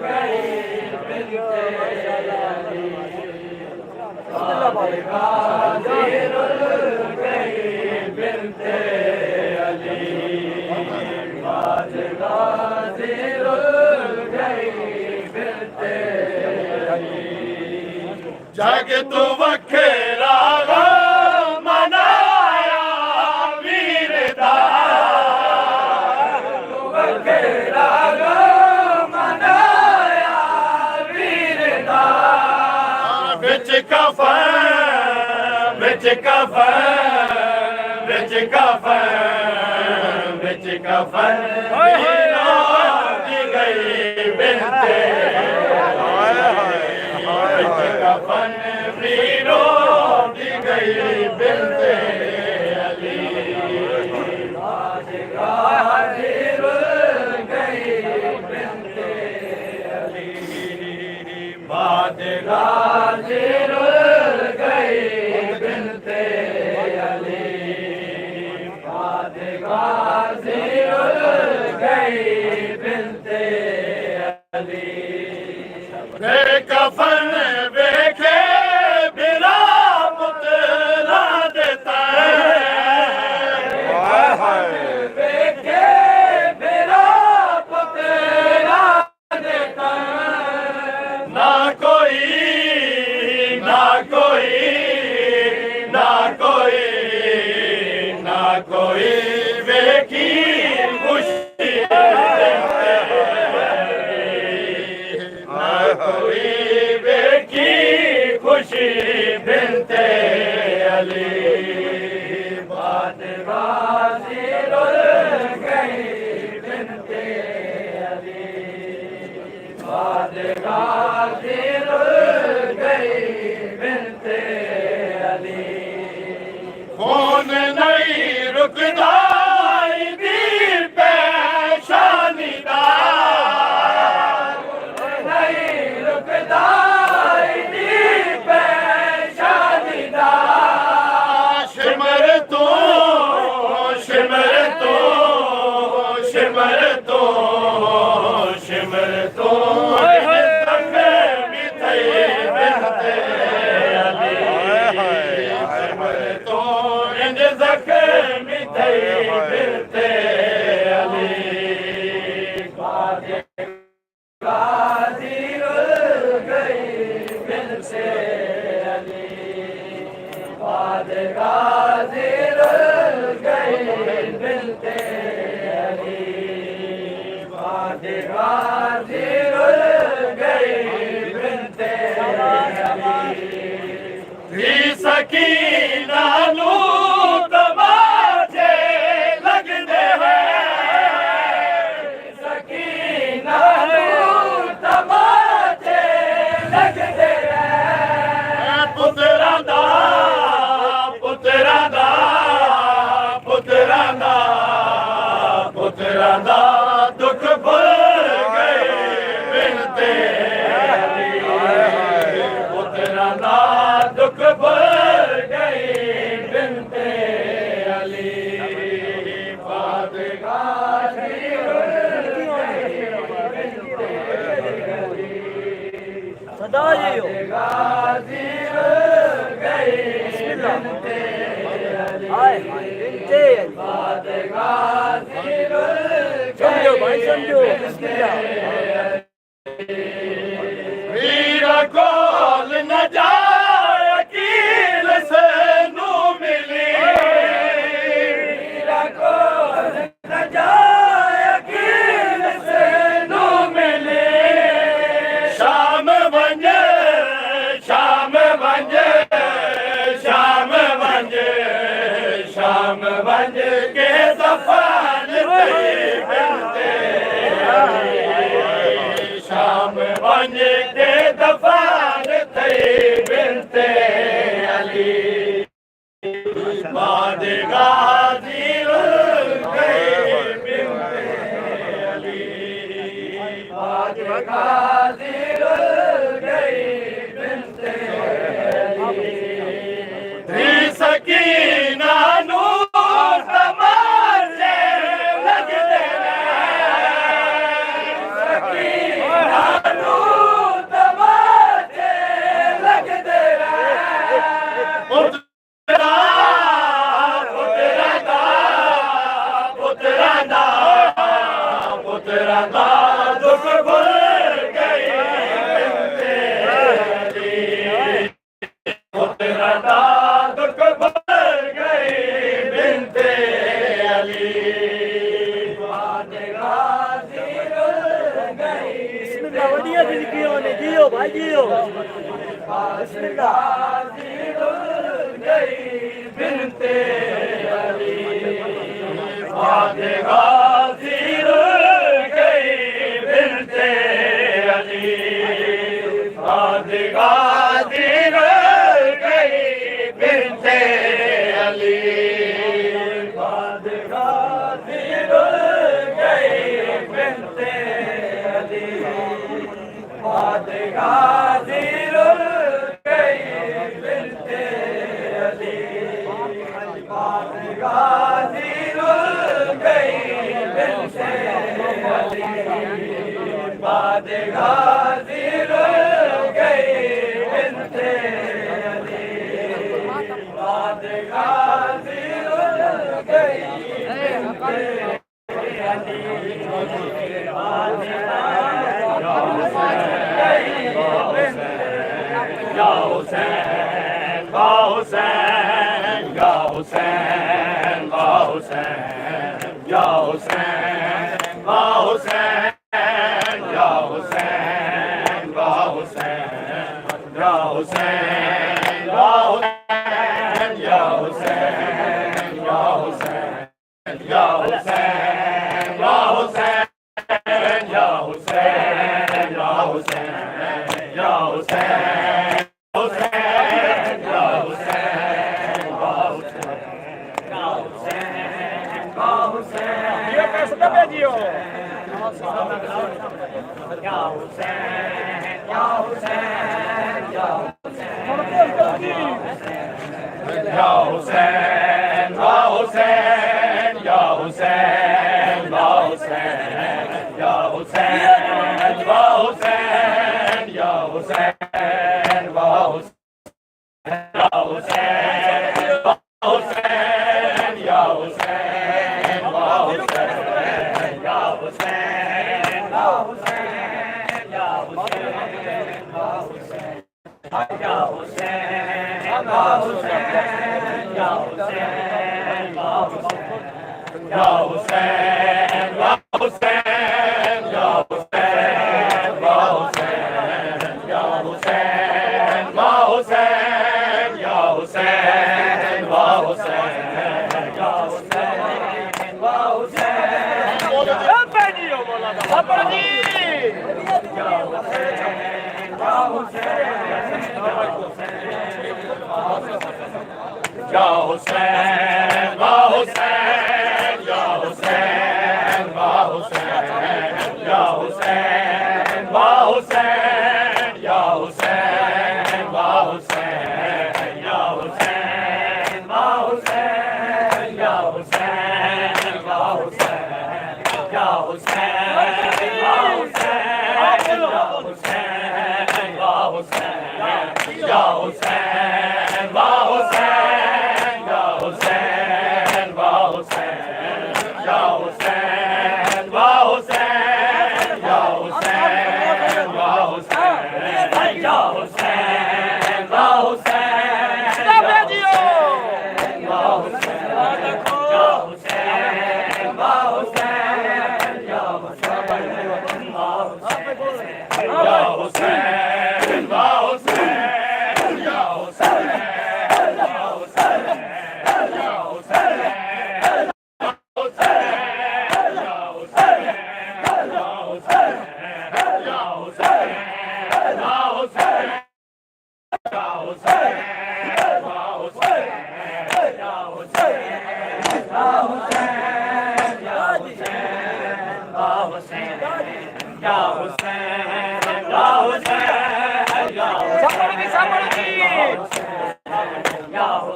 E: गई बिनते अली, आज गाजी रुल गई बिनते अली, आज गाजी रुल गई बिनते अली, जग तू वखेरा मनाया वीर दा, तू वखेरा मनाया वीर दा, बिच कफन बिच कफन बिच कफन बिच कफन दी गई बिनते, बिच कफन वीरो दी गई बिनते अली, आज गाजी रुल गई बिनते अली, आज गाजी रुल गई बिनते अली, आज गाजी रुल गई बिनते अली, बेकफन बेखे बिना पुतला देता है, बेखे बिना पुतला देता है, ना कोई ना कोई ना कोई ना कोई बेकी खुशी ना कोई बेकी खुशी बिनते अली, आज गाजी रुल गई तो शिमर तो जख्मी थई बिनते अली शिमर तो इंज जख्मी थई बिनते अली गाजी रुल गई बिनते अली बाद गाजी रुल गई बिनते अली बाद गाजी रुल गई बिनते अली सकीना नू तमाचे लगदे हैं सकीना नू तमाचे लगदे हैं पुत्रा दा पुत्रा दा पुत्रा दा पुत्रा दा दुख भुल गए बिनते अली पुत्रा दा दुख भुल गए बिनते अली बाद गाजी
F: सदा जियो
E: गाजी गई बिनते
F: हाय बिनते
E: बाद गाजी
F: समझो भाई समझो बिस्मिल्लाह
E: वीरा कोल न जाए अकील से नू मिली वीरा कोल न जाए अकील से नू मिली शाम वंजे शाम वंजे शाम वंजे शाम वंजे के सफान थई बिनते शाम वंजे के दफान थई बिनते अली बाद गाजी रुल गई बिनते अली बाद गाजी रुल गई बिनते अली सकीना नू तमाचे लगदे सकीना नू तमाचे लगदे पुत्रा पुत्रा दा पुत्रा दा पुत्रा दा दुख भुल गई बिनते अली पुत्रा दा दुख भुल गई बिनते अली बाद गाजी रुल गई
F: बिस्मिल्लाह वडिया जिंदगी होने जियो भाई जियो बिस्मिल्लाह
E: गाजी रुल गई बिनते अली बाद गाजी रुल गई बिनते अली बाद गाजी रुल गई बिनते अली बाद गाजी रुल गई बिनते अली बाद गाजी रुल गई बिनते अली बाद गाजी रुल गई बिनते अली बाद गाजी रुल गई बिनते अली बाद गाजी रुल गई बिनते अली या हुसैन या हुसैन या हुसैन या हुसैन या हुसैन या हुसैन या हुसैन या हुसैन या हुसैन या हुसैन या हुसैन या हुसैन या हुसैन या हुसैन या Hussain Hussein, Ya Hussein, Ya Hussein, Ya Hussein.
C: या हुसैन या हुसैन या हुसैन या हुसैन या हुसैन या हुसैन या हुसैन या हुसैन या हुसैन या हुसैन या हुसैन या हुसैन या हुसैन बेटियों बोला था जी या हुसैन या हुसैन या हुसैन या हुसैन या हुसैन या हुसैन या हुसैन या हुसैन या हुसैन या हुसैन या हुसैन या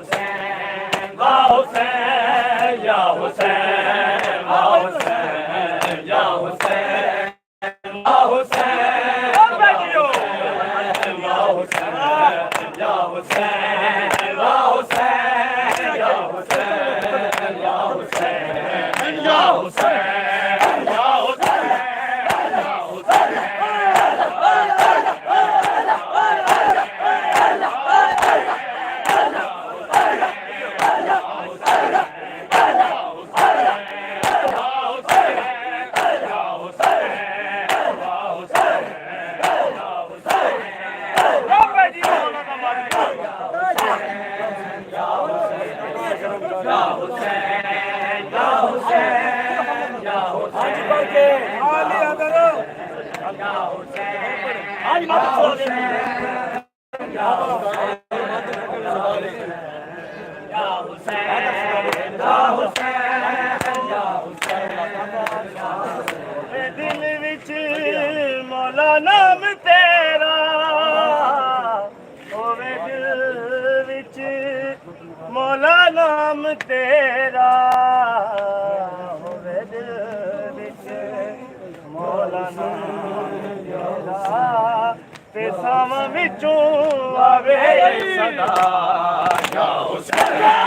C: हुसैन या हुसैन या हुसैन या दिल विच मौला नाम तेरा होवे दिल विच मौला नाम तेरा होवे दिल विच मौला नाम तेरा ते सावां विचों आवे सदा या हुसैन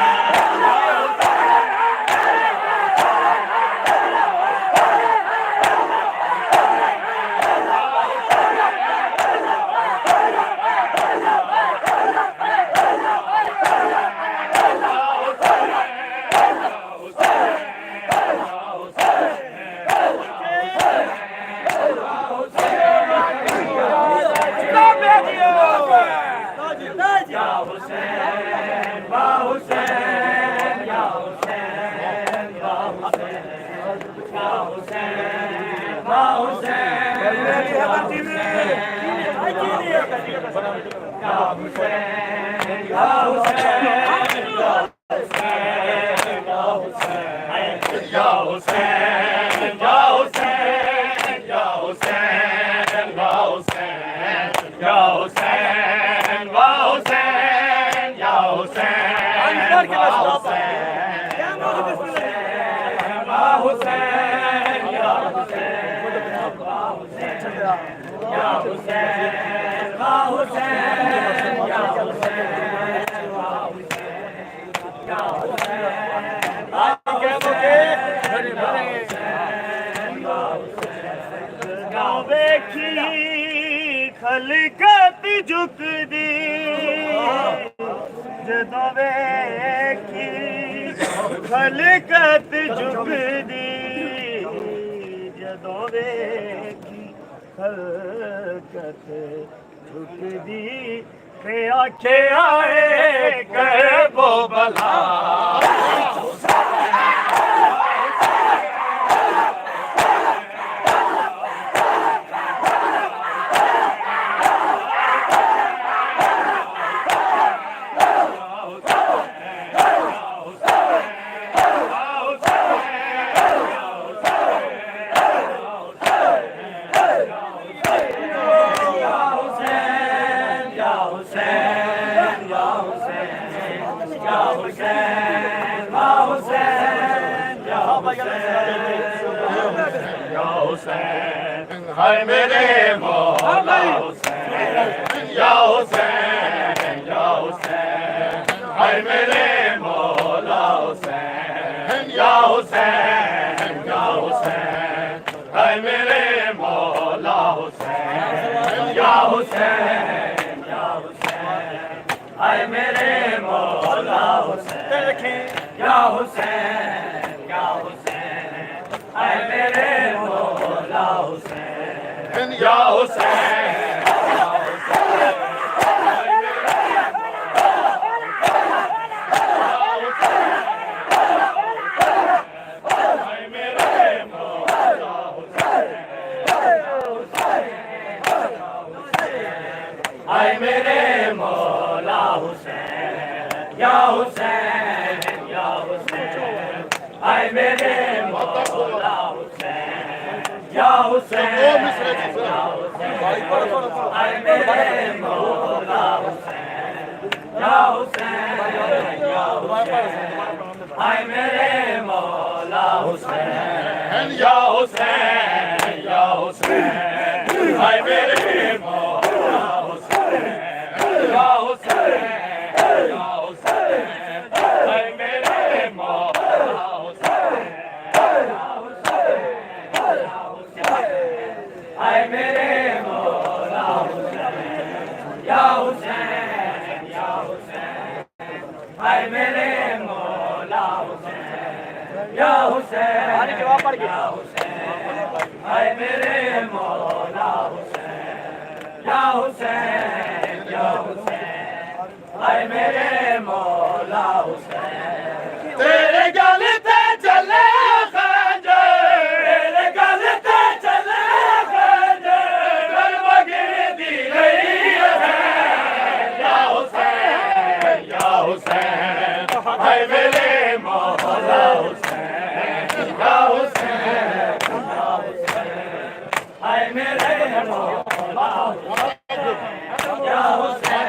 C: खलकत झुकदी
F: जदों वेखी खलकत झुकदी जदों वेखी खलकत झुकदी ते आखे आए कर वो भला हाय मेरे मौला हुसैन या हुसैन या हुसैन हाय मेरे मौला हुसैन या हुसैन या हुसैन हाय मेरे मौला हुसैन या हुसैन या हुसैन हाय मेरे मौला हुसैन या हुसैन या हुसैन हाय मेरे मौला हुसैन या हुसैन हाय मेरे मौला हुसैन या हुसैन या हुसैन हाय मेरे मौला हुसैन या हुसैन या हुसैन हाय मेरे मौला हुसैन या हुसैन या हुसैन हाय मेरे मौला हुसैन या हुसैन या हुसैन हाय मेरे मौला हुसैन या हुसैन या हुसैन हाय मेरे मौला हुसैन या हुसैन या हुसैन हाय मेरे मौला हुसैन या हुसैन या हुसैन हाय मेरे मौला हुसैन या हुसैन जवाब पड़ गया हुसैन हाय मेरे मौला हुसैन या हुसैन या हुसैन हाय मेरे मौला हुसैन तेरे गल ते चले खंजर तेरे गल ते चले खंजर गलबा गिरदी रही है या हुसैन या हुसैन हाय मेरे मौला हुसैन या हुसैन या हुसैन हाय मेरे मौला हुसैन या हुसैन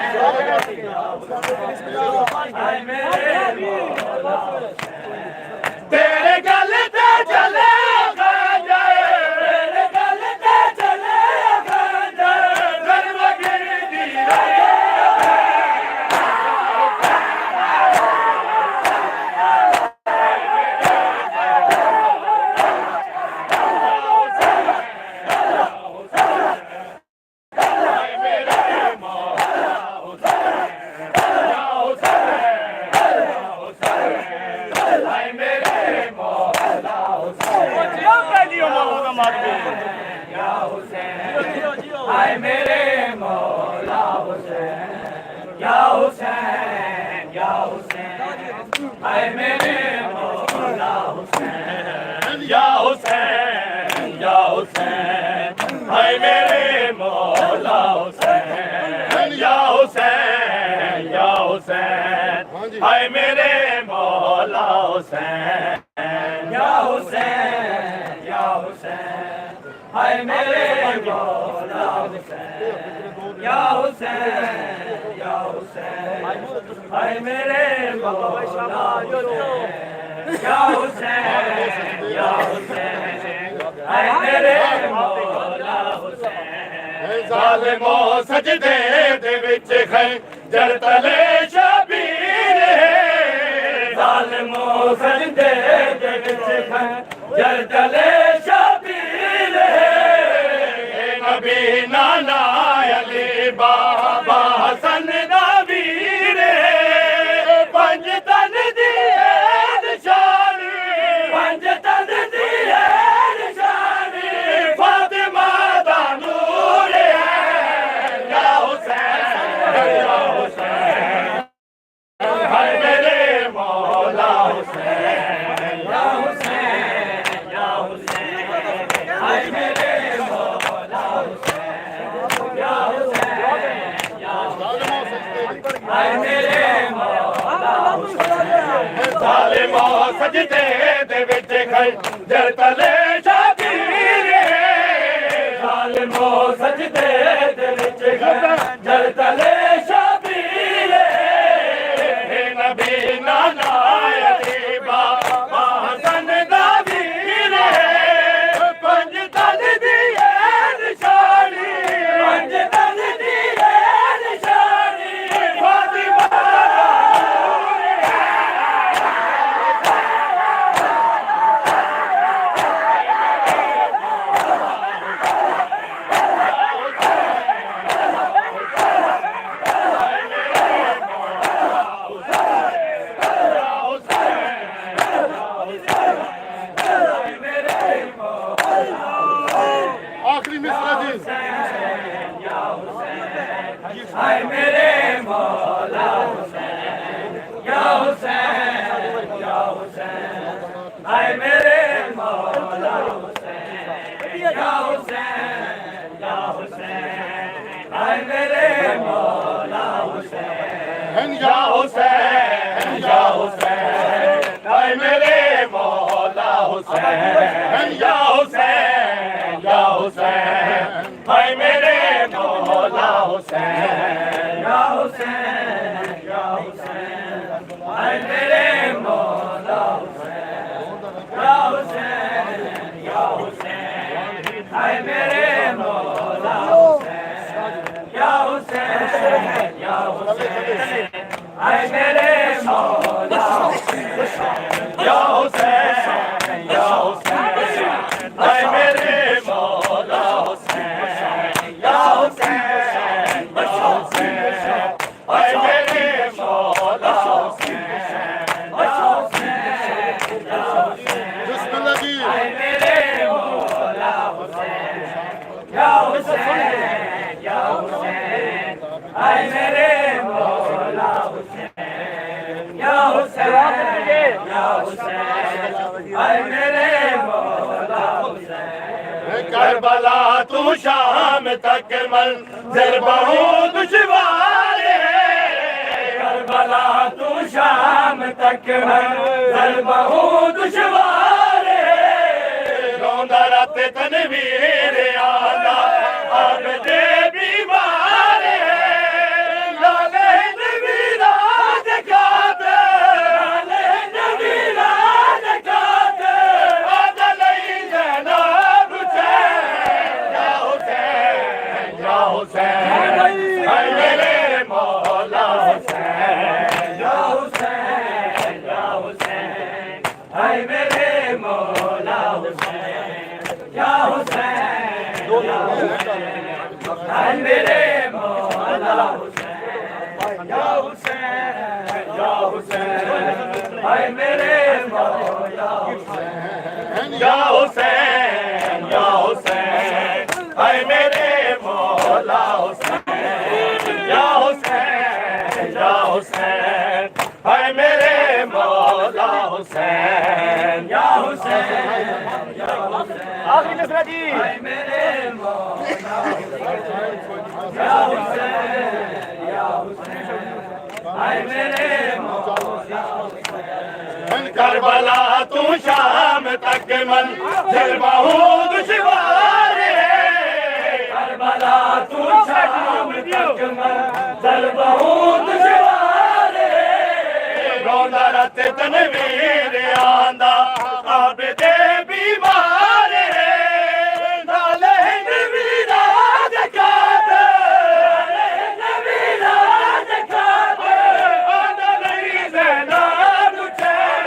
F: हाय मेरे मौला तेरे गल ते चले खंजर तेरे गल ते चले खंजर गलबा गिरदी रही हाय मेरे मौला हुसैन या हुसैन या हुसैन हाय मेरे मौला हुसैन या हुसैन या हुसैन हाय मेरे मौला हुसैन या हुसैन या हुसैन हाय मेरे मौला हुसैन या हुसैन या हुसैन हाय मेरे मौला हुसैन या हुसैन या हुसैन हाय मेरे मौला हुसैन या हुसैन या हुसैन हाय मेरे मौला हुसैन ज़ालिमो सजदे दे विच खंजर तले शबीर है ज़ालिमो सजदे दे विच खंजर तले शबीर है नबी नाना अली बाबा हसन दा वीर है सजदे दे विच खंजर तले शबीर जालिमो सजदे दे विच खंजर तले शबीर नबी नाना अलीबा हसन दा वीर पंज दल दी निशानी पंज दल दी निशानी फातिमा
G: आखिरी मिसरा जी
F: हाय मेरे मौला हुसैन या हुसैन या हुसैन हाय मेरे मौला हुसैन या हुसैन या हुसैन हाय मेरे मौला हुसैन या हुसैन या हुसैन हाय मेरे मौला हुसैन या हुसैन या हुसैन हाय मेरे मौला हुसैन या हुसैन या हुसैन हाय मेरे मौला हुसैन या हुसैन या हुसैन हाय मेरे मौला हुसैन या हुसैन या हुसैन हाय मेरे मौला हुसैन या हुसैन या हुसैन हाय मेरे मौला हुसैन या हुसैन या हुसैन हाय मेरे मौला हुसैन या हुसैन या हुसैन
G: बिस्मिल्लाह जी
F: हाय मेरे मौला हुसैन या हुसैन या हुसैन हाय मेरे मौला हुसैन या हुसैन या हुसैन हाय मेरे मौला हुसैन करबला तू शाम तक मंजिल बहुत दुश्वार है करबला तू शाम तक मंजिल बहुत दुश्वार है रोंदा रात तनवीर आला अब दे बीमार है लाले नबीरा जकात लाले नबीरा जकात आदलई जनाब हुसैन या हुसैन या हुसैन हाय मेरे मौला हुसैन या हुसैन या हुसैन हाय मेरे मौला हुसैन या हुसैन या हुसैन हाय मेरे मौला हुसैन या हुसैन या हुसैन हाय मेरे मौला हुसैन या हुसैन या हुसैन हाय मेरे मौला हुसैन या हुसैन या हुसैन हाय मेरे मौला हुसैन या हुसैन या हुसैन आखिरी मिसरा जी हाय मेरे मौला हुसैन या हुसैन या हुसैन हाय मेरे मौला हुसैन करबला तू शाम तक मंजिल बहुत दुश्वार है करबला तू शाम तक मंजिल बहुत दुश्वार है रोंदा रात तनवीर आंदा अब दे बीमार है नाले नबीरा जकात नाले नबीरा जकात आदा नहीं ज़ैनब हुसैन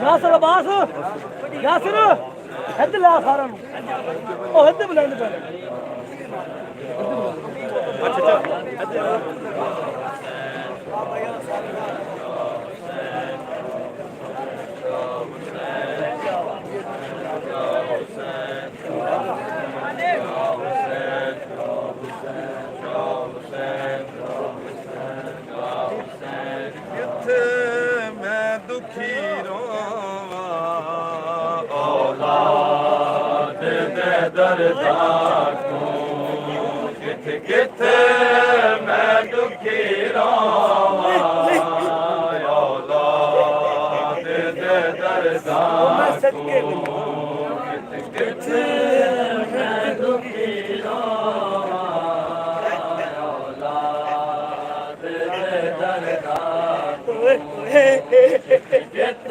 C: यासर अब्बास यासर हिद ला सारा ओ हिद बुलंद कर
E: दे दर्दां को किथ किथ मैं दुखी रोवां औलाद दे दर्दां को किथ किथ मैं दुखी रोवां औलाद दे दर्दां को किथ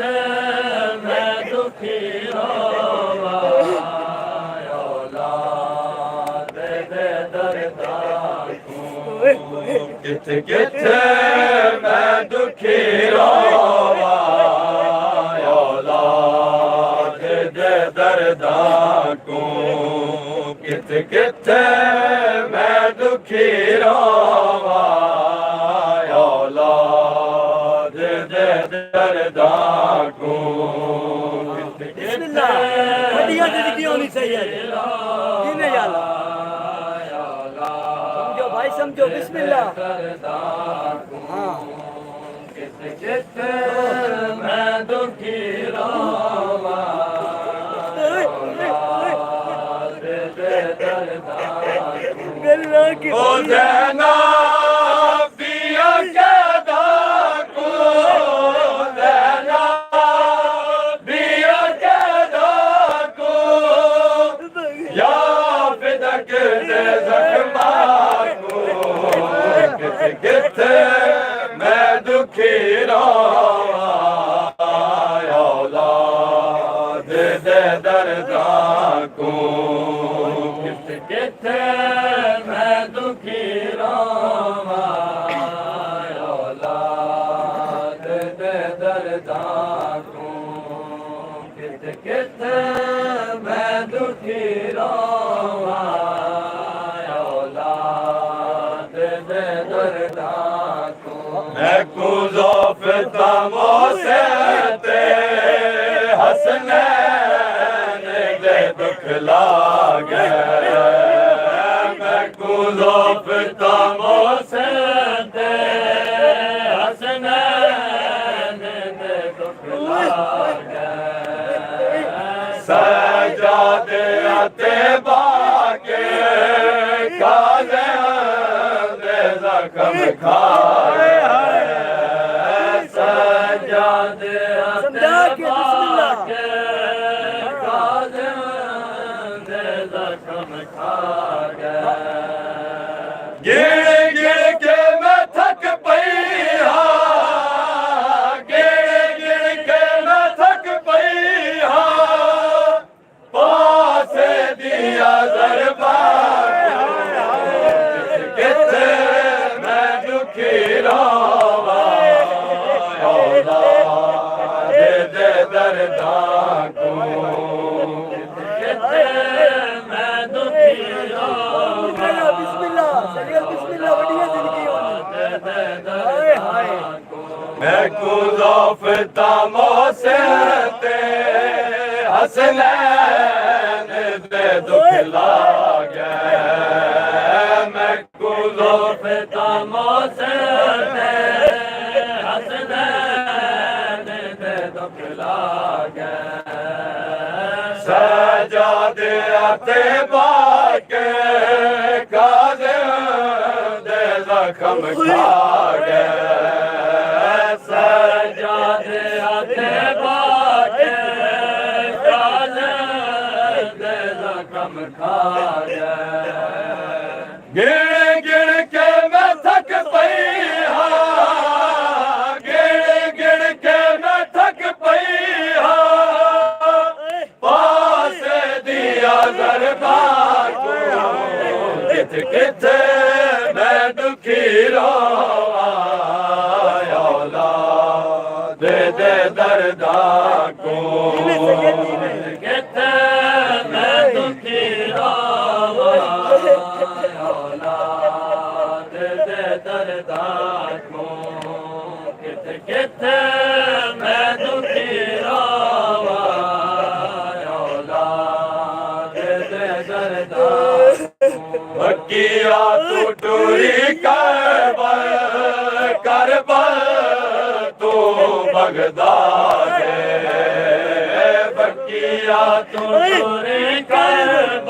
E: मैं दुखी रोवां औलाद दे दर्दां को किथ किथ मैं दुखी रोवां औलाद दे दर्दां को किथ किथ मैं दुखी रोवां औलाद दे दर्दां को
F: बिस्मिल्लाह बढ़िया जिंदगी होनी चाहिए जीने जाला समझो भाई समझो बिस्मिल्लाह हाँ
E: किथ मैं दुखी रोवां औलाद दे दर्दां
F: गल्ला की
E: ओ ज़ैना पिया कैदा को ज़ैना पिया कैदा को या फिदक दे ज़ख्मा को किथ किथ मैं दुखी रोवां औलाद दे दर्दां को किथ किथ मैं दुखी रोवां औलाद दे दर्दां को किथ किथ मैं दुखी रोवां औलाद दे दर्दां को मैं कुज़ौफ तमो से ते हसनैन दे दुख लागे मैं कुज़ौफ तमो से ते हसनैन दे दुख लागे सजादे आते बाके काज़े दे ज़ख्म खाए सजादे आते बाके काज़े दे ज़ख्म खाए गिण गिण के मैं थक पई हाँ गिण गिण के मैं थक पई हाँ पासे दिया दरबार किथ मैं दुखी रोवां औलाद दे दर्दां को किथ मैं दुखी रोवां
F: बिस्मिल्लाह सरिया बिस्मिल्लाह बढ़िया जिंदगी होनी हाय हाय
E: मैं कुज़ौफ तमो से ते हसनैन दे दुख लागे मैं कुज़ौफ तमो से ते हसनैन दे दुख लागे सजादे आते बाके काज़े दे ज़ख्म खागे सजादे आते बाके काज़े दे ज़ख्म खागे गिण गिण के मैं थक पई हाँ गिण गिण के मैं थक पई हाँ पासे दिया दरबार को किथ किथ मैं दुखी रोवां औलाद दे दर्दां को किथ मैं दुखी रोवां औलाद दे दर्दां को किथ किथ मैं दुखी रोवां औलाद दे दर्दां बकिया तू टूरी करबल तू बगदाद बकिया तू टूरी करबल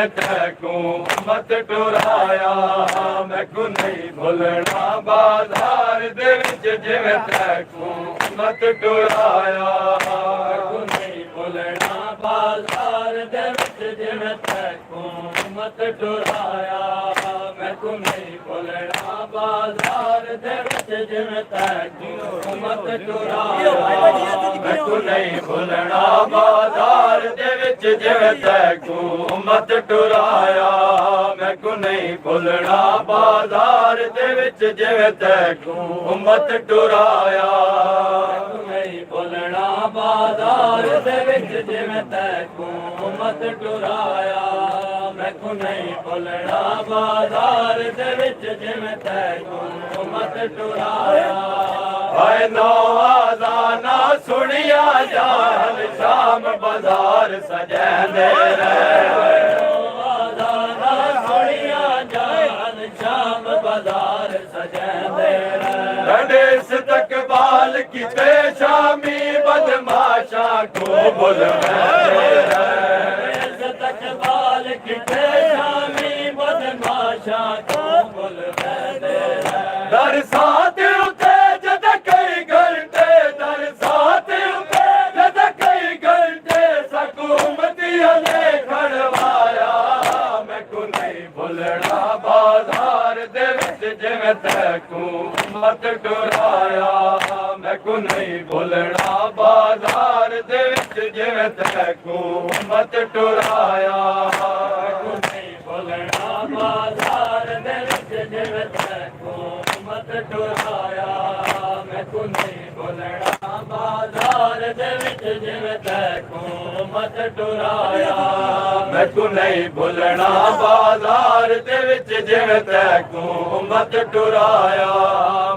E: ਜਿਵੇਂ ਤੈਨੂੰ ਮਤ ਟੁਰਾਇਆ ਮੈਂਕੂ ਨਹੀਂ ਭੁੱਲਣਾ ਬਾਜ਼ਾਰ ਦੇ ਵਿੱਚ ਜਿਵੇਂ ਤੈਨੂੰ ਮਤ ਟੁਰਾਇਆ ਮੈਂਕੂ ਨਹੀਂ ਭੁੱਲਣਾ ਬਾਜ਼ਾਰ ਦੇ ਵਿੱਚ ਜਿਵੇਂ ਤੈਨੂੰ ਮਤ ਟੁਰਾਇਆ ਮੈਂਕੂ ਨਹੀਂ ਭੁੱਲਣਾ ਬਾਜ਼ਾਰ ਦੇ ਵਿੱਚ ਜਿਵੇਂ ਤੈਨੂੰ ਮਤ ਟੁਰਾਇਆ ਮੈਂਕੂ ਨਹੀਂ ਭੁੱਲਣਾ ਬਾਜ਼ਾਰ ਦੇ ਵਿੱਚ ਜਿਵੇਂ ਤੈਨੂੰ ਮਤ ਟੁਰਾਇਆ ਮੈਂਕੂ ਨਹੀਂ ਭੁੱਲਣਾ ਬਾਜ਼ਾਰ ਦੇ ਵਿੱਚ ਜਿਵੇਂ ਤੈਨੂੰ ਮਤ ਟੁਰਾਇਆ ਮੈਂਕੂ ਨਹੀਂ ਭੁੱਲਣਾ ਬਾਜ਼ਾਰ ਦੇ ਵਿੱਚ ਜਿਵੇਂ ਤੈਨੂੰ ਮਤ ਟੁਰਾਇਆ ਮੈਂਕੂ ਨਹੀਂ ਭੁੱਲਣਾ ਬਾਜ਼ਾਰ ਦੇ ਵਿੱਚ ਜਿਵੇਂ ਤੈਨੂੰ ਮਤ ਟੁਰਾਇਆ ਹਾਏ ਨਵਾਜ਼ਾਨਾ ਸੁਣਿਆ ਜਾਨ ਸ਼ਾਮ ਬਾਜ਼ਾਰ ਸਜੈਂਦੇ ਰਹਿ ਨਵਾਜ਼ਾਨਾ ਸੁਣਿਆ ਜਾਨ ਸ਼ਾਮ ਬਾਜ਼ਾਰ ਸਜੈਂਦੇ ਰਹਿ ਰੰਡੇ ਇਸਤਕਬਾਲ ਕੀਤੇ ਸ਼ਾਮੀ ਬਦਮਾਸ਼ਾਂ ਕੋ ਬੁਲਵੈਂਦੇ ਰਹਿ ਇਸਤਕਬਾਲ ਕੀਤੇ ਸ਼ਾਮੀ ਬਦਮਾਸ਼ਾਂ ਕੋ ਬੁਲਵੈਂਦੇ ਰਹਿ ਦਰ ਸਾਥ ਉਤੇ ਜਦ ਕਈ ਘੰਟੇ ਦਰ ਸਾਥ ਉਤੇ ਜਦ ਕਈ ਘੰਟੇ ਸਕੂਮਤੀਆਂ ਨੇ ਖੜਵਾਇਆ ਮੈਂਕੂ ਨਹੀਂ ਭੁੱਲਣਾ ਬਾਜ਼ਾਰ ਦੇ ਵਿੱਚ ਜਿਵੇਂ ਤੈਨੂੰ ਮਤ ਟੁਰਾਇਆ ਮੈਂਕੂ ਨਹੀਂ ਭੁੱਲਣਾ ਬਾਜ਼ਾਰ ਦੇ ਵਿੱਚ ਜਿਵੇਂ ਤੈਨੂੰ ਮਤ ਟੁਰਾਇਆ ਮੈਂਕੂ ਨਹੀਂ ਭੁੱਲਣਾ ਬਾਜ਼ਾਰ ਦੇ ਵਿੱਚ ਜਿਵੇਂ ਤੈਨੂੰ ਮਤ ਟੁਰਾਇਆ ਮੈਂਕੂ ਨਹੀਂ ਭੁੱਲਣਾ ਬਾਜ਼ਾਰ ਦੇ ਵਿੱਚ ਜਿਵੇਂ ਤੈਨੂੰ ਮਤ ਟੁਰਾਇਆ ਮੈਂਕੂ ਨਹੀਂ ਭੁੱਲਣਾ ਬਾਜ਼ਾਰ ਦੇ ਵਿੱਚ ਜਿਵੇਂ ਤੈਨੂੰ ਮਤ ਟੁਰਾਇਆ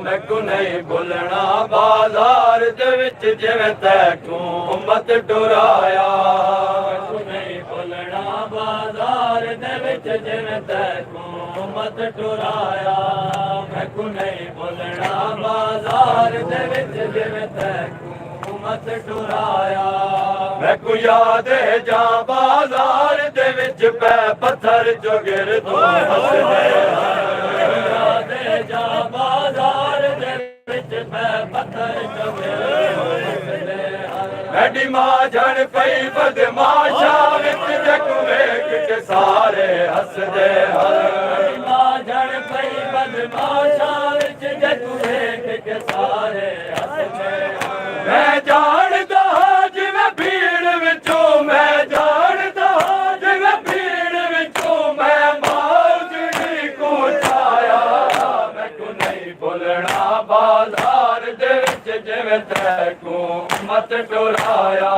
E: ਮੈਂਕੂ ਨਹੀਂ ਭੁੱਲਣਾ ਬਾਜ਼ਾਰ ਦੇ ਵਿੱਚ ਜਿਵੇਂ ਤੈਨੂੰ ਮਤ ਟੁਰਾਇਆ ਮੈਂਕੂ ਨਹੀਂ ਭੁੱਲਣਾ ਬਾਜ਼ਾਰ ਦੇ ਵਿੱਚ ਜਿਵੇਂ ਤੈਨੂੰ ਮਤ ਟੁਰਾਇਆ ਮੈਂਕੂ ਨਹੀਂ ਭੁੱਲਣਾ ਬਾਜ਼ਾਰ ਦੇ ਵਿੱਚ ਜਿਵੇਂ ਤੈਨੂੰ ਮਤ ਟੁਰਾਇਆ ਮੈਂਕੂ ਯਾਦ ਹੈ ਜਾਂ ਬਾਜ਼ਾਰ ਦੇ ਵਿੱਚ ਪੈ ਪੱਥਰ ਜੋ ਗਿਰ ਤੋਂ ਹੱਸਦੇ ਯਾਦ ਹੈ ਜਾਂ ਬਾਜ਼ਾਰ ਦੇ ਵਿੱਚ ਪੈ ਪੱਥਰ ਜੋ ਗਿਰ ਤੋਂ ਹੱਸਦੇ ਐਡੀ ਮਾਂ ਜਣ ਪਈ ਬਦਮਾਸ਼ਾਂ ਵਿੱਚ ਜਗ ਵੇਖ ਕੇ ਸਾਰੇ ਹੱਸਦੇ ਹਨ ਮਾਂ ਜਣ ਪਈ ਬਦਮਾਸ਼ਾਂ ਵਿੱਚ ਜਗ ਵੇਖ ਕੇ ਸਾਰੇ ਹੱਸਦੇ ਮੈਂ ਜਾਣਦਾ ਹਾਂ ਜਿਵੇਂ ਭੀੜ ਵਿੱਚੋਂ ਮੈਂ ਜਾਣਦਾ ਹਾਂ ਜਿਵੇਂ ਭੀੜ ਵਿੱਚੋਂ ਮੈਂ ਮੌਜੜੀ ਕੋ ਛਾਇਆ ਮੈਂਕੂ ਨਹੀਂ ਭੁੱਲਣਾ ਬਾਜ਼ਾਰ ਦੇ ਵਿੱਚ ਜਿਵੇਂ ਤੈਨੂੰ ਮਤ ਟੁਰਾਇਆ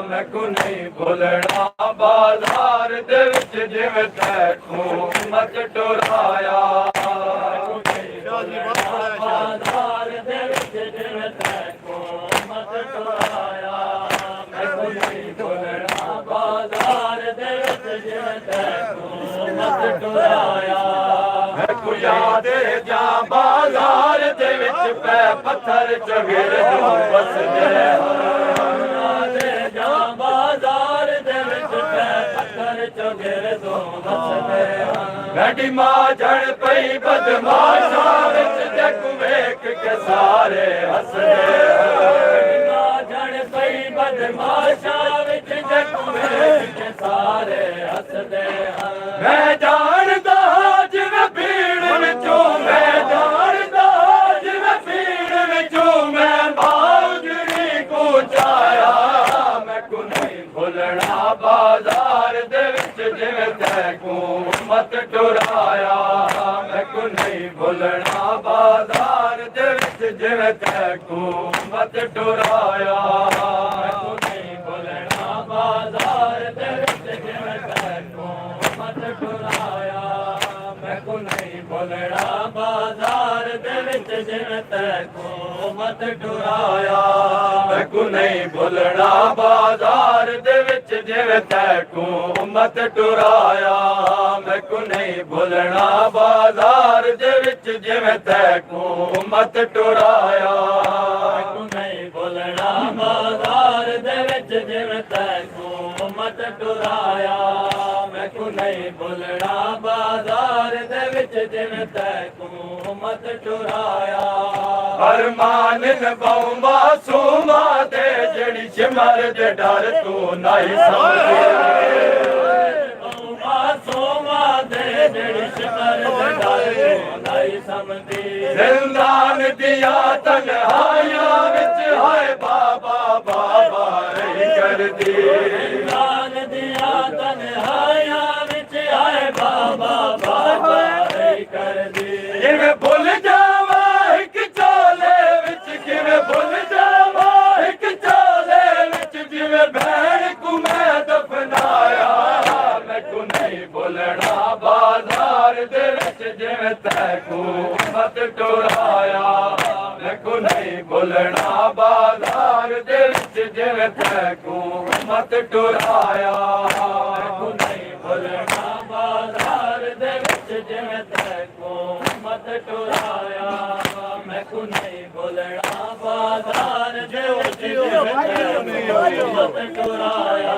E: ਮੈਂਕੂ ਨਹੀਂ ਭੁੱਲਣਾ ਬਾਜ਼ਾਰ ਦੇ ਵਿੱਚ ਜਿਵੇਂ ਤੈਨੂੰ ਮਤ ਟੁਰਾਇਆ ਮੈਂਕੂ ਨਹੀਂ ਭੁੱਲਣਾ ਬਾਜ਼ਾਰ ਦੇ ਵਿੱਚ ਜਿਵੇਂ ਤੈਨੂੰ ਮਤ ਟੁਰਾਇਆ ਮੈਂਕੂ ਨਹੀਂ ਭੁੱਲਣਾ ਬਾਜ਼ਾਰ ਦੇ ਵਿੱਚ ਜਿਵੇਂ ਤੈਨੂੰ ਮਤ ਟੁਰਾਇਆ ਮੈਂਕੂ ਯਾਦ ਜਾਂ ਬਾਜ਼ਾਰ ਦੇ ਵਿੱਚ ਪੈ ਪੱਥਰ ਚਗਿਰ ਤੋਂ ਵਸਦੇ ਯਾਦ ਜਾਂ ਬਾਜ਼ਾਰ ਦੇ ਵਿੱਚ ਪੈ ਪੱਥਰ ਚਗਿਰ ਤੋਂ ਵਸਦੇ ਗੱਡੀ ਮਾਂ ਜੜ ਪਈ ਬਦਮਾਸ਼ਾਂ ਵਿੱਚ ਜਗ ਵੇਖ ਕੇ ਸਾਰੇ ਹੱਸਦੇ ਮਾਂ ਜੜ ਪਈ ਬਦਮਾਸ਼ਾਂ ਵਿੱਚ ਜਗ ਵੇਖ ਕੇ ਸਾਰੇ ਹੱਸਦੇ ਮੈਂ ਜਾਣਦਾ ਹਾਂ ਜਿਵੇਂ ਭੀੜ ਵਿੱਚੋਂ ਮੈਂ ਜਾਣਦਾ ਹਾਂ ਜਿਵੇਂ ਭੀੜ ਵਿੱਚੋਂ ਮੈਂ ਮੌਜੜੀ ਕੋ ਛਾਇਆ ਮੈਂਕੂ ਨਹੀਂ ਭੁੱਲਣਾ ਬਾਜ਼ਾਰ ਦੇ ਵਿੱਚ ਜਿਵੇਂ ਤੈਨੂੰ ਮਤ ਟੁਰਾਇਆ ਮੈਂਕੂ ਨਹੀਂ ਭੁੱਲਣਾ ਬਾਜ਼ਾਰ ਦੇ ਵਿੱਚ ਜਿਵੇਂ ਤੈਨੂੰ ਮਤ ਟੁਰਾਇਆ ਮੈਂਕੂ ਨਹੀਂ ਭੁੱਲਣਾ ਬਾਜ਼ਾਰ ਦੇ ਵਿੱਚ ਜਿਵੇਂ ਤੈਨੂੰ ਮਤ ਟੁਰਾਇਆ ਮੈਂਕੂ ਨਹੀਂ ਭੁੱਲਣਾ ਬਾਜ਼ਾਰ ਦੇ ਵਿੱਚ ਜਿਵੇਂ ਤੈਨੂੰ ਮਤ ਟੁਰਾਇਆ ਮੈਂਕੂ ਨਹੀਂ ਭੁੱਲਣਾ ਬਾਜ਼ਾਰ ਦੇ ਵਿੱਚ ਜਿਵੇਂ ਤੈਨੂੰ ਮਤ ਟੁਰਾਇਆ ਮੈਂਕੂ ਨਹੀਂ ਭੁੱਲਣਾ ਬਾਜ਼ਾਰ ਦੇ ਵਿੱਚ ਜਿਵੇਂ ਤੈਨੂੰ ਮਤ ਟੁਰਾਇਆ ਮੈਂਕੂ ਨਹੀਂ ਭੁੱਲਣਾ ਬਾਜ਼ਾਰ ਦੇ ਵਿੱਚ ਜਿਵੇਂ ਤੈਨੂੰ ਮਤ ਟੁਰਾਇਆ ਮੈਂਕੂ
F: नहीं भुलना बाजार दे विच जिवें तैनूं मत टुराया
A: अरमान नभाऊं मासूमा दे जड़ी सिमर दे डर तू नहीं समझी
F: मासूमा दे जड़ी सिमर दे डर तू नहीं समझी
A: जिंदान दिया तन्हाइयां विच हाय बाबा बाबा रही कर दी
F: दान दिया तन्हाइयां विच आए बाबा बाबा रही कर दी
A: किवें भुल जावा एक चोले विच किवें भुल जावा एक चोले विच जिवें भैन को मैं दफनाया मैं को नहीं भुलना बाजार दे विच जिवें तैनू मत टुराया मैं को नहीं भुलना बाजार दे विच जिवें तैनू मत टुराया मैं को नहीं भुलना
F: बाजार दे विच जिवें तैनूं मत टुराया मैं को नहीं भुलना बाजार दे विच जिवें तैनूं मत टुराया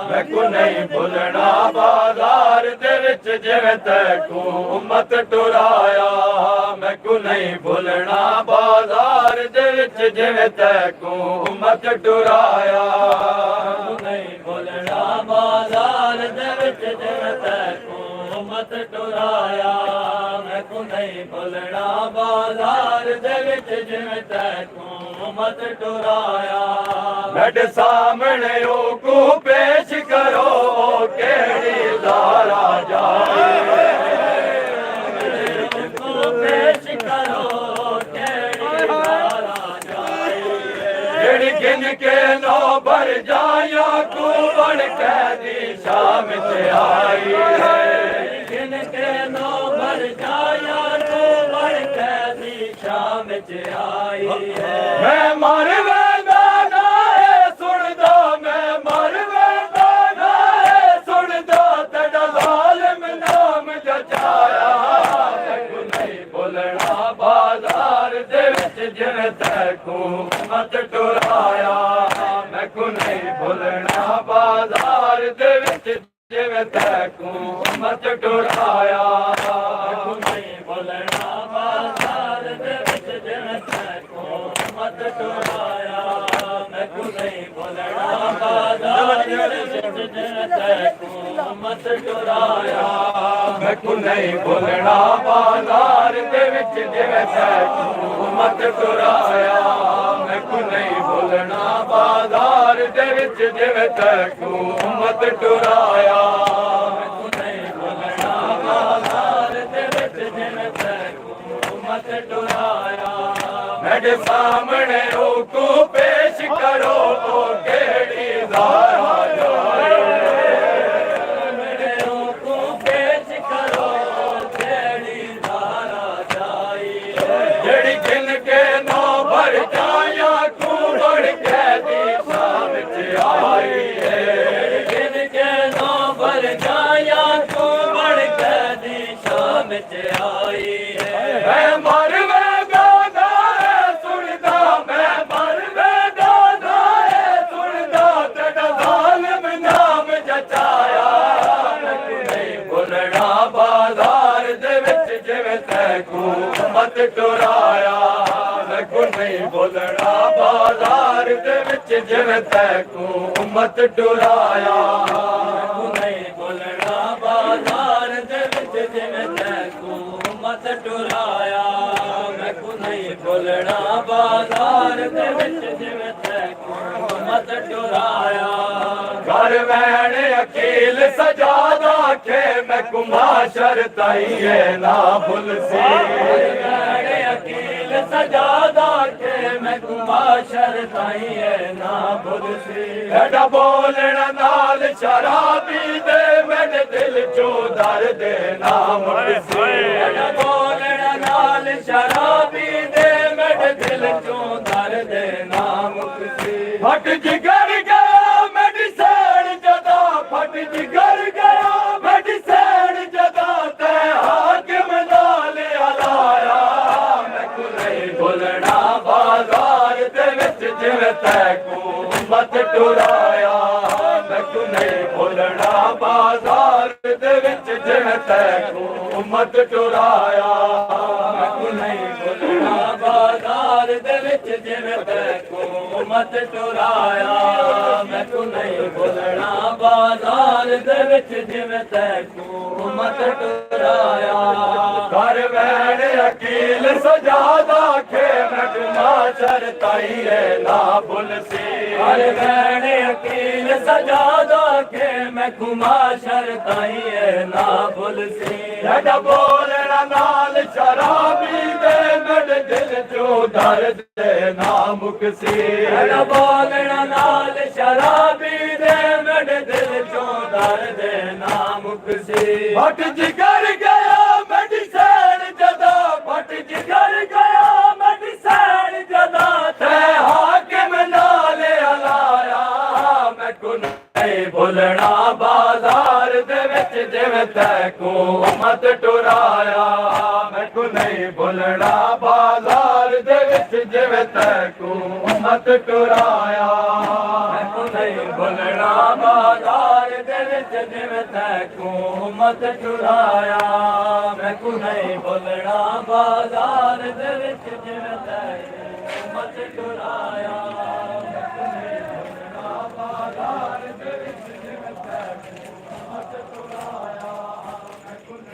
A: मैं को नहीं भुलना बाजार दे विच जिवें तैनूं मत टुराया मैं को नहीं भुलना बाजार दे विच जिवें तैनूं मत टुराया
F: नहीं भुलना बाजार दे विच जिवें तैनूं मत टुराया मैं को नहीं भुलना बाजार दे विच जिवें तैनूं मत टुराया
A: बैठ सामने ओ को पेश करो केड़ी दारा जाए
F: पेश करो केड़ी दारा जाए
A: जेड़ी गिन के नो भर जाया को बन के दी शाम से आई है
F: गिन के नो भर जाया तो बढ़ के दी शाम च आई है
A: मैं मर वेंदा ना है सुन दो मैं मर वेंदा ना है सुन दो तेरा जालिम नाम जचाया मैं को नहीं भुलना बाजार दे विच जिवें तैनूं मत टुराया मैं को नहीं भुलना बाजार दे विच जिवें तैनूं मत टुराया
F: मैं को नहीं भुलना बाजार दे विच जिवें तैनूं मत टुराया मैं को नहीं भुलना बाजार दे विच जिवें तैनूं मत टुराया
A: मैं को नहीं भुलना बाजार दे विच जिवें तैनूं मत टुराया मैं को नहीं भुलना बाजार दे विच जिवें तैनूं मत टुराया
F: मैं को नहीं भुलना बाजार दे विच जिवें तैनूं मत टुराया
A: मेरे सामने ओ को पेश करो ओ केड़ी दारा जाए
F: मेरे को पेश करो तेरी धारा जाई
A: जेड़ी गिन के नो भर जाया को बढ़ के दी शाम से आई है
F: गिन के नो भर जाया को बढ़ के दी शाम च आई है
A: मैं मर वेंदा ना है सुनदा मैं मर वेंदा ना है सुनदा तेरा जालिम नाम जचाया मैं को नहीं भुलना बाजार दे विच जिवें तैनूं मत टुराया मैं को नहीं भुलना बाजार दे विच जिवें तैनूं मत टुराया
F: मैं को नहीं भुलना बाजार दे विच जिवें तैनूं मत टुराया मैं को नहीं भुलना बाजार दे विच जिवें तैनूं मत टुराया
A: घर वैन अकील सजादा के मैं कुमाशर ताइए ना भूल सी
F: मैंने अकील सजादा के मैं कुमाशर ताई है ना भूल सी
A: एडा बोलना नाल शराबी दे मैंने दिल चो दर्द ना मुड़सी
F: एडा बोलना नाल शराबी दे मेरे दिल चो दर्द ना मुक्सी
A: फट जिगर गया मेडिसन जदा फट जिगर गया मेडिसन जदा ते हाकिम नाल अलाया मैं को नहीं भुलना बाजार दे विच जिवें तैनूं मत टुराया मैं को नहीं भुलना बाजार दे
F: जिवें तैनू मत टुराया मैनू नहीं भुलना बाजार दे विच जिवें तैनू मत टुराया मैनू नहीं भुलना बाजार दे विच जिवें तैनू मत टुराया घर वैन अकील सजादा खे मैं चरताई है ना भुलसी घर वैन अकील सजादा खे मैं शरताई है ना भुलसी जड़ा बोलना नाल शराबी दे मेरे दिल चो दर्द ना मुकसी जड़ा बोलना नाल शराबी दे मेरे दिल चो दर्द ना मुकसी फट जिगर गया मेरी सैन जदा फट जिगर गया मेरी सैन जदा ते हाकिम नाल अलाया मैं को नहीं भुलना बाजार दे विच जिवें तैनू मत टुराया मैं को नहीं भुलना बाजार दे विच जिवें तैनू मत टुराया मैं को नहीं भुलना बाजार दे विच जिवें तैनू मत टुराया मैं को नहीं भुलना बाजार दे विच जिवें तैनू मत टुराया मैं को नहीं भुलना बाजार दे विच जिवें तैनू मत टुराया मैं को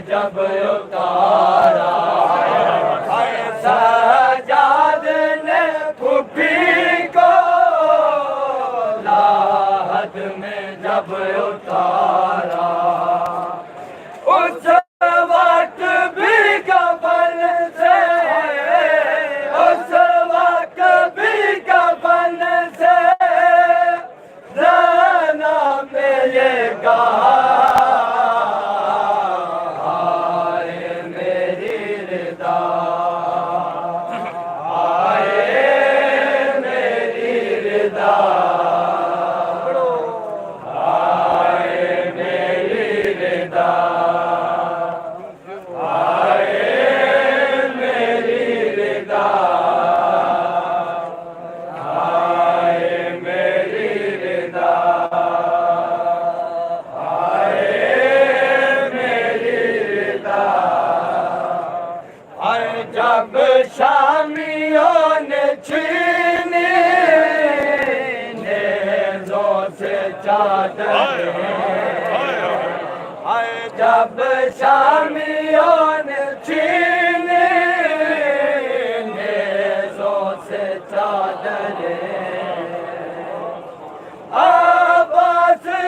F: जब उतारा सजाद ने फूफी को लाहद में जब उतारा उस वक्त भी कफन से उस वक्त भी कफन से जाना मिलेगा जब शामियों ने छीनी नेज़ों से चादर जब शामियों ने छीनी नेज़ों से चादर आवाज़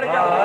F: बन गया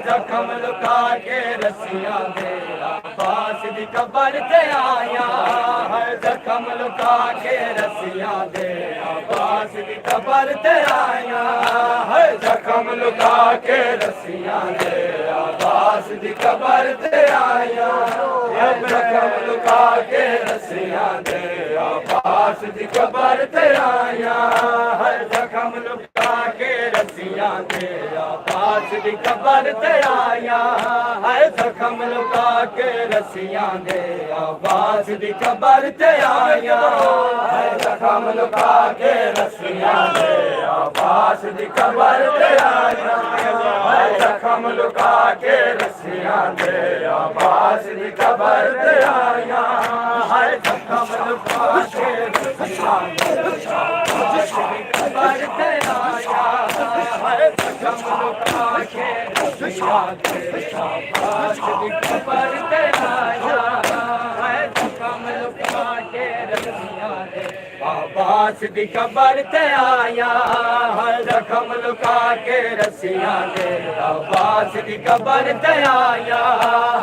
F: जखम लुका के रसियां दे अब्बास दी कबर ते आया है जखम लुका के रसियां दे अब्बास दी कबर ते आया है जखम लुका के रसियां दे अब्बास दी कबर ते आया
E: जखम लुका के रस्सियां दे अब्बास दी कबर ते आया है जखम लुका के रस्सियां दे अब्बास दी कबर ते आया है जखम लुका के रस्सियां दे अब्बास दी कबर ते आया है जखम लुका के रस्सियां दे अब्बास दी कबर ते आया है जखम लुका के रस्सियां दे अब्बास दी कबर ते आया है जखम लुका के रस्सियां दे अब्बास दी कबर ते आया है जखम लुका के रस्सियां दे अब्बास दी कबर ते आया है जखम लुका के रस्सियां दे अब्बास दी कबर ते आया है जखम लुका के रस्सियां दे अब्बास दी कबर ते आया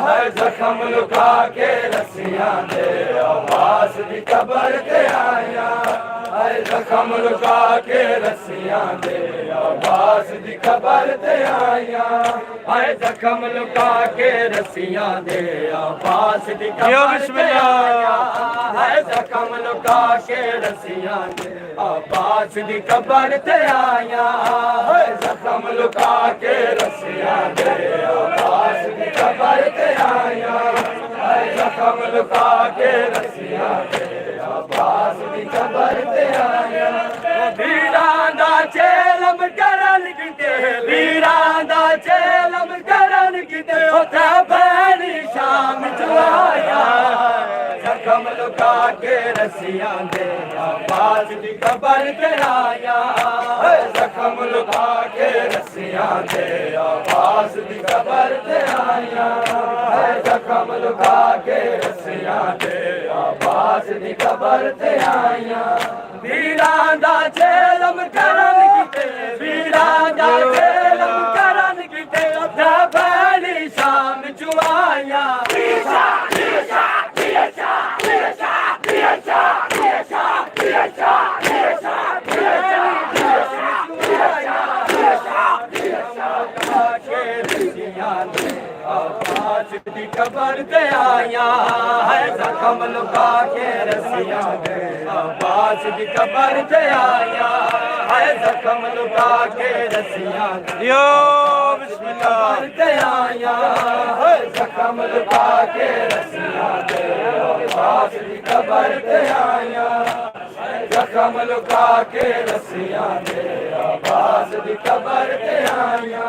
E: है जखम लुका के रस्सियां दे अब्बास दी कबर ते आया है जखम लुका के रस्सियां दे अब्बास दी कबर ते आया है जखम लुका के रस्सियां दे अब्बास दी कबर ते आया है जखम लुका के रस्सियां दे अब्बास दी कबर ते आया है जखम लुका के रस्सियां दे अब्बास दी कबर ते आया है जखम लुका के रस्सियां दे अब्बास दी कबर ते आया वीरां दा चेलम करन किते वीरां दा चेलम करन किते उत्थे बैरी शाम च आया जखम लुका के रस्सियां दे अब्बास दी कबर ते आया जखम लुका के रस्सियां दे अब्बास दी कबर ते आया जखम लुका के रस्सियां दे अब्बास दी कबर ते आया वीरां दा चेलम करन किते वीरां दा चेलम करन किते उत्थे बैरी शाम च आया अब्बास दी कबर ते आया है जखम लुका के रस्सियां दे अब्बास दी कबर ते आया है जखम लुका के रस्सियां दे बिस्मिल्लाह ते आया है जखम लुका के रस्सियां दे अब्बास दी कबर ते आया जखम लुका के रस्सियां दे अब्बास दी कबर ते आया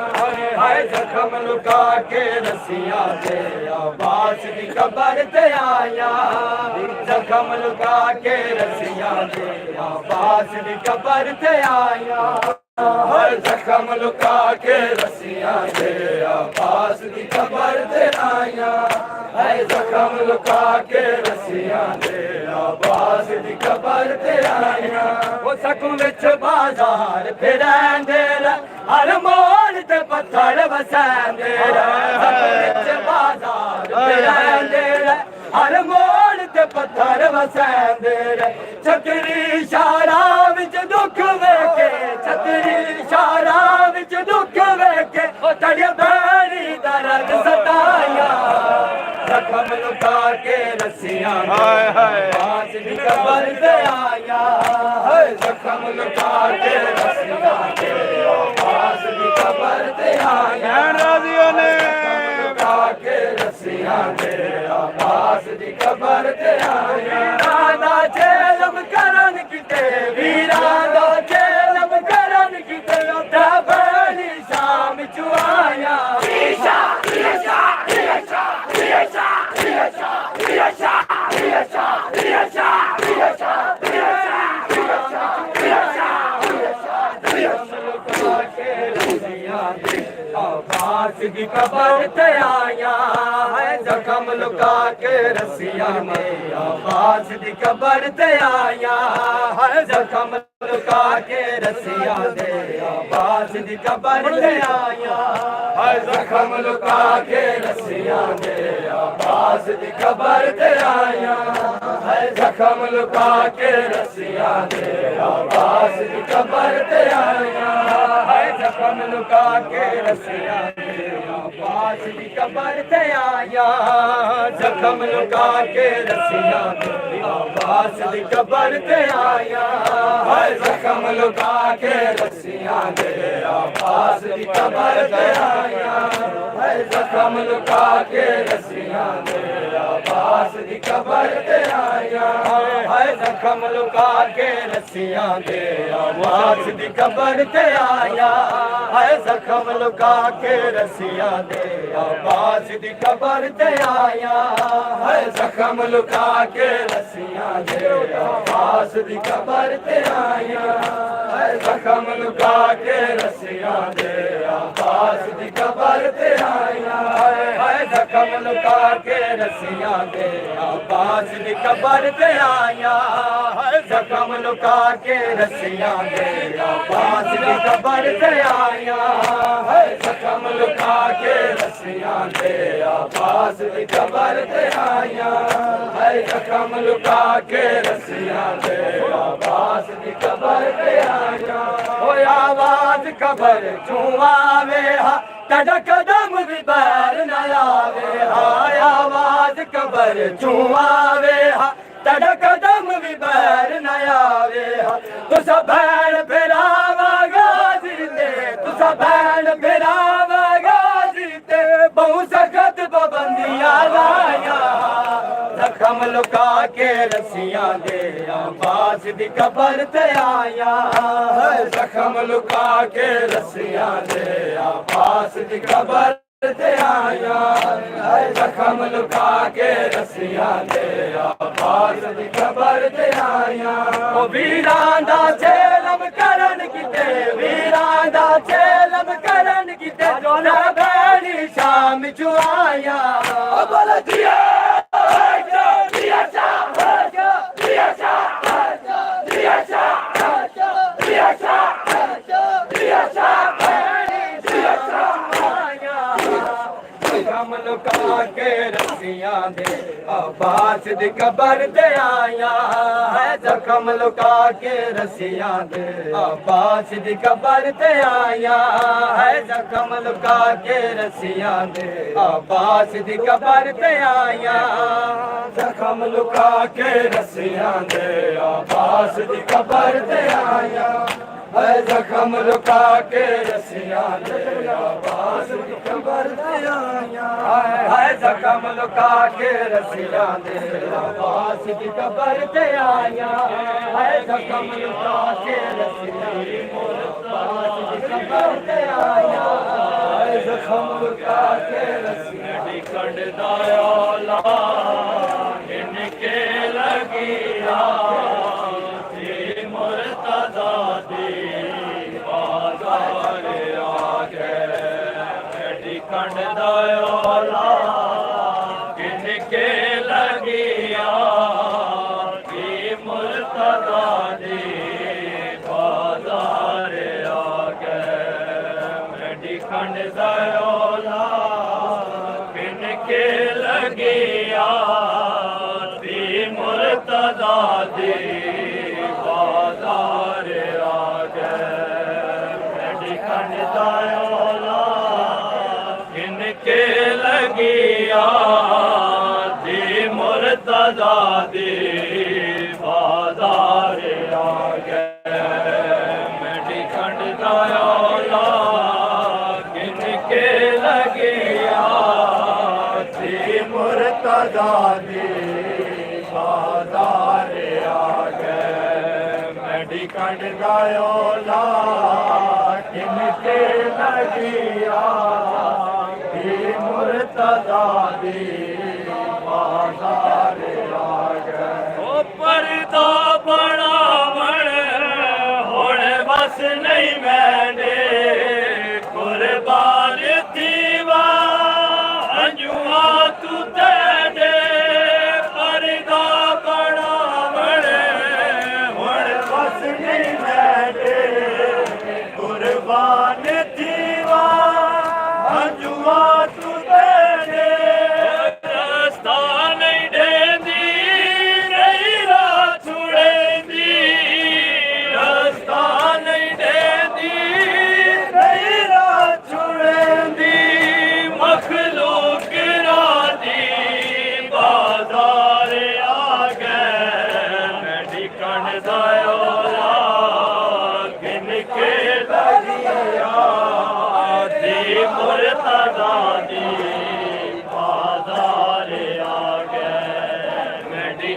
E: है जखम लुका के रस्सियां दे अब्बास दी कबर ते आया जखम लुका के रस्सियां दे अब्बास दी कबर ते आया है जखम लुका के रस्सियां दे अब्बास दी कबर ते आया है जखम लुका के रस्सियां दे अब्बास दी कबर ते आया वो सकूं विच बाजार फिरैंदे हर मोड़ ते पत्थर वसैंदे सकूं विच बाजार फिरैंदे हर मोड़ ते पत्थर वसैंदे छतरी शारा विच दुख वेखे छतरी शारा विच दुख वेखे ओ तड़िया बैरी दर्द सताया जखम लुका के रस्सियां अब्बास दी कबर ते आया है जखम लुका के रस्सियां दे अब्बास दी कबर ते आया राजियों ने लुका के रस्सियां दे अब्बास दी कबर ते आया वीरां दा चेलम करन किते वीरां दा चेलम करन किते उत्थे बैरी शाम च आया अब्बास दी कबर ते आया है जखम लुका के रस्सियां में अब्बास दी कबर ते आया है जखम लुका के रस्सियां दे अब्बास दी कबर ते आया है जखम लुका के रस्सियां दे अब्बास दी कबर ते आया है जखम लुका के रस्सियां दे अब्बास दी कबर ते आया है जखम लुका के रस्सियां दे अब्बास
F: अब्बास दी कबर ते आया जख्म लुका के रस्सियां दे अब्बास दी कबर ते आया हाय जख्म लुका के रस्सियां दे अब्बास दी कबर ते आया हाय जख्म लुका के रस्सियां दे अब्बास दी कबर ते आया हाय जख्म लुका के रस्सियां दे अब्बास दी कबर ते आया हाय जख्म लुका के रस्सियां दे अब्बास दी कबर ते आया हाय जख्म लुका के रस्सियां दे अब्बास दी कबर ते आया हाय जख्म लुका के रस्सियां दे अब्बास दी कबर ते आया हाय जख्म लुका के रस्सियां दे अब्बास दी कबर ते आया हाय जख्म लुका के रस्सियां दे अब्बास दी कबर ते आया हाय जख्म लुका के रस्सियां दे अब्बास दी कबर ते आया हाय जख्म लुका के रस्सियां दे अब्बास दी कबर ते आया ओ आवाज कबर चूं आवे हा तड़ा कदम भी बैर न आवे हाय आवाज कबर चूं आवे हा तड़ा कदम भी बैर न आवे हा तुसा भैन फिरावा गाजी ते तुसा भैन फिरावा गाजी ते बहु सख्त पाबंदियां लाया जख्म लुका के रस्सियां दे अब्बास दी कबर ते आया जख्म लुका के रस्सियां दे अब्बास दी कबर ते आया जख्म लुका के रस्सियां दे अब्बास दी कबर ते आया ओ वीरां दा चेलम करन किते वीरां दा चेलम करन किते जोना भैनी शाम चु आया ओ बोल दिया जख्म लुका के रस्सियां दे अब्बास दी कबर ते आया है जख्म लुका के रस्सियां दे अब्बास दी कबर ते आया है जख्म लुका के रस्सियां दे अब्बास दी कबर ते आया जख्म लुका के रस्सियां दे अब्बास दी कबर ते आया है जख्म लुका के रस्सियां दे अब्बास दी कबर ते आया है जख्म लुका के रस्सियां दे अब्बास दी कबर ते आया है जख्म लुका के रस्सियां दे अब्बास दी कबर ते आया है जख्म लुका के रस्सियां दी कंड दाया इनके लगिया मुर्तज़ा दी बाज़ार आगे मेरी कंड दयोला किनके लगिया की मुर्तज़ा दी बाज़ार आगे मेरी कंड दयोला किनके लगिया की मुर्तज़ा दी बाज़ार आगे मेरी कंड दयोला किनके लगिया दी मुर्तज़ा दी बाज़ार आगे मेरी कंड दयोला किनके लगिया दी मुर्तज़ा दी बाज़ार आगे मेरी कंड दयोला किनके लगिया दी मुर्तज़ा दी बाज़ार आगे ओ पर्दा बड़ा बड़े होने बस नहीं मैंने कुर्बान थीवा अंजुआ तू तेरे पर्दा बड़ा बड़े होने बस नहीं मैंने कुर्बान थीवा अंजुआ तू तेरे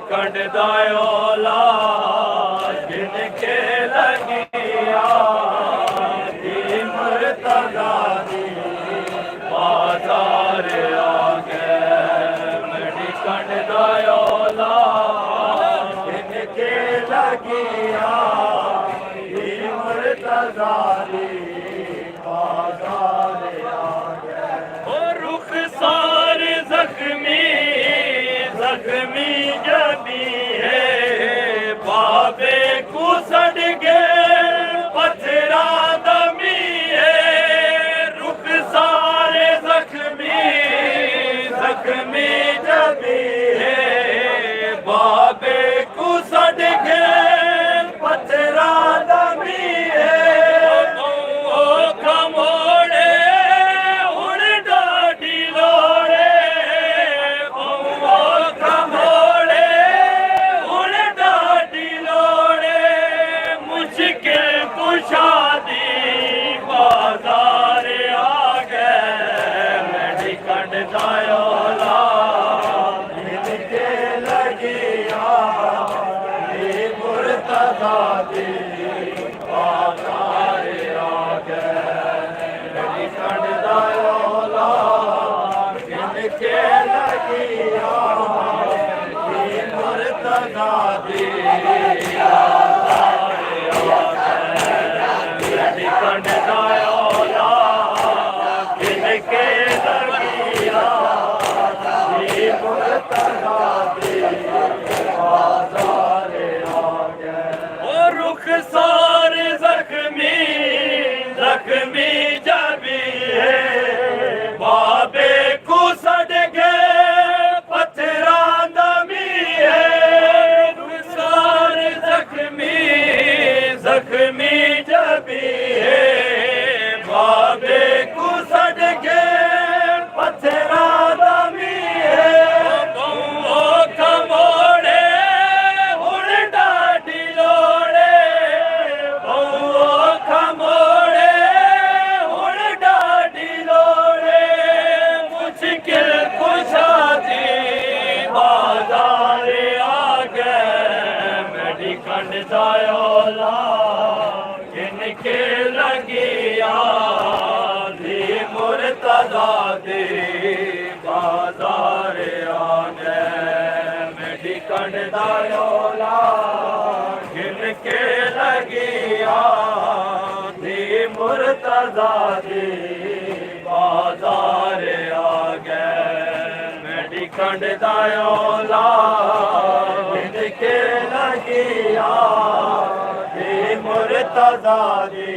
F: कंड दायोला जिनके लगिया मुर्तदा दी बाजार आ गए मेरी कंड दायोला जिनके लगिया मुर्तदा दी बाजार आ गए और रुख सारे जख्मी जख्मी जबी है बाबे को सड़ गए पथरा दमी है रुख सारे जख्मी जख्मी जबी है बाबे को सड़ गए पथरा दमी है ओ कमोड़े उड़ डाडी लोड़े शादी बाजार आ गए मेरी कंड दायोला जिनके लगिया मुर्तदा दी बाजार आ गए मेरी कंड दायोला जिनके लगिया मुर्तदा दी कंड दायोला जिनके लगिया मुर्तदा दी बाजार आ गए और रुख सारे जख्मी जख्मी जबी है बाबे को सड़ गए पथरा दमी है रुख सारे जख्मी जख्मी जबी बाबे को सड़ गए पथरा दमी है ओ कमोड़े उड़ डाडी लोड़े ओ कमोड़े उड़ डाडी लोड़े मुश्किल कुशादी बाजार आ गए मेरी कंड दायोला जिनके लगिया मुर्तदा दे बाजार आ गए मेरी कंड दायोला जिनके लगिया मुर्तदा दे बाजार आ गए मेरी कंड दायोला जिनके लगिया मुर्तदा दी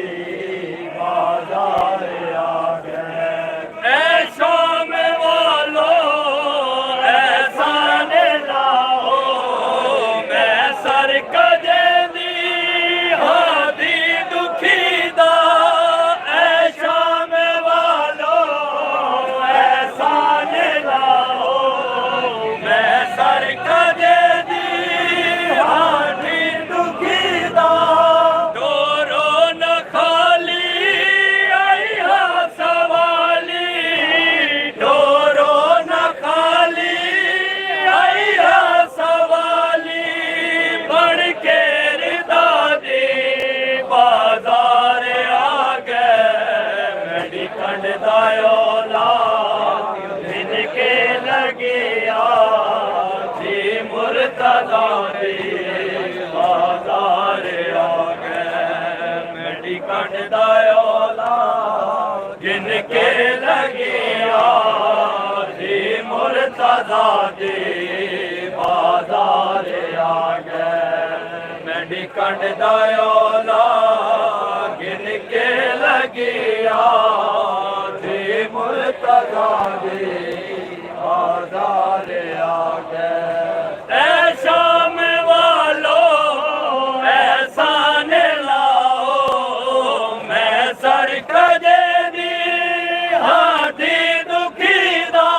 F: बाजार आ गए ऐ शाम वालो ऐसा ने लाओ मैं सर कजे दी हादी दुखी दा ऐ शाम वालो ऐसा ने लाओ मैं सर कजे दी हादी दुखी दा कंड दायोला जिनके लगिया मुर्तदा दी बाजार आ गए मेरी कंड दायोला जिनके लगिया मुर्तदा दी बाजार आ गए मेरी कंड दायोला जिनके लगिया मुर्तदा दी बाजार आ गए ऐ शाम वालो ऐसा ने लाओ मैं सर कजे दी हादी दुखी दा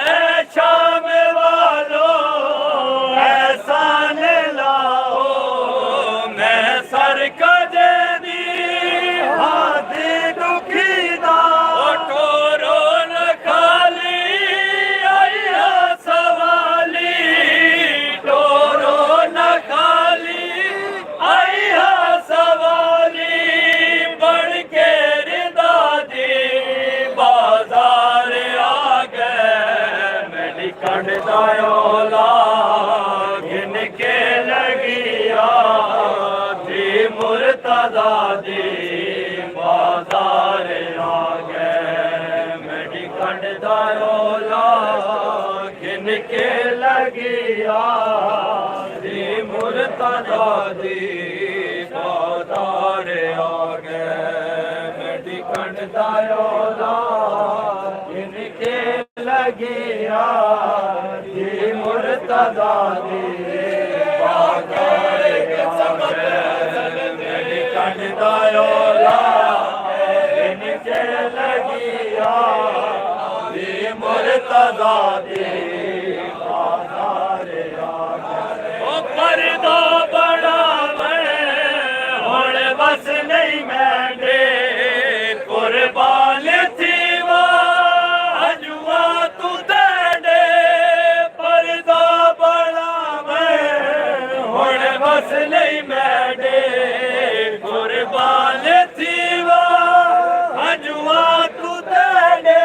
F: ऐ शाम वालो ऐसा ने लाओ मैं सर कजे दी हादी दुखी दा टोरो न खाली कंडदायोला गिन के लगिया दी मुर्तदा दी बाजार आ गए मेरी कंडदायोला गिन के लगिया दी मुर्तदा दी बाजार आ गए मेरी कंडदायोला गिन के लगिया दी मुर्तदा दी बाजार आ गए मेरी कंडदायोला गिन के लगिया दी मुर्तदा दी बाजार आ गए ओ पर्दा बड़ा मैं हुण बस नहीं मैं दे कुर्बान थी जुआ तू दे पर्दा बड़ा मैं हुण बस नहीं मैं दे कुर्बान थी जुआ तू दे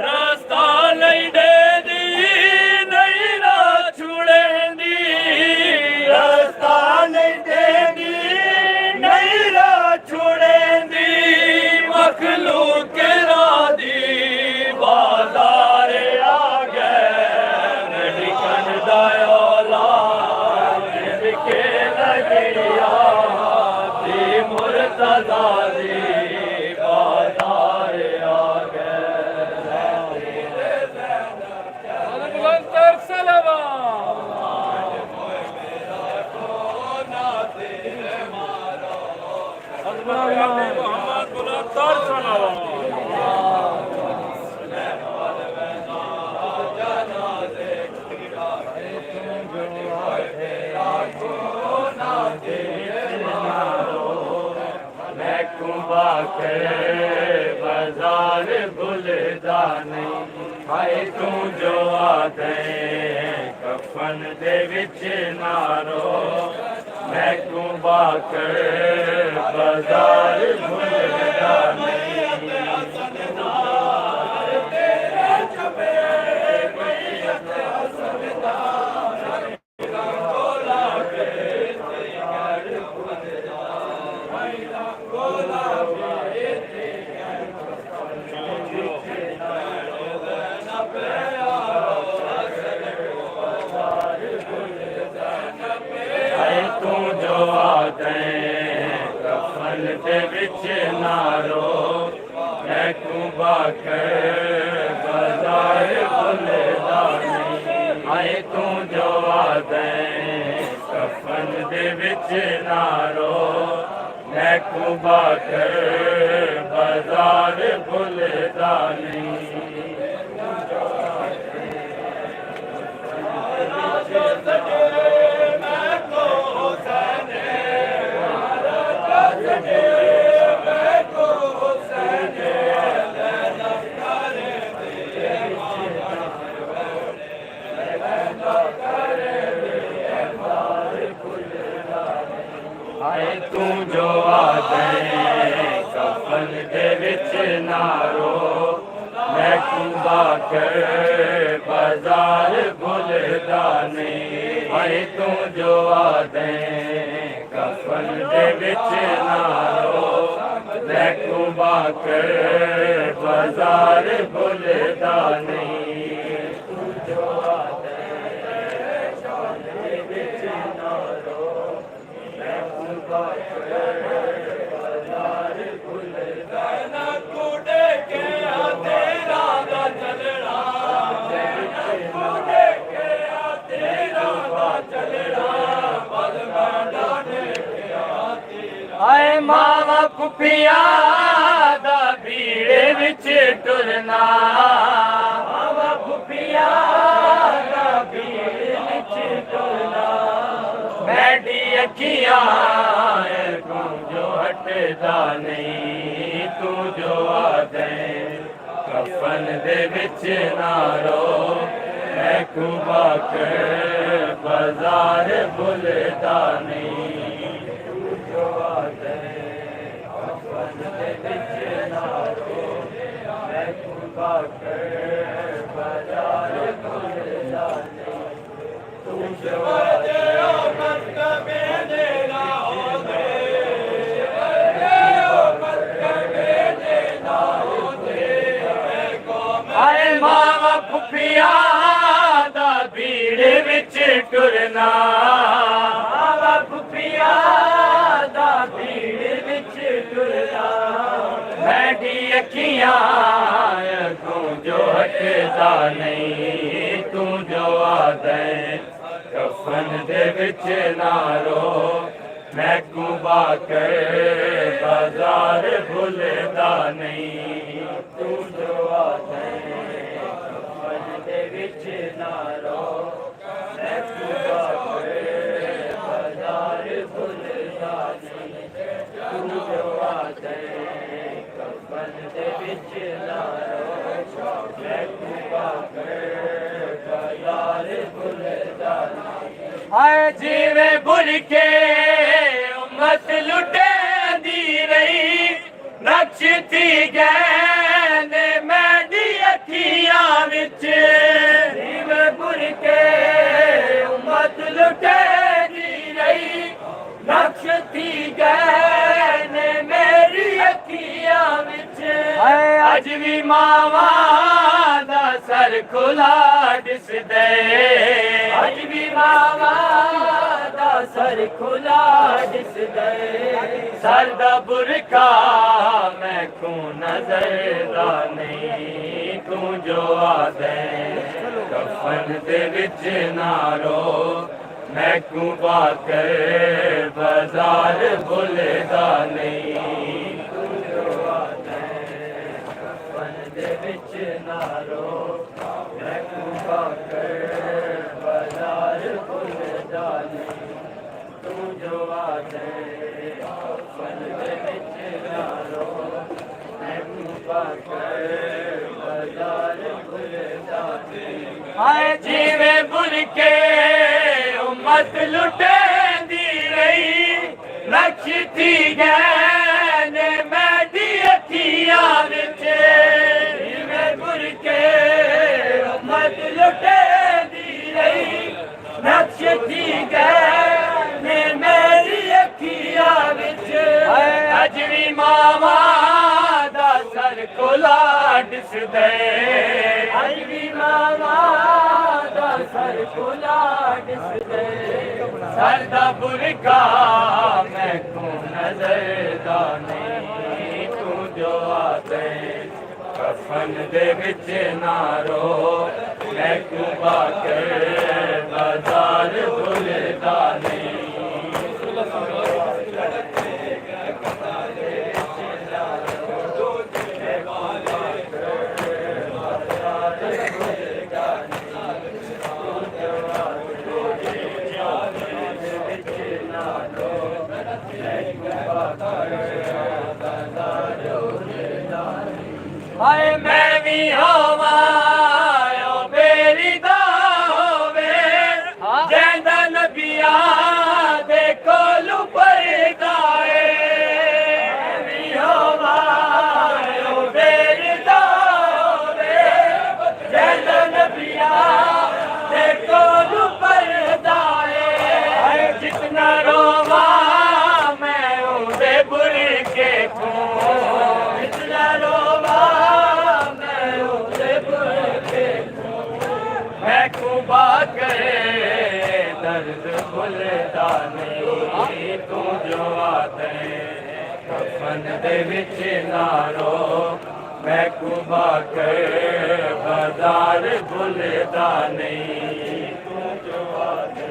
F: रास्ता नहीं दे दी नहीं ना छुड़ेंदी रास्ता नहीं देगी नहीं ना छुड़ेंदी मखलूक रादी बाजार आ गए मेरी कंडदायोला गिन के लगिया दी मुर्तदा दी बाजार आ गए बुलंदर सलवा मोहम्मद बुलंदर सलवा मैं कुंभा करे बाजार भुलदा नहीं हाय तू जो आदे कफन दे विच नारो मैं कुंभा करे बाजार भुलदा नहीं तू जो आदे कफन दे विच नारो मैं कुंभा करे बाजार भुलदा नहीं आए तू जो आदे कफन दे विच नारो मैं कुंभा करे बाजार भुलदा नहीं आए तू जो आदे कफन दे विच नारो मैं कुंभा करे बाजार भुलदा नहीं आए तू जो आदे कफन दे विच नारो मैं कुंभा करे बाजार भुलदा नहीं तू जो आदे कफन दे विच नारो मैं कुंभा करे बाजार भुलदा ना कूड़े के तेरा दा चलना कूड़े के तेरा दा चलना आए मावा कुपिया दा भीड़े विच टुरना मावा कुपिया दा भीड़े विच टुरना मैडी अखियां तू जो हटदा नहीं तू जो आदे कफन दे विच नारो मैं कुंभा करे बाजार भुलदा नहीं तू जो आदे कफन दे विच नारो मैं कुंभा करे बाजार भुलदा ਫੁੱਫੀਆਂ ਦਾ ਭੀੜ ਵਿੱਚ ਟੁਰਨਾ ਮਾਵਾ ਫੁੱਫੀਆਂ ਦਾ ਭੀੜ ਵਿੱਚ ਟੁਰਨਾ ਮੈਡੀ ਅੱਖੀਆਂ ਤੂੰ ਜੋ ਹਟਦਾ ਨਹੀਂ ਤੂੰ ਜੋ ਆਦੇ ਕਫਨ ਦੇ ਵਿੱਚ ਨਾ ਰੋ ਮੈਂ ਕੁਬਾ ਕਰ ਬਾਜ਼ਾਰ ਭੁੱਲਦਾ ਨਹੀਂ ਤੂੰ ਜੋ ਆਦੇ ਕਫਨ ਦੇ ਵਿੱਚ ਨਾ ਰੋ ਮੈਂ ਕੁਬਾ ਕਰ ਬਾਜ਼ਾਰ ਭੁੱਲਦਾ ਨਹੀਂ ਤੂੰ ਜੋ ਆਦੇ ਕਫਨ ਦੇ ਵਿੱਚ ਨਾ ਰੋ ਮੈਂ ਕੁਬਾ ਕਰ ਬਾਜ਼ਾਰ ਭੁੱਲਦਾ ਨਹੀਂ ਹਾਏ ਜਿਵੇਂ ਭੁੱਲ ਕੇ ਉਮਤ ਲੁੱਟਦੀ ਰਹੀ ਨਕਸ਼ ਥੀ ਗਏ ਨੇ ਮੈਡੀ ਅੱਖੀਆਂ ਵਿੱਚ ਜਿਵੇਂ ਭੁੱਲ ਕੇ ਉਮਤ ਲੁੱਟਦੀ ਰਹੀ ਨਕਸ਼ ਥੀ ਗਏ ਨੇ ਮੇਰੀ ਅੱਖੀਆਂ ਵਿੱਚ ਅੱਜ ਵੀ ਮਾਵਾਂ ਦਾ ਸਰ ਖੁੱਲਾ ਦਿਸਦੇ ਅੱਜ ਵੀ ਮਾਵਾਂ ਦਾ ਸਰ ਖੁੱਲਾ ਦਿਸਦੇ ਸਰ ਦਾ ਬੁਰਕਾ ਮੈਂਨੂੰ ਨਜ਼ਰ ਦਾ ਨਹੀਂ ਤੂੰ ਜੋ ਆਦੇ ਕਫਨ ਦੇ ਵਿੱਚ ਨਾ ਰੋ ਮੈਂ ਕੁਬਾ ਕਰ ਬਾਜ਼ਾਰ ਭੁੱਲਦਾ ਨਹੀਂ ਤੂੰ ਜੋ ਆਦੇ ਕਫਨ ਦੇ ਵਿੱਚ ਨਾ ਰੋ ਮੈਂ ਕੁਬਾ ਕਰ ਬਾਜ਼ਾਰ ਭੁੱਲਦਾ ਨਹੀਂ ਤੂੰ ਜੋ ਆਦੇ ਕਫਨ ਦੇ ਵਿੱਚ ਨਾ ਰੋ ਮੈਂ ਕੁਬਾ ਕਰ ਬਾਜ਼ਾਰ ਭੁੱਲਦਾ ਨਹੀਂ ਹਾਏ ਜਿਵੇਂ ਭੁੱਲ ਕੇ ਉਮਤ ਲੁੱਟਦੀ ਰਹੀ ਨਕਸ਼ ਥੀ ਗਏ ਨੇ ਮੈਡੀ ਅੱਖੀਆਂ ਵਿੱਚ ਜਿਵੇਂ ਭੁੱਲ ਕੇ ਉਮਤ ਲੁੱਟਦੀ ਰਹੀ ਨਕਸ਼ ਥੀ ਗਏ ਨੇ ਮੇਰੀ ਅੱਖੀਆਂ ਵਿੱਚ ਅੱਜ ਵੀ ਮਾਵਾਂ ਦਾ ਸਰ ਖੁੱਲਾ ਦਿਸਦੇ ਅੱਜ ਵੀ ਮਾਵਾਂ ਦਾ ਸਰ ਖੁੱਲਾ ਦਿਸਦੇ ਸਰ ਦਾ ਬੁਰਕਾ ਮੈਂਨੂੰ ਨਜ਼ਰ ਦਾ ਨਹੀਂ ਤੂੰ ਜੋ ਆਦੇ ਕਫਨ ਦੇ ਵਿੱਚ ਨਾ ਰੋ ਮੈਂ ਕੁਬਾ ਕਰ ਬਾਜ਼ਾਰ ਭੁੱਲਦਾ ਨਹੀਂ ਹਾਏ ਮੈਂ ਵੀ ਹੋਵਾਂ ਓ ਮੇਰੀ ਦਾ ਹੋਵੇ ਜੈਂਦਾ ਨਬੀਆਂ ਦੇ ਕੋਲੋਂ ਪਰਦਾ ਏ ਮੈਂ ਵੀ ਹੋਵਾਂ ਓ ਮੇਰੀ ਦਾ ਹੋਵੇ ਜੈਂਦਾ ਨਬੀਆਂ ਦੇ ਕੋਲੋਂ ਪਰਦਾ ਏ ਜਿਤਨਾ ਰੋਵਾਂ ਮੈਂ ਉਹਦੇ ਬੁਰਕੇ ਤੋਂ ਜਿਤਨਾ ਰੋਵਾਂ ਕੁਬਾ ਕਰੇ ਦਰਦ ਭੁੱਲਦਾ ਨਹੀਂ ਤੂੰ ਜੋ ਆਦੇ ਕਫਨ ਦੇ ਵਿੱਚ ਨਾ ਰੋ ਮੈਂ ਕੁਬਾ ਕਰ ਬਾਜ਼ਾਰ ਭੁੱਲਦਾ ਨਹੀਂ ਤੂੰ ਜੋ ਆਦੇ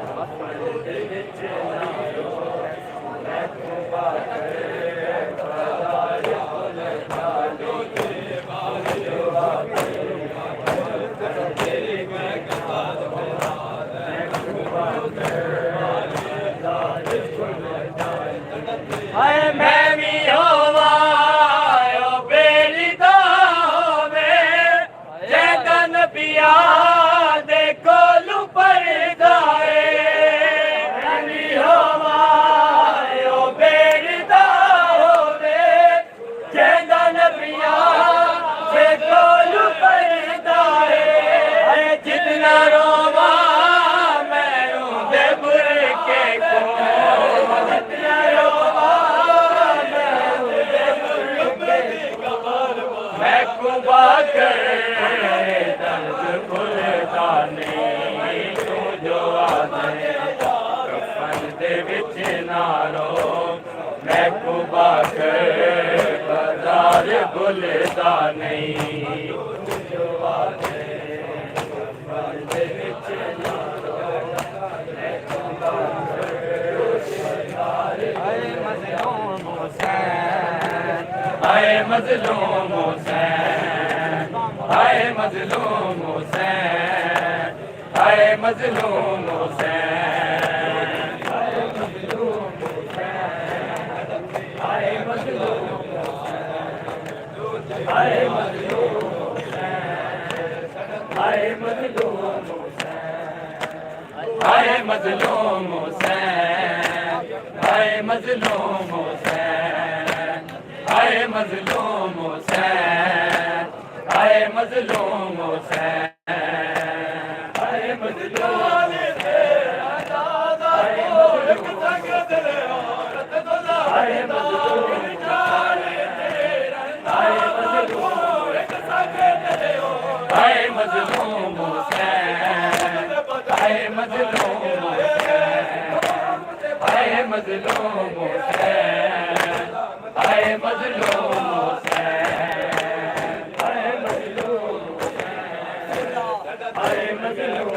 F: ਕਫਨ ਦੇ ਵਿੱਚ ਨਾ ਰੋ ਮੈਂ ਕੁਬਾ ਕਰ ਬਾਜ਼ਾਰ ਭੁੱਲਦਾ ਨਹੀਂ ਜੋ ਆਦੇ ਹਾਏ ਮੈਂ ਵੀ ਹੋਵਾਂ ਓ ਬੇਲੀ ਦਾ ਹੋਵੇ ਜੈਦਾ ਨਬੀਆਂ ਦੇ ਕੋਲੋਂ ਪਰਦਾ ਏ ਮੈਂ ਵੀ ਹੋਵਾਂ बाकर दर्द भुलदा नहीं तू जो आदे कफन दे विच ना रो मैं को बाकर बाजार भुलदा नहीं जो आदे कफन दे विच ना रो मैं को बाकर आए मजलूम हुसैन आए मजलूम हुसैन आए मजलूम हुसैन आए मजलूम हुसैन आए मजलूम हुसैन आए मजलूम हुसैन आए मजलूम हुसैन आए मजलूम हुसैन आए मजलूम हुसैन आए मजलूम हुसैन आए मजलूम हुसैन आए मजलूम हुसैन आए मजलूम आए मजलूम हुसैन आए मजलूम हुसैन आए मजलूम हुसैन आए मजलूम हुसैन आए मजलूम आए मजलूम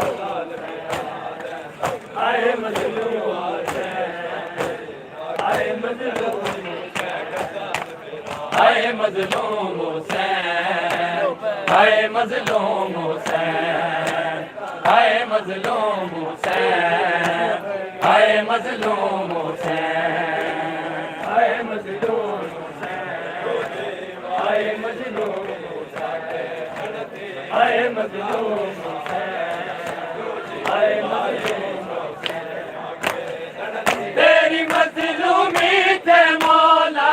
F: आए मजलूम आए मजलूम आए मजलूम हुसैन आए मजलूम हुसैन आए मजलूम हुसैन आए मजलूम हुसैन आए मजलूम हुसैन आए मजलूम हुसैन आए मजलूम हुसैन आए मजलूम तेरी मजलूमी ते मौला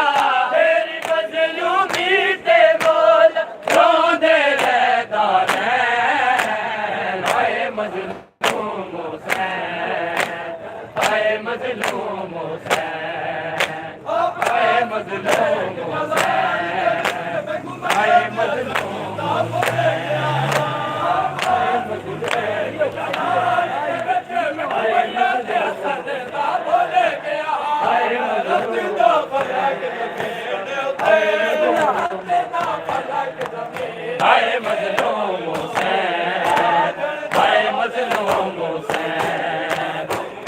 F: तेरी मजलूमी ते मौला रोंदे रहदा रैन आए मजलूम हुसैन आए मजलूम हुसैन आए मजलूम हुसैन आए मजलूम आए मजलूम हुसैन आए मजलूम हुसैन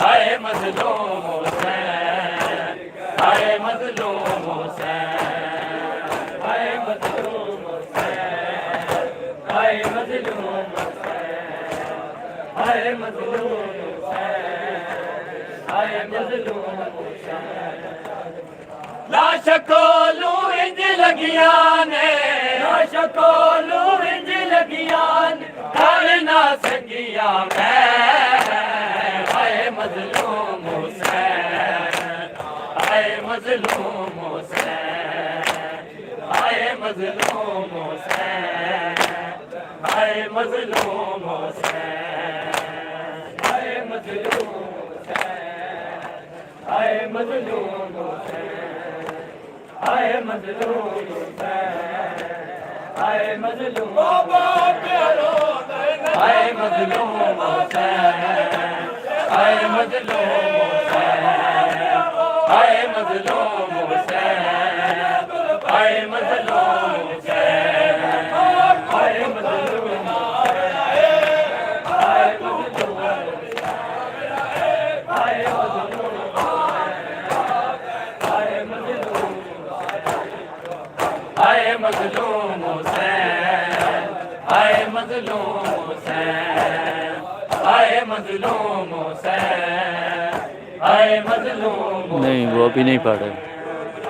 F: आए मजलूम हुसैन आए मजलूम हुसैन आए मजलूम हुसैन आए मजलूम हुसैन आए मजलूम हुसैन आए मजलूम हुसैन लाश कोलू इंज लगिया ने लाश कोलू इंज लगिया ने कर ना सकिया मैं आए मजलूम हुसैन आए मजलूम हुसैन आए मजलूम हुसैन आए मजलूम हुसैन आए मजलूम हुसैन आए मजलूम हुसैन आए मजलूम हुसैन आए मजलूम आए मजलूम हुसैन आए मजलूम हुसैन आए मजलूम हुसैन आए मजलूम हुसैन आए मजलूम आए मजलूम आए मजलूम आए मजलूम हुसैन आए मजलूम हुसैन आए मजलूम हुसैन आए मजलूम
G: नहीं वो अभी नहीं पढ़ रहे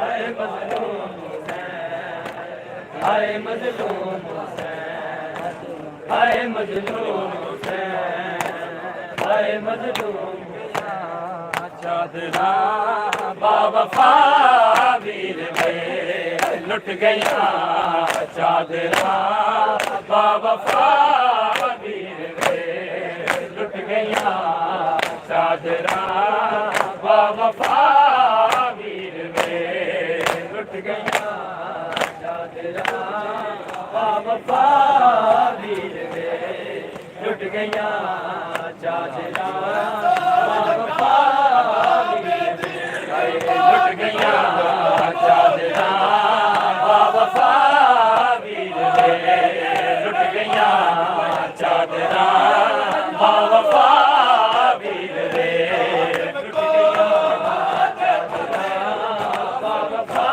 F: आए मजलूम हुसैन आए मजलूम हुसैन आए मजलूम हुसैन आए मजलूम चादरा बावफा वीर वे लुट गया चादरा बावफा वीर वे लुट गया चादरा बावफा वीर वे लुट गया चादरा बावफा वीर वे लुट गया चादरा बावफा वीर वे लुट गया चादरा बावफा वीर वे लुट गया चादरा बावफा वीर वे लुट गया चादरा बावफा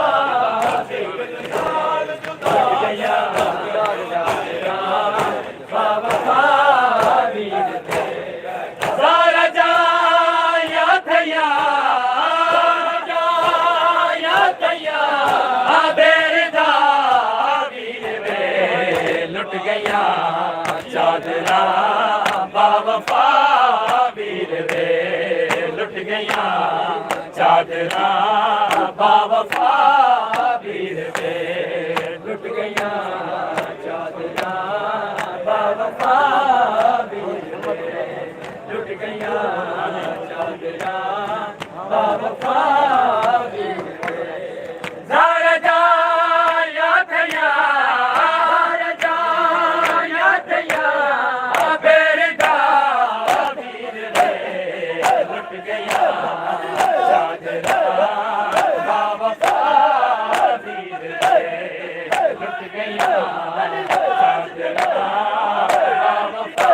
F: वीर वे लुट गया चादरा बावफा वीर वे सारा जाया थया बेरदा वीर वे लुट गया चादरा बावफा वीर वे लुट गया चादरा बावफा वीर वे लुट गया चादरा बावफा वीर वे लुट गया चादरा बावफा वीर वे ज़ारा जाया थया बेरदा वीर वे लुट गया चादरा बावफा वीर वे लुट गया चादरा बावफा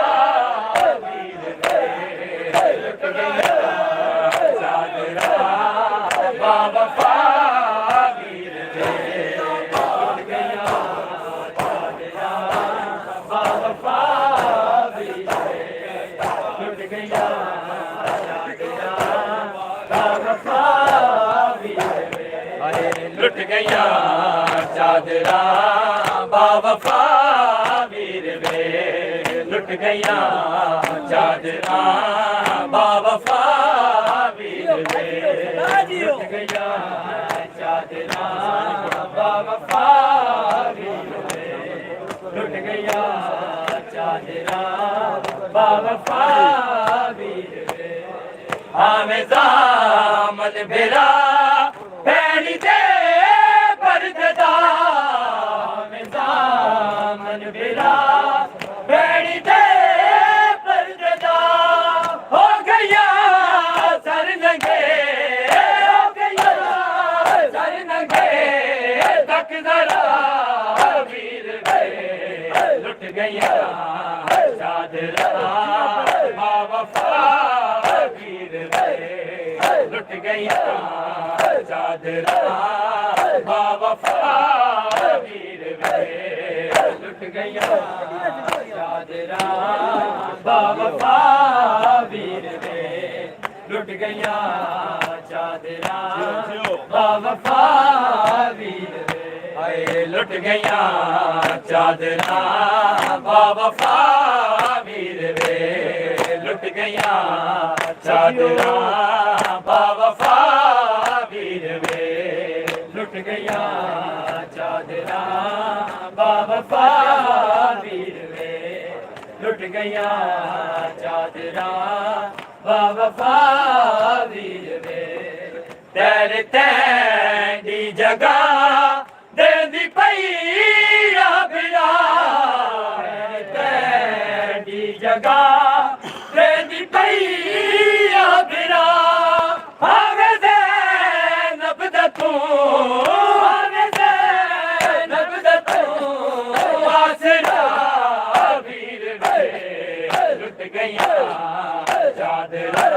F: वीर वे लुट गया चादरा बावफा वीर वे लुट गया चादरा बावफा वीर वे लुट गया चादरा बावफा वीर वे लुट गया चादरा बावफा वीर वे लुट गया चादरा बावफा वीर वे लुट गया चादरा बावफा वीर वे लुट गया चादरा बावफा वीर वे आमे ज़ामन बेरा भैनी दे परददा आमे ज़ामन बेरा भैनी दे परददा हो गया सर नंगे हो गया सर नंगे तक जरा वीर वे लुट गया चादरा बावफा वीर वे लुट गया चादरा बावफा वीर वे लुट गया चादरा बावफा वीर वे लुट गया चादरा बावफा वीर वे आए लुट गया चादरा बावफा वीर वे लुट गया चादरा बावफा वीर वे लुट गया चादरा बावफा वीर वे लुट गया चादरा बावफा वीर वे तेरे तेरी जगह दे दी पई बिरा तेरी जगह दे दी पई बिरा आवे ज़ैनब दा तू आवे ज़ैनब दा तू आसरा वीर वे लुट गया चादरा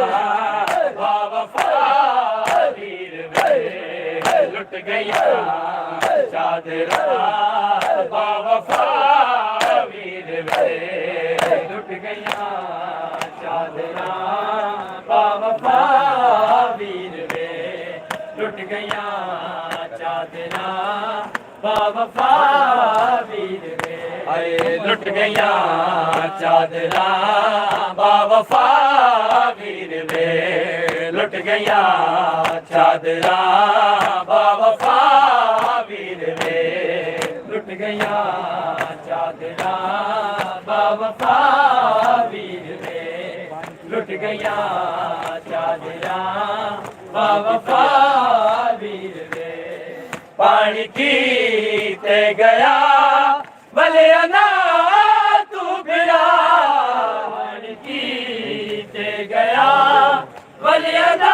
F: बावफा वीर वे लुट गया चादरा बावफा वीर वे लुट गया चादरा बावफा वीर वे लुट गया चादरा बावफा वीर वे आए लुट गया चादरा बावफा वीर वे लुट गया चादरा बावफा वीर वे लुट गया चादरा बावफा वीर वे लुट गया चादरा बावफा वीर वे पानी पीते गया वलियाना तू बिरान की ते गया वलियाना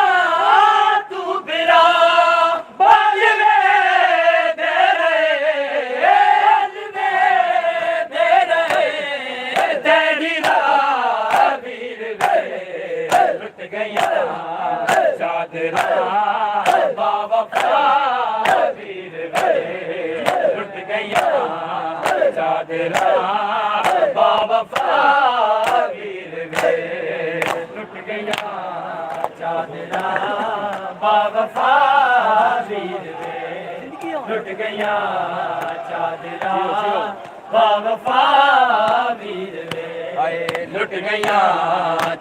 F: तू बिरा बाज में दे रहे तेरी वीर गए लुट गया चादरा बाबा वीर गए लुट गया चादरा बाबा वीर गए लुट गया चादरा बाबा वीर गए लुट गया चादरा बाबा वीर वे लुट गया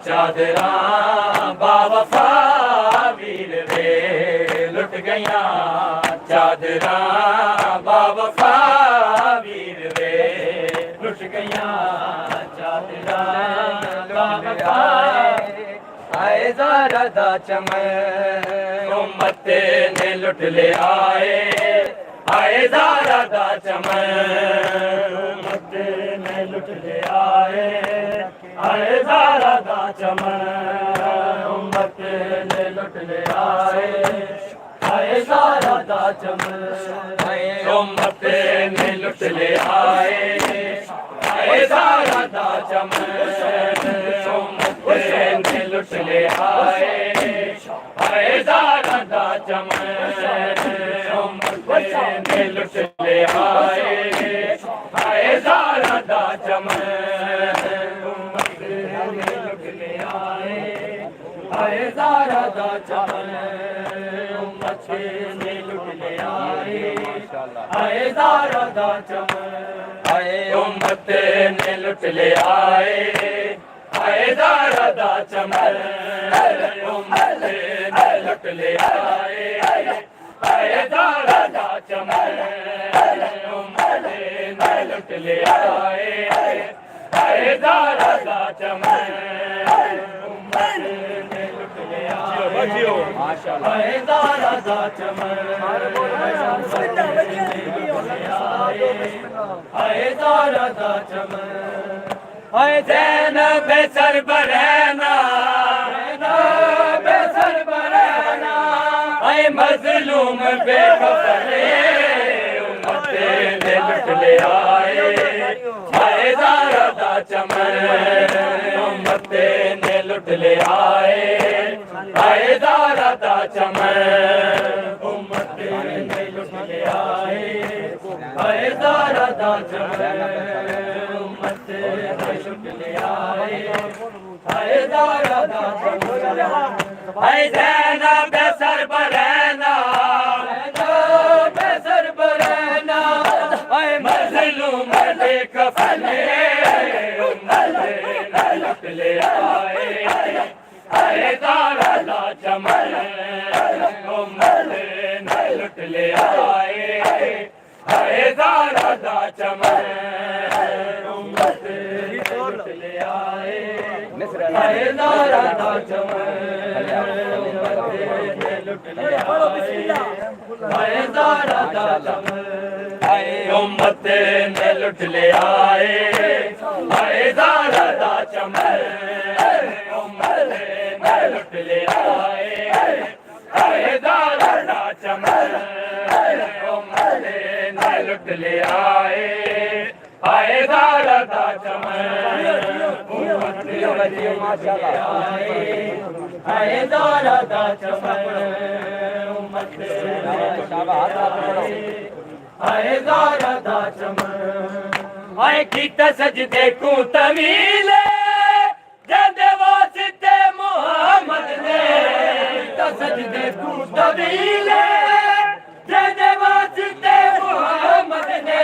F: चादरा बाबा वीर वे लुट गया चादरा बाबा वीर वे लुट गया चादरा बाबा आए ज़ारा दा चमन उम्मत ने लुट ले आए ज़ारा दा चमन उम्मत ने लुट ले आए ज़ारा दा चमन उम्मत ने लुट ले आए ज़ारा दा चमन उम्मत ने लुट ले आए ज़ारा दा चमन उम्मत ने लुट ले आए ज़ारा दा चमन ने लुट ले आए ज़ारा दा चमन उम्मत ने लुट ले आए ज़ारा दा चमन उम्मत ने लुट ले आए ज़ारा दा चमन उम्मत ने लुट ले आए ज़ारा दा चमन उम्मत ने लुट ले आए ज़ारा दा चमन उम्मत ने लुट ले आए ज़ारा दा चमन उम्मत ने लुट ले आए ज़ारा दा चमन ज़ारा दा चमन ज़ैनब सर बरहना सर बरहना मजलूम बेखबरे उम्मत ने लुट ले आए ज़ारा दा चमन उम्मत ने लुट ले आए ज़ारा दा चमन उम्मत ने लुट ले आए ज़ारा दा चमन उम्मत ने लुट ले आए ज़ारा दा चमन ज़ैनब सर बरहना सर बरहना मजलूम बेकफने उम्मत ने लुट ले आए ज़ारा दा चमन उम्मत ने लुट ले आए ज़ारा दा चमन उम्मत ने लुट ले आए ज़ारा दा चमन लुट ले आए ज़ारा दा चमन उम्मत ने लुट ले आए ज़ारा दा चमन उम्मत ने लुट ले आए ज़ारा दा चमन उम्मत ने लुट ले आए ज़ारा दा चमन उम्मत ने लुट ले आए ज़ारा दा चमन उम्मत ने ज़ारा दा चमन कीता सजदे को तवील जदे वास्ते मुहम्मद ने कीता सजदे को तवील जदे वास्ते मुहम्मद ने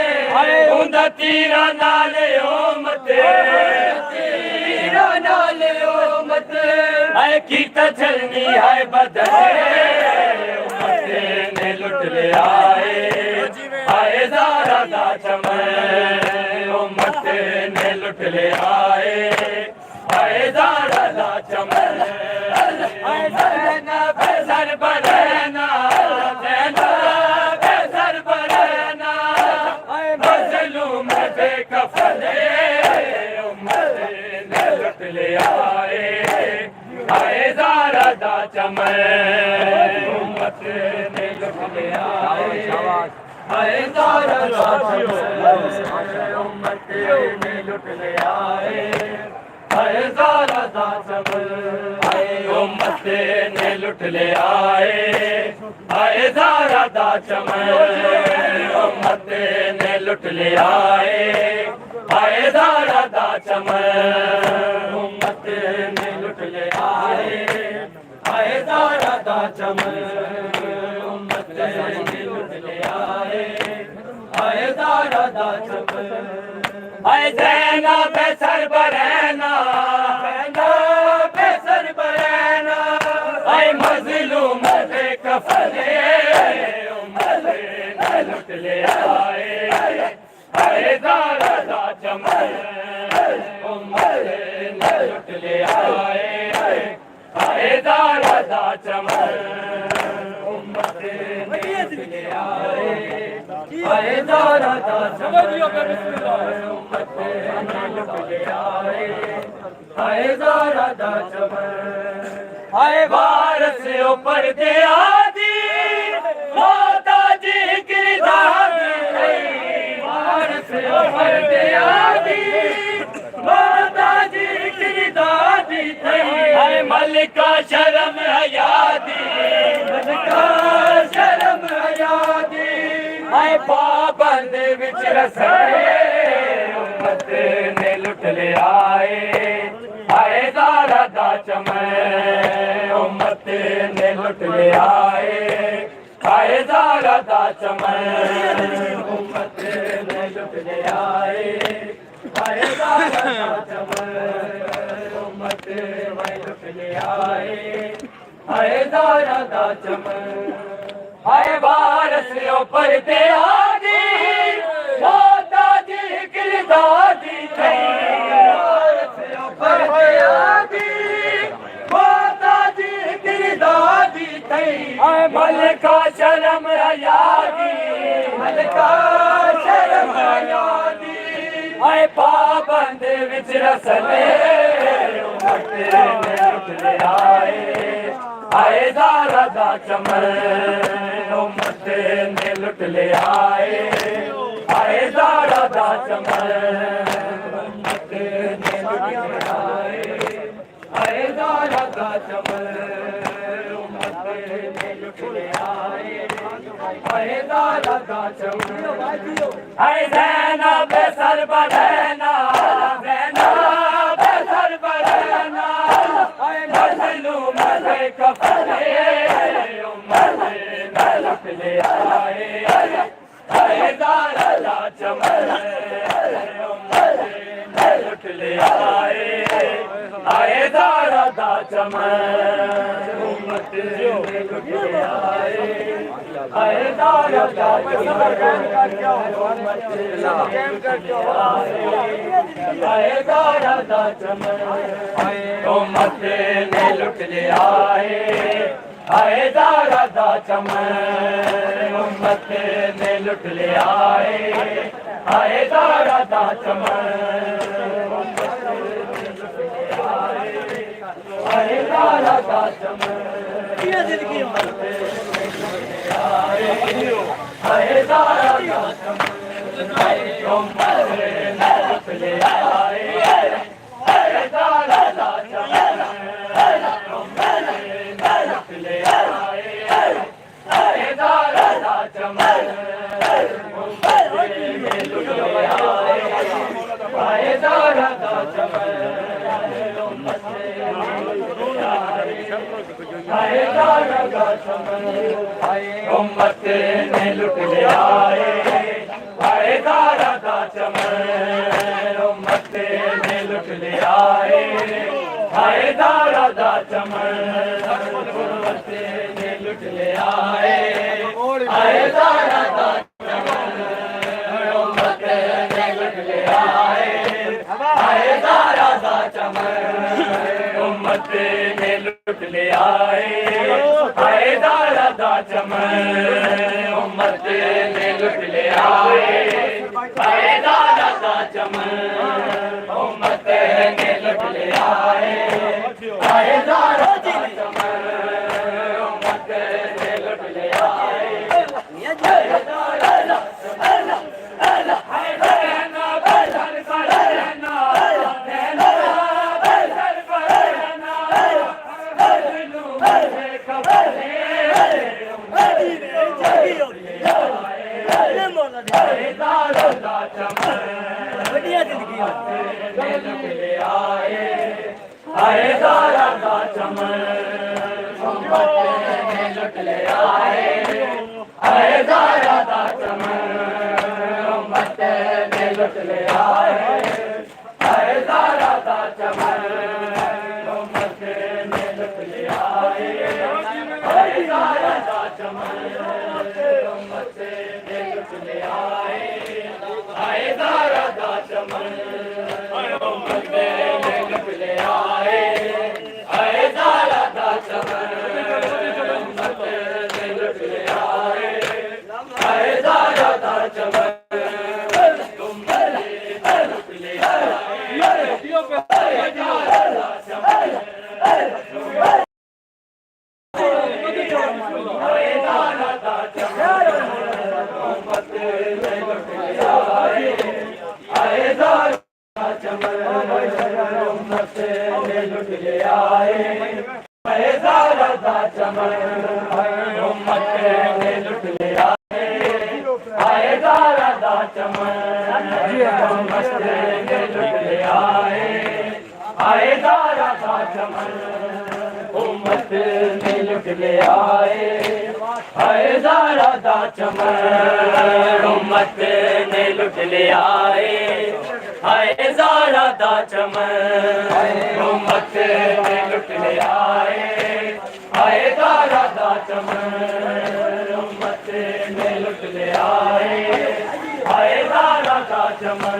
F: उंदा तीरा नाले उम्मत तीरा नाले उम्मत कीता चलनी है बदल उम्मत ने लुट ले आए ज़ारा दा चमन उम्मत ने लुट ले आए ज़ारा दा चमन ज़ैनब सर बरहना ज़ैनब सर बरहना मजलूम बे आए हाय ज़ारा दा चमन उम्मत ने लुट ले आए हाय ज़ारा दा चमन उम्मत ने लुट ले आए हाय ज़ारा दा चमन हाय उम्मत ने लुट ले आए हाय ज़ारा दा चमन उम्मत ने लुट ले आए हाय ज़ारा दा चमन उम्मत ने लुट ले आए हाय ज़ारा दा चमन उम्मत ने लुट ले आए हाय ज़ारा दा चमन हाय ज़ैना बेसर बरैना बेसर बरैना हाय मज़लूम दे कफने उम्मत ने लुट ले आए हाय ज़ारा दा चमन उम्मत ने लुट ले आए हाय ज़ारा दा चमन उम्मत ने लुट ले आए हाय ज़ारा दा चमन उम्मत ने लुट ले आए हाय ज़ारा दा चमन हाय वारस ऊपर दे आदी माता जी गिरदारी वारस ऊपर दे आदी माता जी गिरदारी हाय मलिका शर्म हयादी मलिका शर्म हयादी हाय पाबंद विच रसले उम्मत ने लुट ले आए हाय ज़ारा दा चमन उम्मत ने लुट ले आए हाय ज़ारा दा चमन उम्मत ने लुट ले आए हाय ज़ारा दा चमन उम्मत ने लुट ले आए हाय ज़ारा दा चमन हाय वारस ऊपर दे आदी माता जी गिरदारी वारस ऊपर दे आदी माता जी गिरदारी हाय मलिका शर्म हयादी मलिका शर्म हयादी हाय पाबंद विच रसले उम्मत ने लुट ले आए हाय ज़ारा दा चमन उम्मत ने लुट ले आए हाय ज़ारा दा चमन उम्मत ने लुट ले आए हाय ज़ारा दा चमन उम्मत ने लुट ले आए हाय ज़ारा दा चमन हाय ज़ैना बेसर बरैना ज़ैना बेसर बरैना हाय मज़लूम दे कफने उम्मत ने लुट ले आए हाय ज़ारा दा चमन उम्मत ने लुट ले आए हाय ज़ारा दा चमन उम्मत ने लुट ले आए हाय ज़ारा दा हाय ज़ारा दा चमन उम्मत ने लुट ले आए हाय ज़ारा दा चमन उम्मत ने लुट ले आए हाय ज़ारा दा चमन उम्मत ने लुट ले आए हाय ज़ारा दा चमन हाय ज़ारा दा चमन उम्मत ने लुट ले आए हाय ज़ारा दा चमन उम्मत ने लुट ले आए हाय ज़ारा दा चमन उम्मत ने लुट ले आए हाय ज़ारा दा चमन उम्मत ने लुट ले आए हाय ज़ारा दा चमन उम्मत ने लुट ले आए हाय ज़ारा दा चमन उम्मत ने लुट ले आए हाय ज़ारा दा चमन उम्मत ने लुट ले आए हाय ज़ारा दा चमन उम्मत ने लुट ले आए हाय ज़ारा दा चमन उम्मत ने लुट ले आए हाय ज़ारा दा चमन उम्मत ने लुट ले आए हाय ज़ारा दा चमन उम्मत ने लुट ले आए ले आए आए ज़ारा दा चमन उम्मत ने लुट ले आए आए ज़ारा दा चमन उम्मत ने लुट ले आए आए ज़ारा दा चमन उम्मत ने लुट ले आए आए ज़ारा दा चमन उम्मत ने लुट ले आए आए ज़ारा दा चमन उम्मत ने लुट ले आए आए ज़ारा दा चमन उम्मत ने लुट ले आए आए ज़ारा दा चमन उम्मत ने लुट ले आए आए ज़ारा दा चमन उम्मत ने लुट ले आए आए ज़ारा दा चमन उम्मत ने लुट ले आए आए ज़ारा दा चमन उम्मत ने लुट ले आए आए ज़ारा दा चमन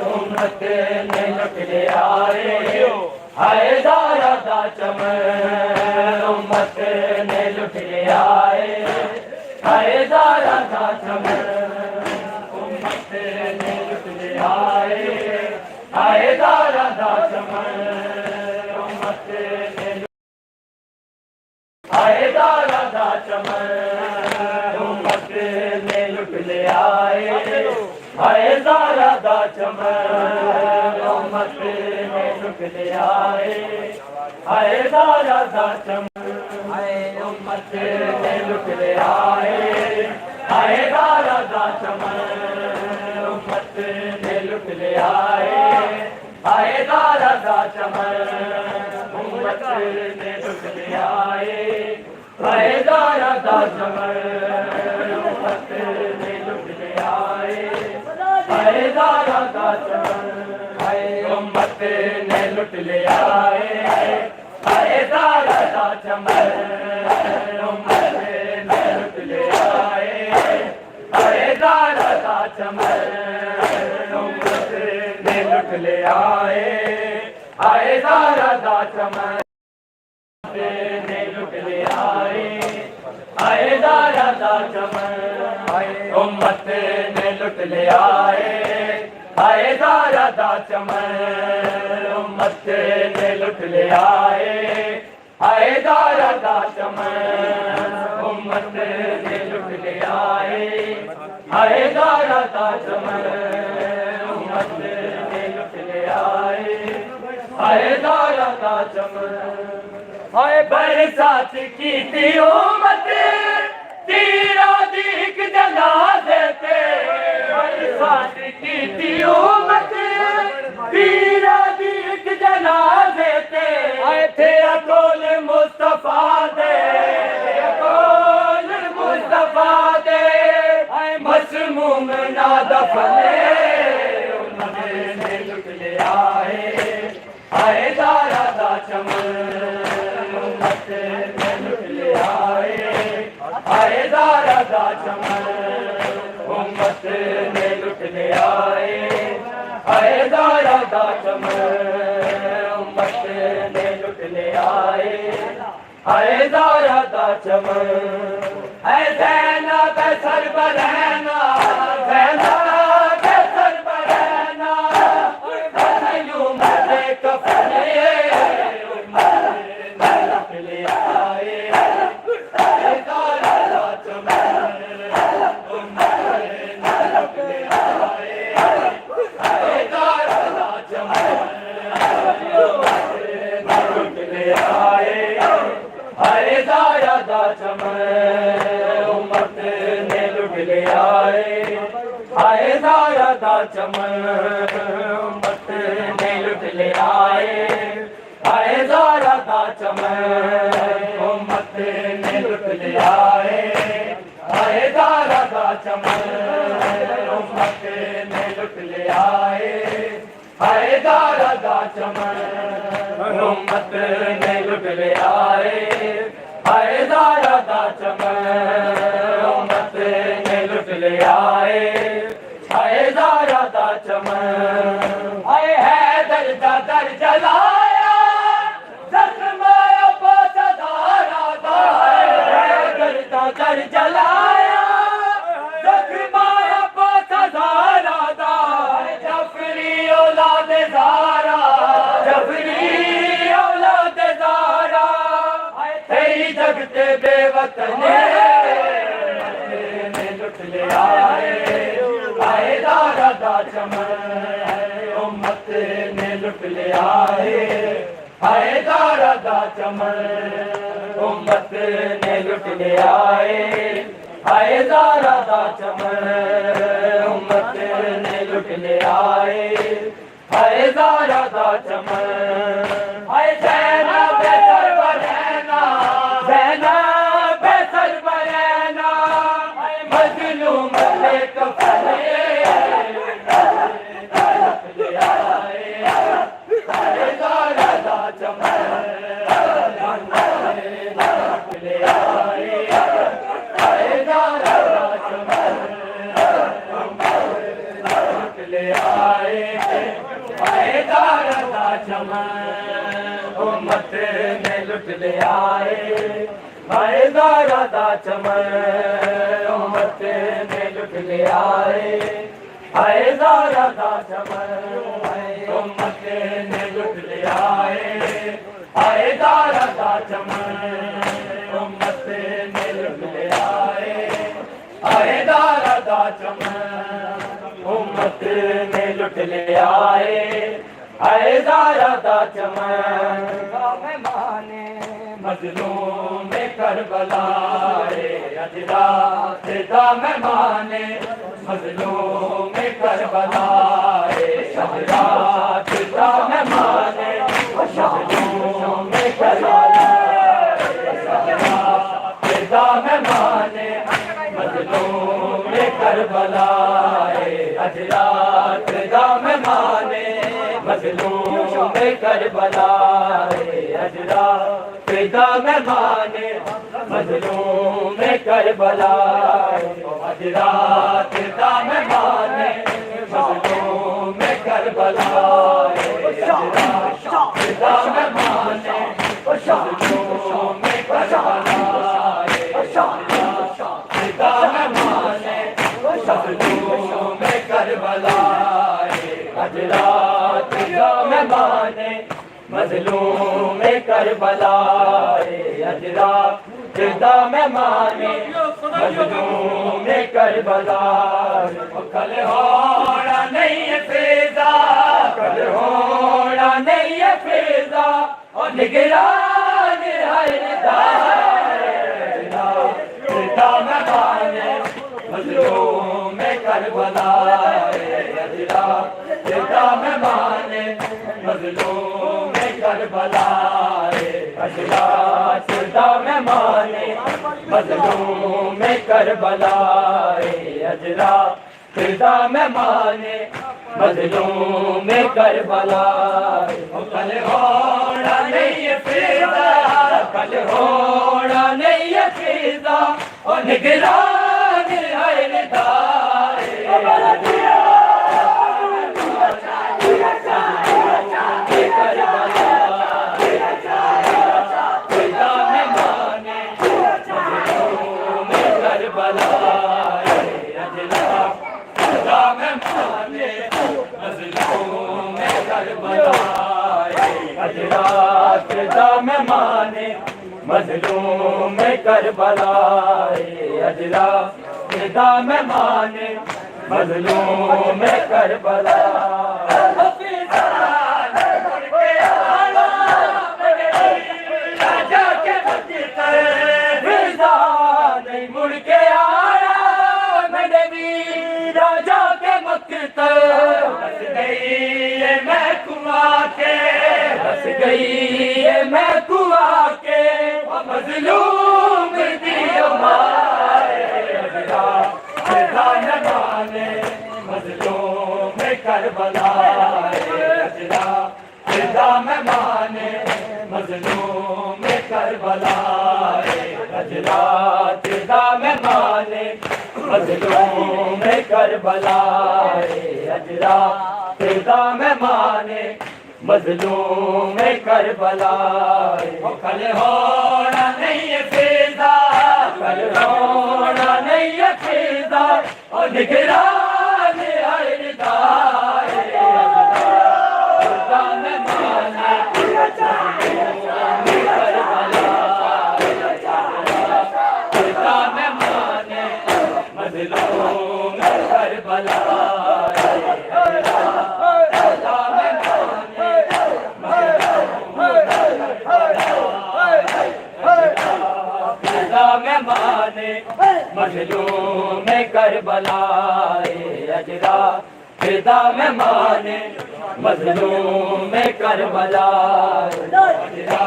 F: उम्मत ने लुट ले आए आए ज़ारा दा चमन उम्मत ने लुट ले आए आए ज़ारा दा चमन उम्मत ने आए ज़ारा दा चमन उम्मत ने लुट ले आए आए ज़ारा दा चमन उम्मत ने लुट ले आए आए ज़ारा दा चमन उम्मत ने लुट ले आए आए ज़ारा दा चमन उम्मत ने लुट ले आए आए ज़ारा दा चमन उम्मत ने लुट ले आए आए ज़ारा दा चमन उम्मत ने लुट ले आए आए ज़ारा दा चमन उम्मत ने लुट ले आए आए ज़ारा दा चमन उम्मत ने लुट ले आए आए ज़ारा दा चमन उम्मत ने लुट ले आए आए ज़ारा दा चमन ने लुट ले आए आए ज़ारा दा चमन उम्मत ने लुट ले आए आए ज़ारा दा चमन उम्मत ने लुट ले आए आए ज़ारा दा चमन उम्मत ने लुट ले आए आए ज़ारा दा चमन उम्मत ने लुट ले आए आए ज़ारा दा चमन आए बरसात की थी उम्मत तीरा दीक जला देते बरसात की थी उम्मत तीरा दीक जला देते आए थे अकोल मुस्तफा दे अकोल मुस्तफा दे आए मसमूम ना दफने उन्होंने लुट ले आए आए ज़ारा दा चमन उम्मत ने लुट ले आए आए ज़ारा दा चमन उम्मत ने लुट ले आए आए ज़ारा दा चमन उम्मत ने लुट ले आए आए ज़ारा दा चमन ऐ ज़ैना पे सर पर रहना ज़ैना पे सर पर रहना यूं मेरे कफने उम्मत ने लुट ले आए आए ज़ारा दा चमन उम्मत ने लुट ले आए आए ज़ारा दा चमन उम्मत ने लुट ले आए आए ज़ारा दा चमन उम्मत ने लुट ले आए आए ज़ारा दा चमन उम्मत ने लुट ले आए आए ज़ारा दा चमन उम्मत ने लुट ले चमन उम्मत ने लुट ले आए हाय ज़ारा दा चमन उम्मत ने लुट ले आए हाय ज़ारा दा चमन हाय हैदर दा दर जलाया जख्म अब्बास ज़ारा दा हैदर दा दर जलाया जख्म अब्बास ज़ारा दा जफरी औलाद ज़ारा जफरी औलाद ज़ारा तेरी जगते बेवतन ने लुट ले आए हाय ज़ारा दा चमन उम्मत ने लुट ले आए हाय ज़ारा दा चमन उम्मत ने लुट ले आए हाय ज़ारा दा चमन उम्मत ने लुट ले आए हाय ज़ारा दा चमन हाय ज़ैना बेसर बरैना ज़ैना बेसर बरैना हाय मज़लूम ले कफले ले आए हाय ज़ारा दा चमन ले आए हाय ज़ारा दा चमन ले आए हाय ज़ारा दा चमन उम्मत ने लुट ले आए हाय ज़ारा दा चमन उम्मत ने लुट ले आए हाय ज़ारा दा चमन उम्मत ने लुट ले आए हाय ज़ारा दा चमन उम्मत ने लुट ले आए हाय ज़ारा दा चमन उम्मत ने लुट ले आए हाय ज़ारा दा चमन मेहमाने मज़लूम करबला अज रात दा मेहमाने मज़लूम करबला अज रात दा मेहमाने मज़लूम करबला अज रात दा मेहमाने मज़लूम करबला अज रात दा मेहमाने मज़लूम करबला अज रात दा मेहमाने मज़लूम करबला अज रात दा मेहमाने मज़लूम करबला अज रात दा मेहमाने मज़लूम करबला दा मेहमाने मज़लूम करबला अज रात दा मेहमाने मज़लूम करबला अज रात दा मेहमाने मज़लूम करबला कल होना नहीं है फिजा कल होना नहीं है फिजा और निगरान दा मेहमाने मज़लूम करबला अज रात दा मेहमाने मज़लूम करबला अज रात दा मेहमाने मज़लूम करबला अज रात दा मेहमाने मज़लूम करबला कल होना नहीं है फिजा कल होना नहीं है फिजा और निगरान अज रात दा मेहमाने मज़लूम करबला अज रात दा मेहमाने मज़लूम करबला राजा के नहीं मुड़ के आया मेरे वीर राजा के मकतल बस गई ये मैं कुआ के बस गई ये मैं कुआ के मज़लूम दियो मारे मज़लूम करबला मेहमान मजलूम करबला अजरा तेरा मेहमान मजलूम करबला अजरा तेरा मेहमान मजलूम करबला कल होना नहीं फिजा कल होना नहीं फिजा और निगरान हरदा मजलूम करबला अजरा फिदा मेहमान मजलूम करबला अजरा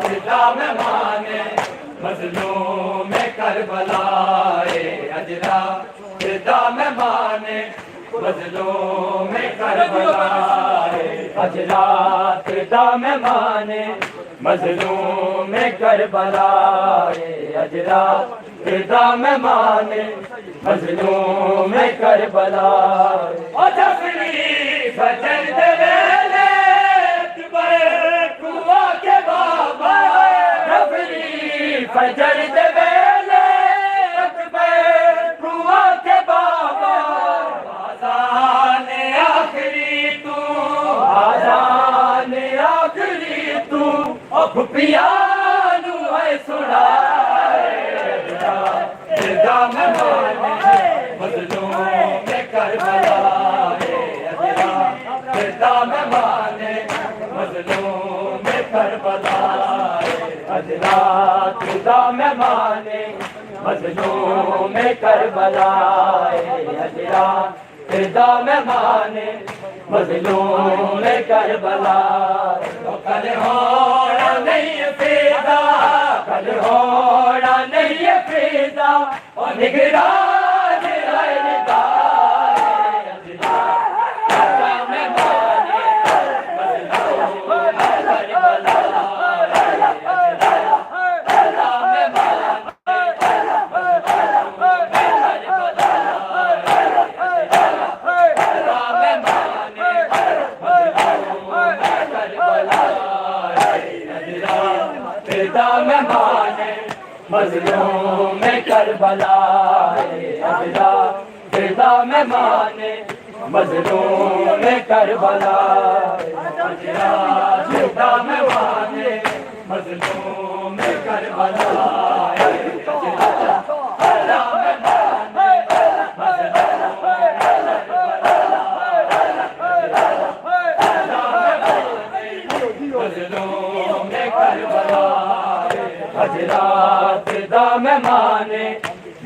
F: फिदा मेहमान मजलूम करबला अजरा फिदा मेहमान मजलूम करबला अजरा फिदा मेहमान मजलूम करबला अजरा फिदा मेहमान मजलूम करबला ओ जफरी फजर दे वेले कुआ के बाबा जफरी फजर दे वेले कुआ के बाबा आजान आखिरी तू आजान आखिरी तू ओ पियानू है सुना मजलूम करबला फिदा मेहमान मजलूम करबला अजरा फिदा मेहमान मजलूम करबला अजरा फिदा मेहमान मजलूम करबला कल होना नहीं फिदा कल होना नहीं फिदा और निगरान हरदा मजलूम करबला अजरा फिदा मेहमान मजलूम करबला अजरा फिदा मेहमान मजलूम करबला अजरा फिदा मेहमान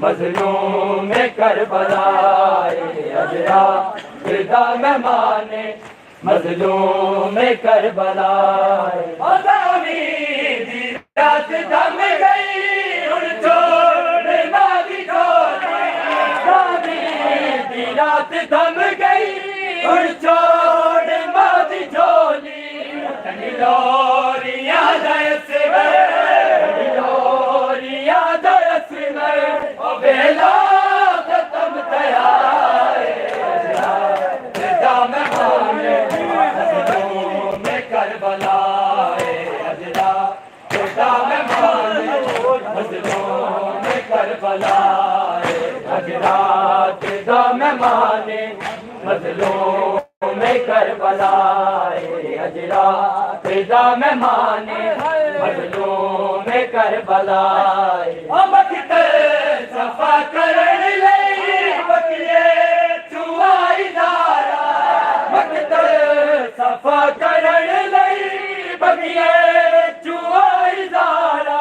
F: मजलूम करबला अजरा फिदा मेहमान मजलूम करबला रात थम गई उन छोड़ मादी छोड़ी रात थम गई उन छोड़ मादी झोली लोरिया जैसे बेला खत्म तैयार फिदा मेहमान मजलूम करबला अजरा फिदा मेहमान मजलूम करबला अजरा फिदा मेहमान मजलूम करबला अजरा फिदा मेहमान मजलूम करबला सफा करण लई बकिए चुआई दारा वक्त सफा करण लई बकिए चुआई दारा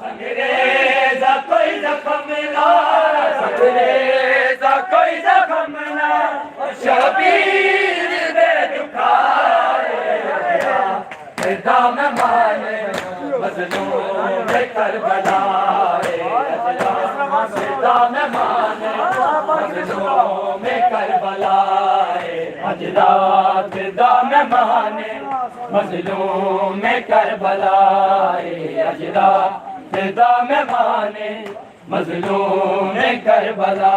F: संगरेजा कोई जख्म ना संगरेजा कोई जख्म ना शबीर दे दुखाए फिदा मेहमान मजलूम करबला फिदा मेहमान मजलूम करबला अजदाद दा मेहमाने मजलूम करबला अजदाद दा मेहमाने मजलूम करबला